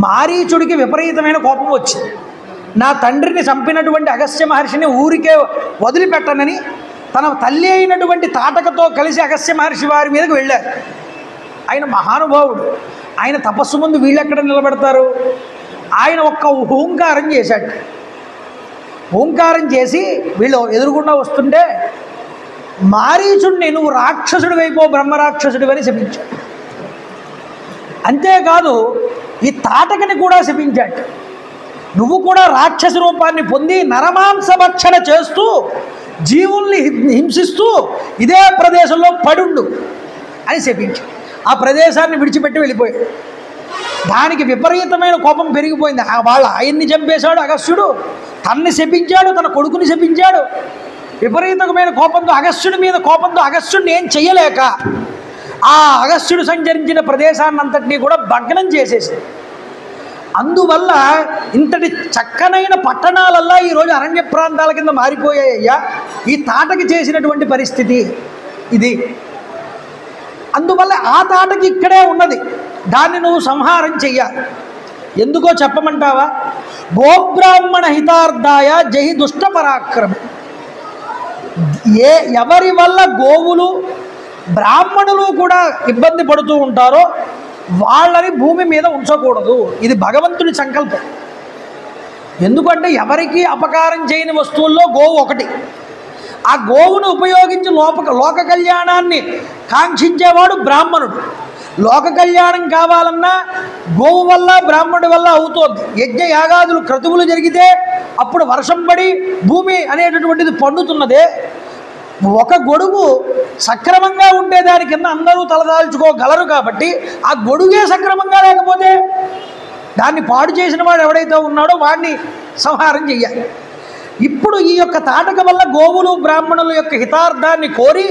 మారీచుడికి విపరీతమైన కోపం వచ్చింది. నా తండ్రిని చంపినటువంటి అగస్త్య మహర్షిని ఊరికే వదిలిపెట్టనని తన తల్లి అయినటువంటి తాటకతో కలిసి అగస్త్య మహర్షి వారి మీదకి వెళ్ళారు. ఆయన మహానుభావుడు, ఆయన తపస్సు ముందు వీళ్ళు ఎక్కడ నిలబెడతారు. ఆయన ఒక్క ఓంకారం చేశాడు. ఓంకారం చేసి వీళ్ళు ఎదురుగుండా వస్తుంటే మారీచుడిని నువ్వు రాక్షసుడు వైపో బ్రహ్మరాక్షసుడు అని శపించాడు. అంతేకాదు ఈ తాటకని కూడా శపించాడు. నువ్వు కూడా రాక్షస రూపాన్ని పొంది నరమాంస భక్షణ చేస్తూ జీవుల్ని హింసిస్తూ ఇదే ప్రదేశంలో పడుండు అని శపించాడు. ఆ ప్రదేశాన్ని విడిచిపెట్టి వెళ్ళిపోయాడు. దానికి విపరీతమైన కోపం పెరిగిపోయింది. వాళ్ళ ఆయన్ని చంపేశాడు అగస్త్యుడు, తన్ని శపించాడు, తన కొడుకుని శపించాడు. విపరీతమైన కోపంతో అగస్త్యుడి మీద కోపంతో అగస్త్యుడిని ఏం చెయ్యలేక ఆ అగస్త్యుడు సంచరించిన ప్రదేశాన్నంతటినీ కూడా భగ్నం చేసేసింది. అందువల్ల ఇంతటి చక్కనైన పట్టణాలల్లా ఈరోజు అరణ్య ప్రాంతాల కింద మారిపోయాయ్యా. ఈ తాటకి చేసినటువంటి పరిస్థితి ఇది. అందువల్ల ఆ తాటకి ఇక్కడే ఉన్నది, దాన్ని నువ్వు సంహారం చెయ్యాలి. ఎందుకో చెప్పమంటావా? గోబ్రాహ్మణ హితార్థాయ జహి దుష్ట పరాక్రమ. ఎవరి వల్ల గోవులు బ్రాహ్మణులు కూడా ఇబ్బంది పడుతూ ఉంటారో వాళ్ళని భూమి మీద ఉంచకూడదు. ఇది భగవంతుడి సంకల్పం. ఎందుకంటే ఎవరికి అపకారం చేయని వస్తువుల్లో గోవు ఒకటి. ఆ గోవును ఉపయోగించి లోక కళ్యాణాన్ని కాంక్షించేవాడు బ్రాహ్మణుడు. లోక కళ్యాణం కావాలన్నా గోవు వల్ల బ్రాహ్మణుడి వల్ల అవుతోంది. యజ్ఞ యాగాదులు క్రతువులు జరిగితే అప్పుడు వర్షం పడి భూమి అనేటటువంటిది పండుతున్నదే. ఒక గొడుగు సక్రమంగా ఉండే దాని కింద అందరూ తలదాల్చుకోగలరు. కాబట్టి ఆ గొడుగే సక్రమంగా లేకపోతే దాన్ని పాడు చేసిన వాడు ఎవడైతే ఉన్నాడో వాడిని సంహారం చెయ్యాలి. ఇప్పుడు ఈ యొక్క తాటక వల్ల గోవులు బ్రాహ్మణుల యొక్క హితార్థాన్ని కోరి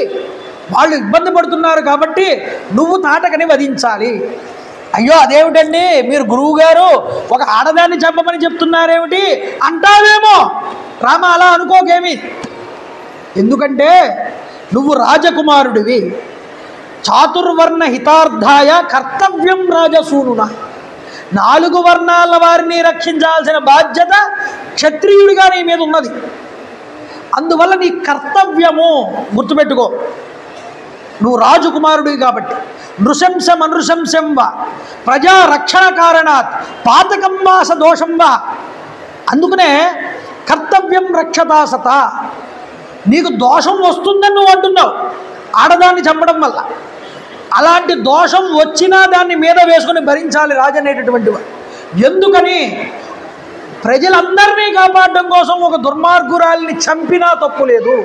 వాళ్ళు ఇబ్బంది పడుతున్నారు కాబట్టి నువ్వు తాటకని వధించాలి. అయ్యో అదేమిటండి మీరు గురువు గారు ఒక ఆడదాన్ని చంపమని చెప్తున్నారేమిటి అంటావేమో. రామ అలా అనుకోకేమి. ఎందుకంటే నువ్వు రాజకుమారుడివి. చాతుర్వర్ణ హితార్థాయ కర్తవ్యం రాజసూనున. 4 వర్ణాల వారిని రక్షించాల్సిన బాధ్యత క్షత్రియుడిగా నీ మీద ఉన్నది. అందువల్ల నీ కర్తవ్యము గుర్తుపెట్టుకో. నువ్వు రాజకుమారుడివి కాబట్టి నృశంసం అనృశంసం వా ప్రజా రక్షణ కారణాత్ పాతకం వాస దోషం వా. అందుకనే కర్తవ్యం రక్షతాసత. నీకు దోషం వస్తుందని నువ్వు అంటున్నావు ఆడదాన్ని చంపడం వల్ల. అలాంటి దోషం వచ్చినా దాన్ని మీద వేసుకుని భరించాలి రాజు అనేటటువంటి వాడు. ఎందుకని? ప్రజలందరినీ కాపాడడం కోసం ఒక దుర్మార్గురాల్ని చంపినా తప్పు లేదు.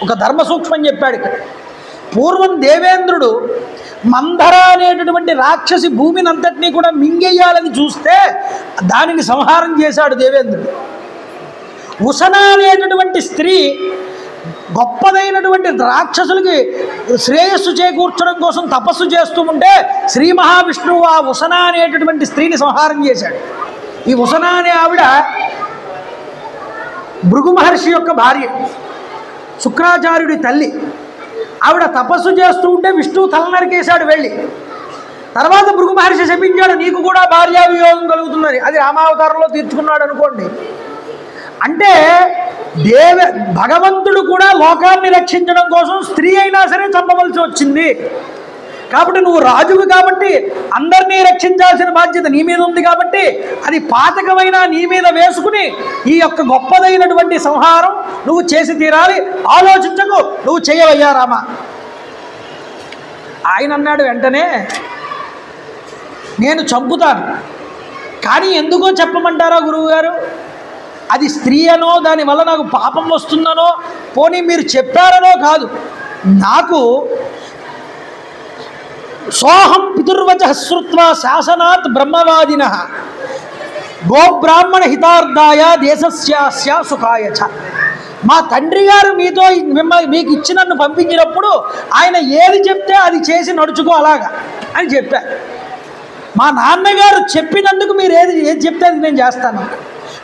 ఒక ధర్మ సూక్ష్మం చెప్పాడు ఇక్కడ. పూర్వం దేవేంద్రుడు మందర అనేటటువంటి రాక్షసి భూమిని అంతటినీ కూడా మింగేయాలని చూస్తే దానిని సంహారం చేశాడు దేవేంద్రుడు. ఉసన అనేటటువంటి స్త్రీ గొప్పదైనటువంటి రాక్షసులకి శ్రేయస్సు చేకూర్చడం కోసం తపస్సు చేస్తూ ఉంటే శ్రీ మహావిష్ణువు ఆ ఉసన అనేటటువంటి స్త్రీని సంహారం చేశాడు. ఈ ఉసన అనే ఆవిడ భృగు మహర్షి యొక్క భార్య, శుక్రాచార్యుడి తల్లి. ఆవిడ తపస్సు చేస్తూ ఉంటే విష్ణువు తల నరికేశాడు వెళ్ళి. తర్వాత భృగు మహర్షి శపించాడు నీకు కూడా భార్యా వియోగం కలుగుతుందని. అది రామావతారంలో తీర్చుకున్నాడు అనుకోండి. అంటే భగవంతుడు కూడా లోకాన్ని రక్షించడం కోసం స్త్రీ అయినా సరే చంపవలసి వచ్చింది. కాబట్టి నువ్వు రాజువు కాబట్టి అందరినీ రక్షించాల్సిన బాధ్యత నీ మీద ఉంది కాబట్టి అది పాతకమైన నీ మీద వేసుకుని ఈ యొక్క గొప్పదైనటువంటి సంహారం నువ్వు చేసి తీరాలి. ఆలోచించకు, నువ్వు చేయవయ్యా రామ. ఆయన అన్నాడు వెంటనే నేను చంపుతాను, కానీ ఎందుకో చెప్పమంటారా గురువుగారు? అది స్త్రీ అనో దానివల్ల నాకు పాపం వస్తుందనో పోనీ మీరు చెప్పారనో కాదు. నాకు సోహం పితుర్వచ శ్రుత్వా శాసనాత్ బ్రహ్మవాదిన గోబ్రాహ్మణ హితార్థాయ దేశస్యాస్య సుఖాయ చ. మా తండ్రి గారు మీకు ఇచ్చి నన్ను పంపించినప్పుడు ఆయన ఏది చెప్తే అది చేసి నడుచుకో అలాగా అని చెప్పారు. మా నాన్నగారు చెప్పినందుకు మీరు ఏది చెప్తే అది నేను చేస్తాను.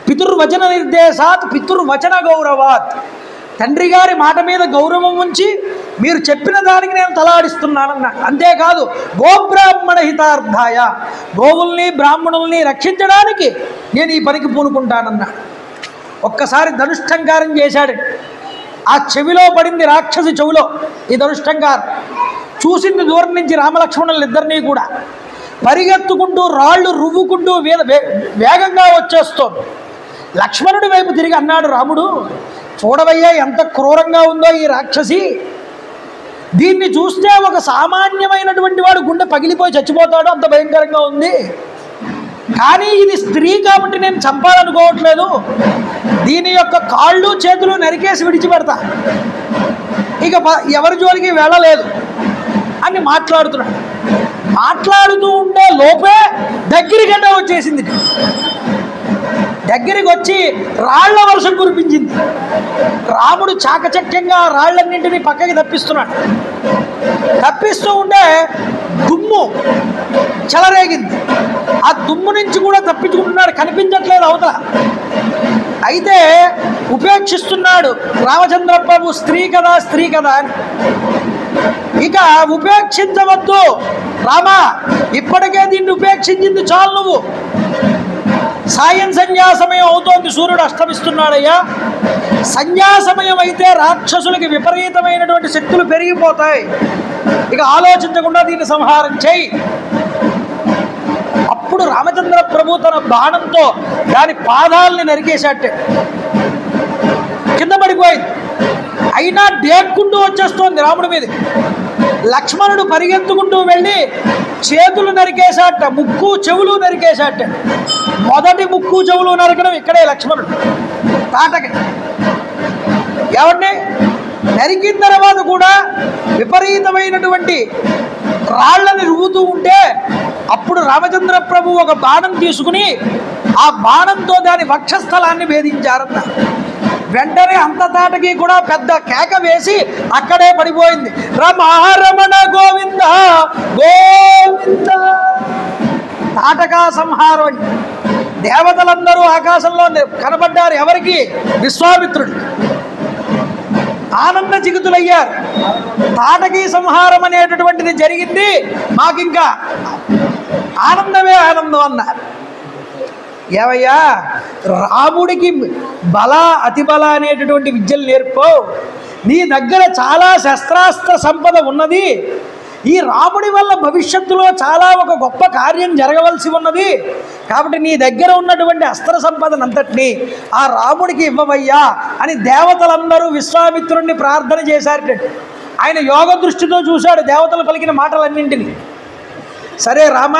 పితుర్వచన నిర్దేశాత్ పితుర్వచన గౌరవాత్. తండ్రి గారి మాట మీద గౌరవం ఉంచి మీరు చెప్పిన దానికి నేను తలాడిస్తున్నానన్నాడు. అంతేకాదు గోబ్రాహ్మణ హితార్థాయ, గోవుల్ని బ్రాహ్మణుల్ని రక్షించడానికి నేను ఈ పనికి పూనుకుంటానన్నాడు. ఒక్కసారి ధనుష్టంకారం చేశాడు. ఆ చెవిలో పడింది రాక్షసి చెవిలో ఈ ధనుష్టంకారం. చూసింది దూరం నుంచి రామలక్ష్మణులు ఇద్దరినీ కూడా. పరిగెత్తుకుంటూ రాళ్ళు రువ్వుకుంటూ వేగంగా వచ్చేస్తోంది. లక్ష్మణుడి వైపు తిరిగి అన్నాడు రాముడు, చూడవయ్యా ఎంత క్రూరంగా ఉందో ఈ రాక్షసి. దీన్ని చూస్తే ఒక సామాన్యమైనటువంటి వాడు గుండె పగిలిపోయి చచ్చిపోతాడు, అంత భయంకరంగా ఉంది. కానీ ఇది స్త్రీ కాబట్టి నేను చంపాలనుకోవట్లేదు, దీని యొక్క కాళ్ళు చేతులు నరికేసి విడిచిపెడతా, ఇక ఎవరి జోలికి వెళ్ళలేదు అని మాట్లాడుతున్నాడు. మాట్లాడుతూ ఉండే లోపే దగ్గరికంటే వచ్చేసింది. దగ్గరికి వచ్చి రాళ్ల వర్షం కురిపించింది. రాముడు చాకచక్యంగా రాళ్లన్నింటినీ పక్కకి తప్పిస్తున్నాడు. తప్పిస్తూ ఉంటే దుమ్ము చెలరేగింది. ఆ దుమ్ము నుంచి కూడా తప్పించుకుంటున్నాడు, కనిపించట్లేదు అవతల. అయితే ఉపేక్షిస్తున్నాడు రామచంద్ర ప్రభు, స్త్రీ కదా అని. ఇక ఉపేక్షించవద్దు రామా, ఇప్పటికే దీన్ని ఉపేక్షించింది చాలు, నువ్వు సాయం సంధ్యాసమయం అవుతోంది, సూర్యుడు అస్తమిస్తున్నాడయ్యా. సంధ్యాసమయం అయితే రాక్షసులకి విపరీతమైనటువంటి శక్తులు పెరిగిపోతాయి, ఇక ఆలోచించకుండా దీన్ని సంహారం చేయి. అప్పుడు రామచంద్ర ప్రభు తన బాణంతో దాని పాదాలని నరికేశాటే, కింద పడిపోయింది. అయినా డేక్కుంటూ వచ్చేస్తోంది రాముడి మీద. లక్ష్మణుడు పరిగెత్తుకుంటూ వెళ్ళి చేతులు నరికేశాట, ముక్కు చెవులు నరికేశాట. మొదటి ముక్కు చెవులు నరకడం ఇక్కడే లక్ష్మణుడు తాటకి. ఎవరిని నరికిన తర్వాత కూడా విపరీతమైనటువంటి రాళ్లని రువ్వుతూ ఉంటే అప్పుడు రామచంద్ర ప్రభు ఒక బాణం తీసుకుని ఆ బాణంతో దాని వక్షస్థలాన్ని భేదించారన్న. వెంటనే అంత తాటకి కూడా పెద్ద కేక వేసి అక్కడే పడిపోయింది. రమణ గోవింద గోవింద. తాటకా సంహారం. దేవతలందరూ ఆకాశంలో కనబడ్డారు. ఎవరికి? విశ్వామిత్రుడు. ఆనంద జిగుతులయ్యారు. తాటకీ సంహారం అనేటటువంటిది జరిగింది, మాకింకా ఆనందమే ఆనందం అన్నారు. ఏవయ్యా, రాముడికి బల అతిబల అనేటటువంటి విద్యలు నేర్పో, నీ దగ్గర చాలా శస్త్రాస్త్ర సంపద ఉన్నది, ఈ రాముడి వల్ల భవిష్యత్తులో చాలా ఒక గొప్ప కార్యం జరగవలసి ఉన్నది, కాబట్టి నీ దగ్గర ఉన్నటువంటి అస్త్ర సంపదనంతటినీ ఆ రాముడికి ఇవ్వవయ్యా అని దేవతలందరూ విశ్వామిత్రుడిని ప్రార్థన చేశారట. ఆయన యోగ దృష్టితో చూశాడు దేవతలు పలికిన మాటలన్నింటినీ. సరే రామ,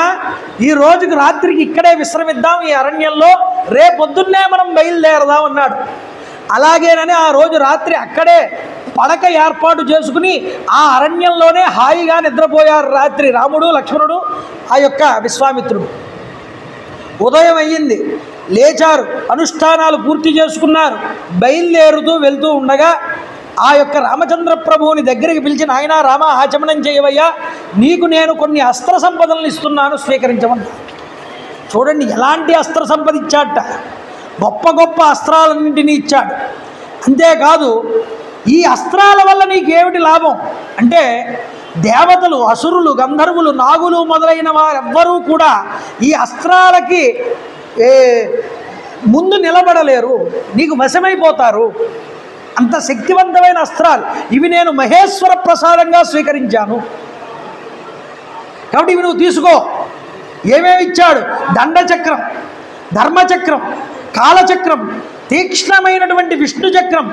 ఈ రోజుకి రాత్రికి ఇక్కడే విశ్రమిద్దాం ఈ అరణ్యంలో, రేపొద్దున్నే మనం బయలుదేరదాం అన్నాడు. అలాగేనని ఆ రోజు రాత్రి అక్కడే పడక ఏర్పాటు చేసుకుని ఆ అరణ్యంలోనే హాయిగా నిద్రపోయారు రాత్రి రాముడు, లక్ష్మణుడు, ఆ యొక్క విశ్వామిత్రుడు. ఉదయం అయ్యింది, లేచారు, అనుష్ఠానాలు పూర్తి చేసుకున్నారు. బయలుదేరుతూ వెళ్తూ ఉండగా ఆ యొక్క రామచంద్ర ప్రభువుని దగ్గరికి పిలిచిన, ఆయన రామ ఆచమనం చేయవయ్యా, నీకు నేను కొన్ని అస్త్ర సంపదలను ఇస్తున్నాను, స్వీకరించమన్నా. చూడండి ఎలాంటి అస్త్ర సంపద ఇచ్చాట, గొప్ప గొప్ప అస్త్రాలన్నింటినీ ఇచ్చాడు. అంతేకాదు ఈ అస్త్రాల వల్ల నీకేమిటి లాభం అంటే, దేవతలు, అసురులు, గంధర్వులు, నాగులు మొదలైన వారెవ్వరూ కూడా ఈ అస్త్రాలకి ముందు నిలబడలేరు, నీకు వశమైపోతారు. అంత శక్తివంతమైన అస్త్రాలు ఇవి, నేను మహేశ్వర ప్రసాదంగా స్వీకరించాను, కాబట్టి ఇవి నువ్వు తీసుకో. ఏమేమి ఇచ్చాడు? దండచక్రం, ధర్మచక్రం, కాలచక్రం, తీక్ష్ణమైనటువంటి విష్ణు చక్రం,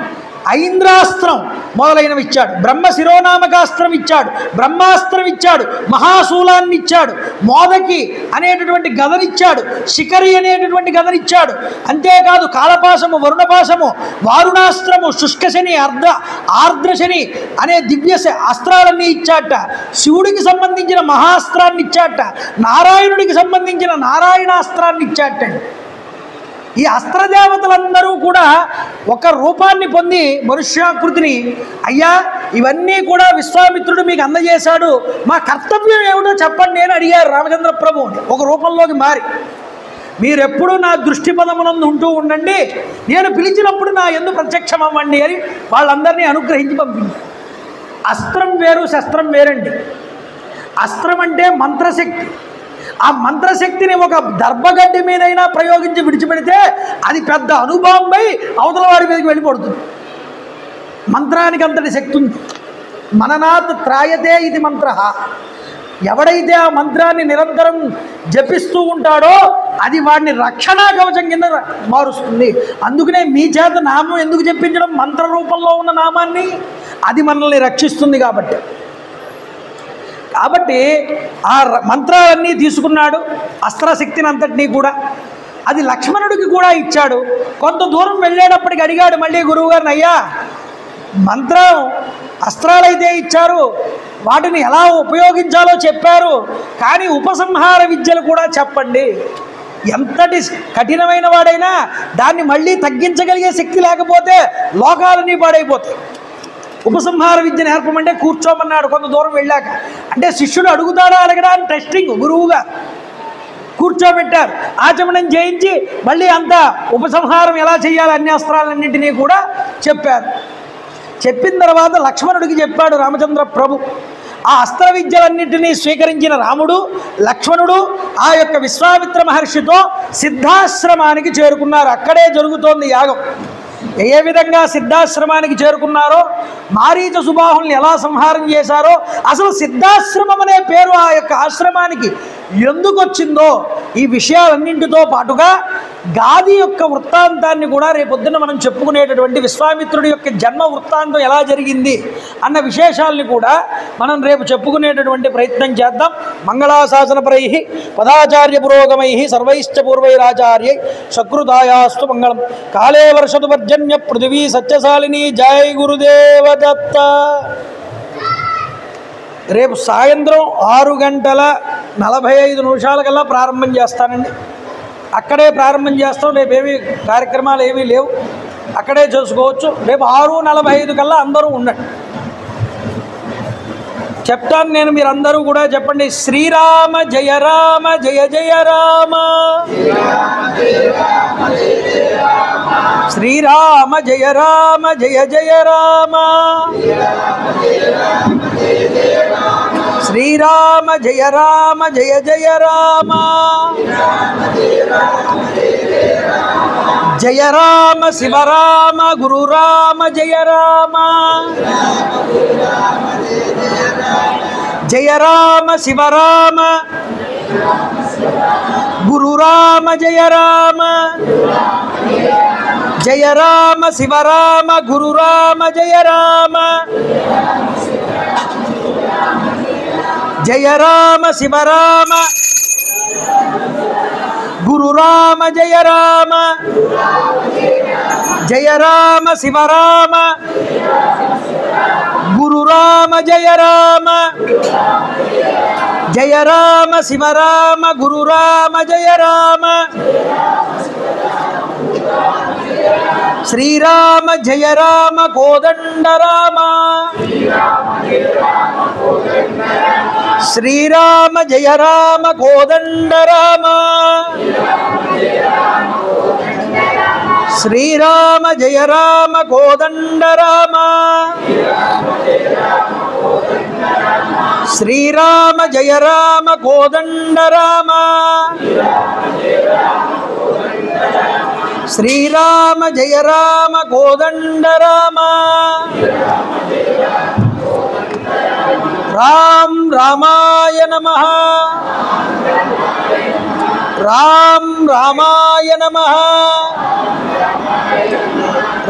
ఐంద్రాస్త్రం మొదలైనవి ఇచ్చాడు. బ్రహ్మ శిరోనామకాస్త్రం ఇచ్చాడు, బ్రహ్మాస్త్రం ఇచ్చాడు, మహాశూలాన్ని ఇచ్చాడు, మోదకి అనేటటువంటి గదనిచ్చాడు, శిఖరి అనేటటువంటి గదనిచ్చాడు. అంతేకాదు కాలపాశము, వరుణపాశము, వారుణాస్త్రము, శుష్కశని, ఆర్ద్రశని అనే దివ్య అస్త్రాలన్నీ ఇచ్చాట. శివుడికి సంబంధించిన మహాస్త్రాన్ని ఇచ్చాట, నారాయణుడికి సంబంధించిన నారాయణాస్త్రాన్ని ఇచ్చాట. ఈ అస్త్రదేవతలందరూ కూడా ఒక రూపాన్ని పొంది మనుష్యాకృతిని, అయ్యా ఇవన్నీ కూడా విశ్వామిత్రుడు మీకు అందజేశాడు, మా కర్తవ్యం ఏమిటో చెప్పండి నేను అడిగారు రామచంద్ర ప్రభువుని. ఒక రూపంలోకి మారి, మీరెప్పుడు నా దృష్టి పదమునందు ఉంటూ ఉండండి, నేను పిలిచినప్పుడు నా యందు ప్రత్యక్షం అవ్వండి అని వాళ్ళందరినీ అనుగ్రహించి పంపింది. అస్త్రం వేరు, శస్త్రం వేరండి. అస్త్రం అంటే మంత్రశక్తి. ఆ మంత్రశక్తిని ఒక దర్భగడ్డి మీదైనా ప్రయోగించి విడిచిపెడితే అది పెద్ద అనుభవంపై అవతల వాడి మీదకి వెళ్ళిపడుతుంది. మంత్రానికి అంతటి శక్తి ఉంది. మననాత్ త్రాయతే ఇది మంత్ర. ఎవడైతే ఆ మంత్రాన్ని నిరంతరం జపిస్తూ ఉంటాడో అది వాడిని రక్షణా కవచం కింద మారుస్తుంది. అందుకనే మీ చేత నామం ఎందుకు చెప్పించడం? మంత్ర రూపంలో ఉన్న నామాన్ని, అది మనల్ని రక్షిస్తుంది కాబట్టి. కాబట్టి ఆ మంత్రాలన్నీ తీసుకున్నాడు, అస్త్రశక్తిని అంతటినీ కూడా. అది లక్ష్మణుడికి కూడా ఇచ్చాడు. కొంత దూరం వెళ్ళేటప్పటికి అడిగాడు మళ్ళీ గురువుగారిని, అయ్యా మంత్రం అస్త్రాలైతే ఇచ్చారు, వాటిని ఎలా ఉపయోగించాలో చెప్పారు, కానీ ఉపసంహార విద్యలు కూడా చెప్పండి. ఎంతటి కఠినమైన వాడైనా దాన్ని మళ్ళీ తగ్గించగలిగే శక్తి లేకపోతే లోకాలన్నీ పాడైపోతాయి. ఉపసంహార విద్య నేర్పమంటే కూర్చోమన్నాడు కొంత దూరం వెళ్ళాక. అంటే శిష్యుడు అడుగుతాడా అడగడానికి టెస్టింగ్ గురువుగా కూర్చోబెట్టారు. ఆచమనం చేయించి మళ్ళీ అంత ఉపసంహారం ఎలా చేయాలి అన్ని అస్త్రాలన్నింటినీ కూడా చెప్పారు. చెప్పిన తర్వాత లక్ష్మణుడికి చెప్పాడు రామచంద్ర ప్రభు. ఆ అస్త్ర విద్యలన్నింటినీ స్వీకరించిన రాముడు లక్ష్మణుడు ఆ యొక్క విశ్వామిత్ర మహర్షితో సిద్ధాశ్రమానికి చేరుకున్నారు. అక్కడే జరుగుతోంది యాగం. ఏ విధంగా సిద్ధాశ్రమానికి చేరుకున్నారో, మారీచ సుబాహుల్ని ఎలా సంహారం చేశారో, అసలు సిద్ధాశ్రమం అనే పేరు ఆ యొక్క ఆశ్రమానికి ఎందుకు వచ్చిందో, ఈ విషయాలన్నింటితో పాటుగా గాది యొక్క వృత్తాంతాన్ని కూడా రేపొద్దున మనం చెప్పుకునేటటువంటి విశ్వామిత్రుడి యొక్క జన్మ వృత్తాంతం ఎలా జరిగింది అన్న విశేషాలని కూడా మనం రేపు చెప్పుకునేటటువంటి ప్రయత్నం చేద్దాం. మంగళాశాసనపరై పదాచార్య పురోగమై సర్వైశ్చ పూర్వైరాచార్యై సకృతాయాస్తు మంగళం. కాళే వర్షతు పర్జన్య పృథివీ సత్యశాలిని. జై గురుదేవ దత్త. రేపు సాయంత్రం 6:45 ప్రారంభం చేస్తానండి. అక్కడే ప్రారంభం చేస్తాం. రేపేమీ కార్యక్రమాలు ఏమీ లేవు, అక్కడే చేసుకోవచ్చు. రేపు 6:45 అందరూ ఉండండి. చెప్తాను నేను, మీరందరూ కూడా చెప్పండి. శ్రీరామ జయ రామ జయ జయ రామ, శ్రీరామ జయ రామ జయ జయ రామ, శ్రీరామ జయ రామ జయ జయ రామ, జయ రామ శివరామ గురు రామ జయ రామ, జయ రామ శివరామ గురు రామ జయ రామ, జయ రామ శివరామ గురు రామ జయ రామ, జయ రామ శివరామ గురు రామ జయ రామ, జయ రామ శివరామ గురు రామ జయ రామ, జయ రామ శివరామ గురు రామ జయ రామ, శ్రీరామ జయ రామ కోదండ రామ, శ్రీరామ జయ రామ కోదండ రామ, శ్రీరామ జయ రామ కోదండ రామ, శ్రీరామ జయ రామ కోదండ రామ, శ్రీరామ జయ రామ కోదండ రామ. రామ్ రామాయ నమః, రామ్ రామాయ నమః,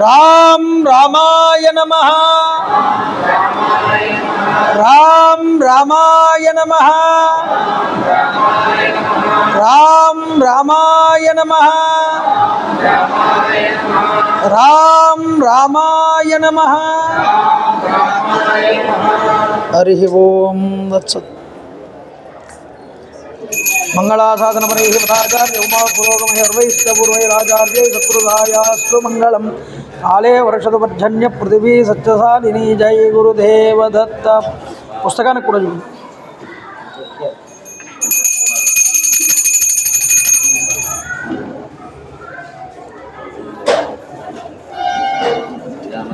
రామ్ రామాయ నమః, రామ్ రామాయ నమః, రామ్ రామాయ నమః, రామ్ రామాయ నమః. హరి ఓం తత్సత్. మంగళాశాసనపరై పదాచార్య ఉమా పురోగమై సర్వైశ్చ పూర్వైరాచార్యై సకృతాయాస్తు మంగళం. కాళే వర్షతు పర్జన్య పృథివీ సత్యశాలిని. జై గురుదేవ దత్త. పుస్తకానికి కూడా చూడండి.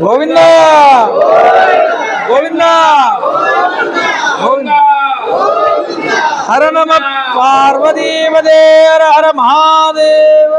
గోవింద గోవింద గోవింద. హర నమ పార్వతీపదే. హర హర మహాదేవ.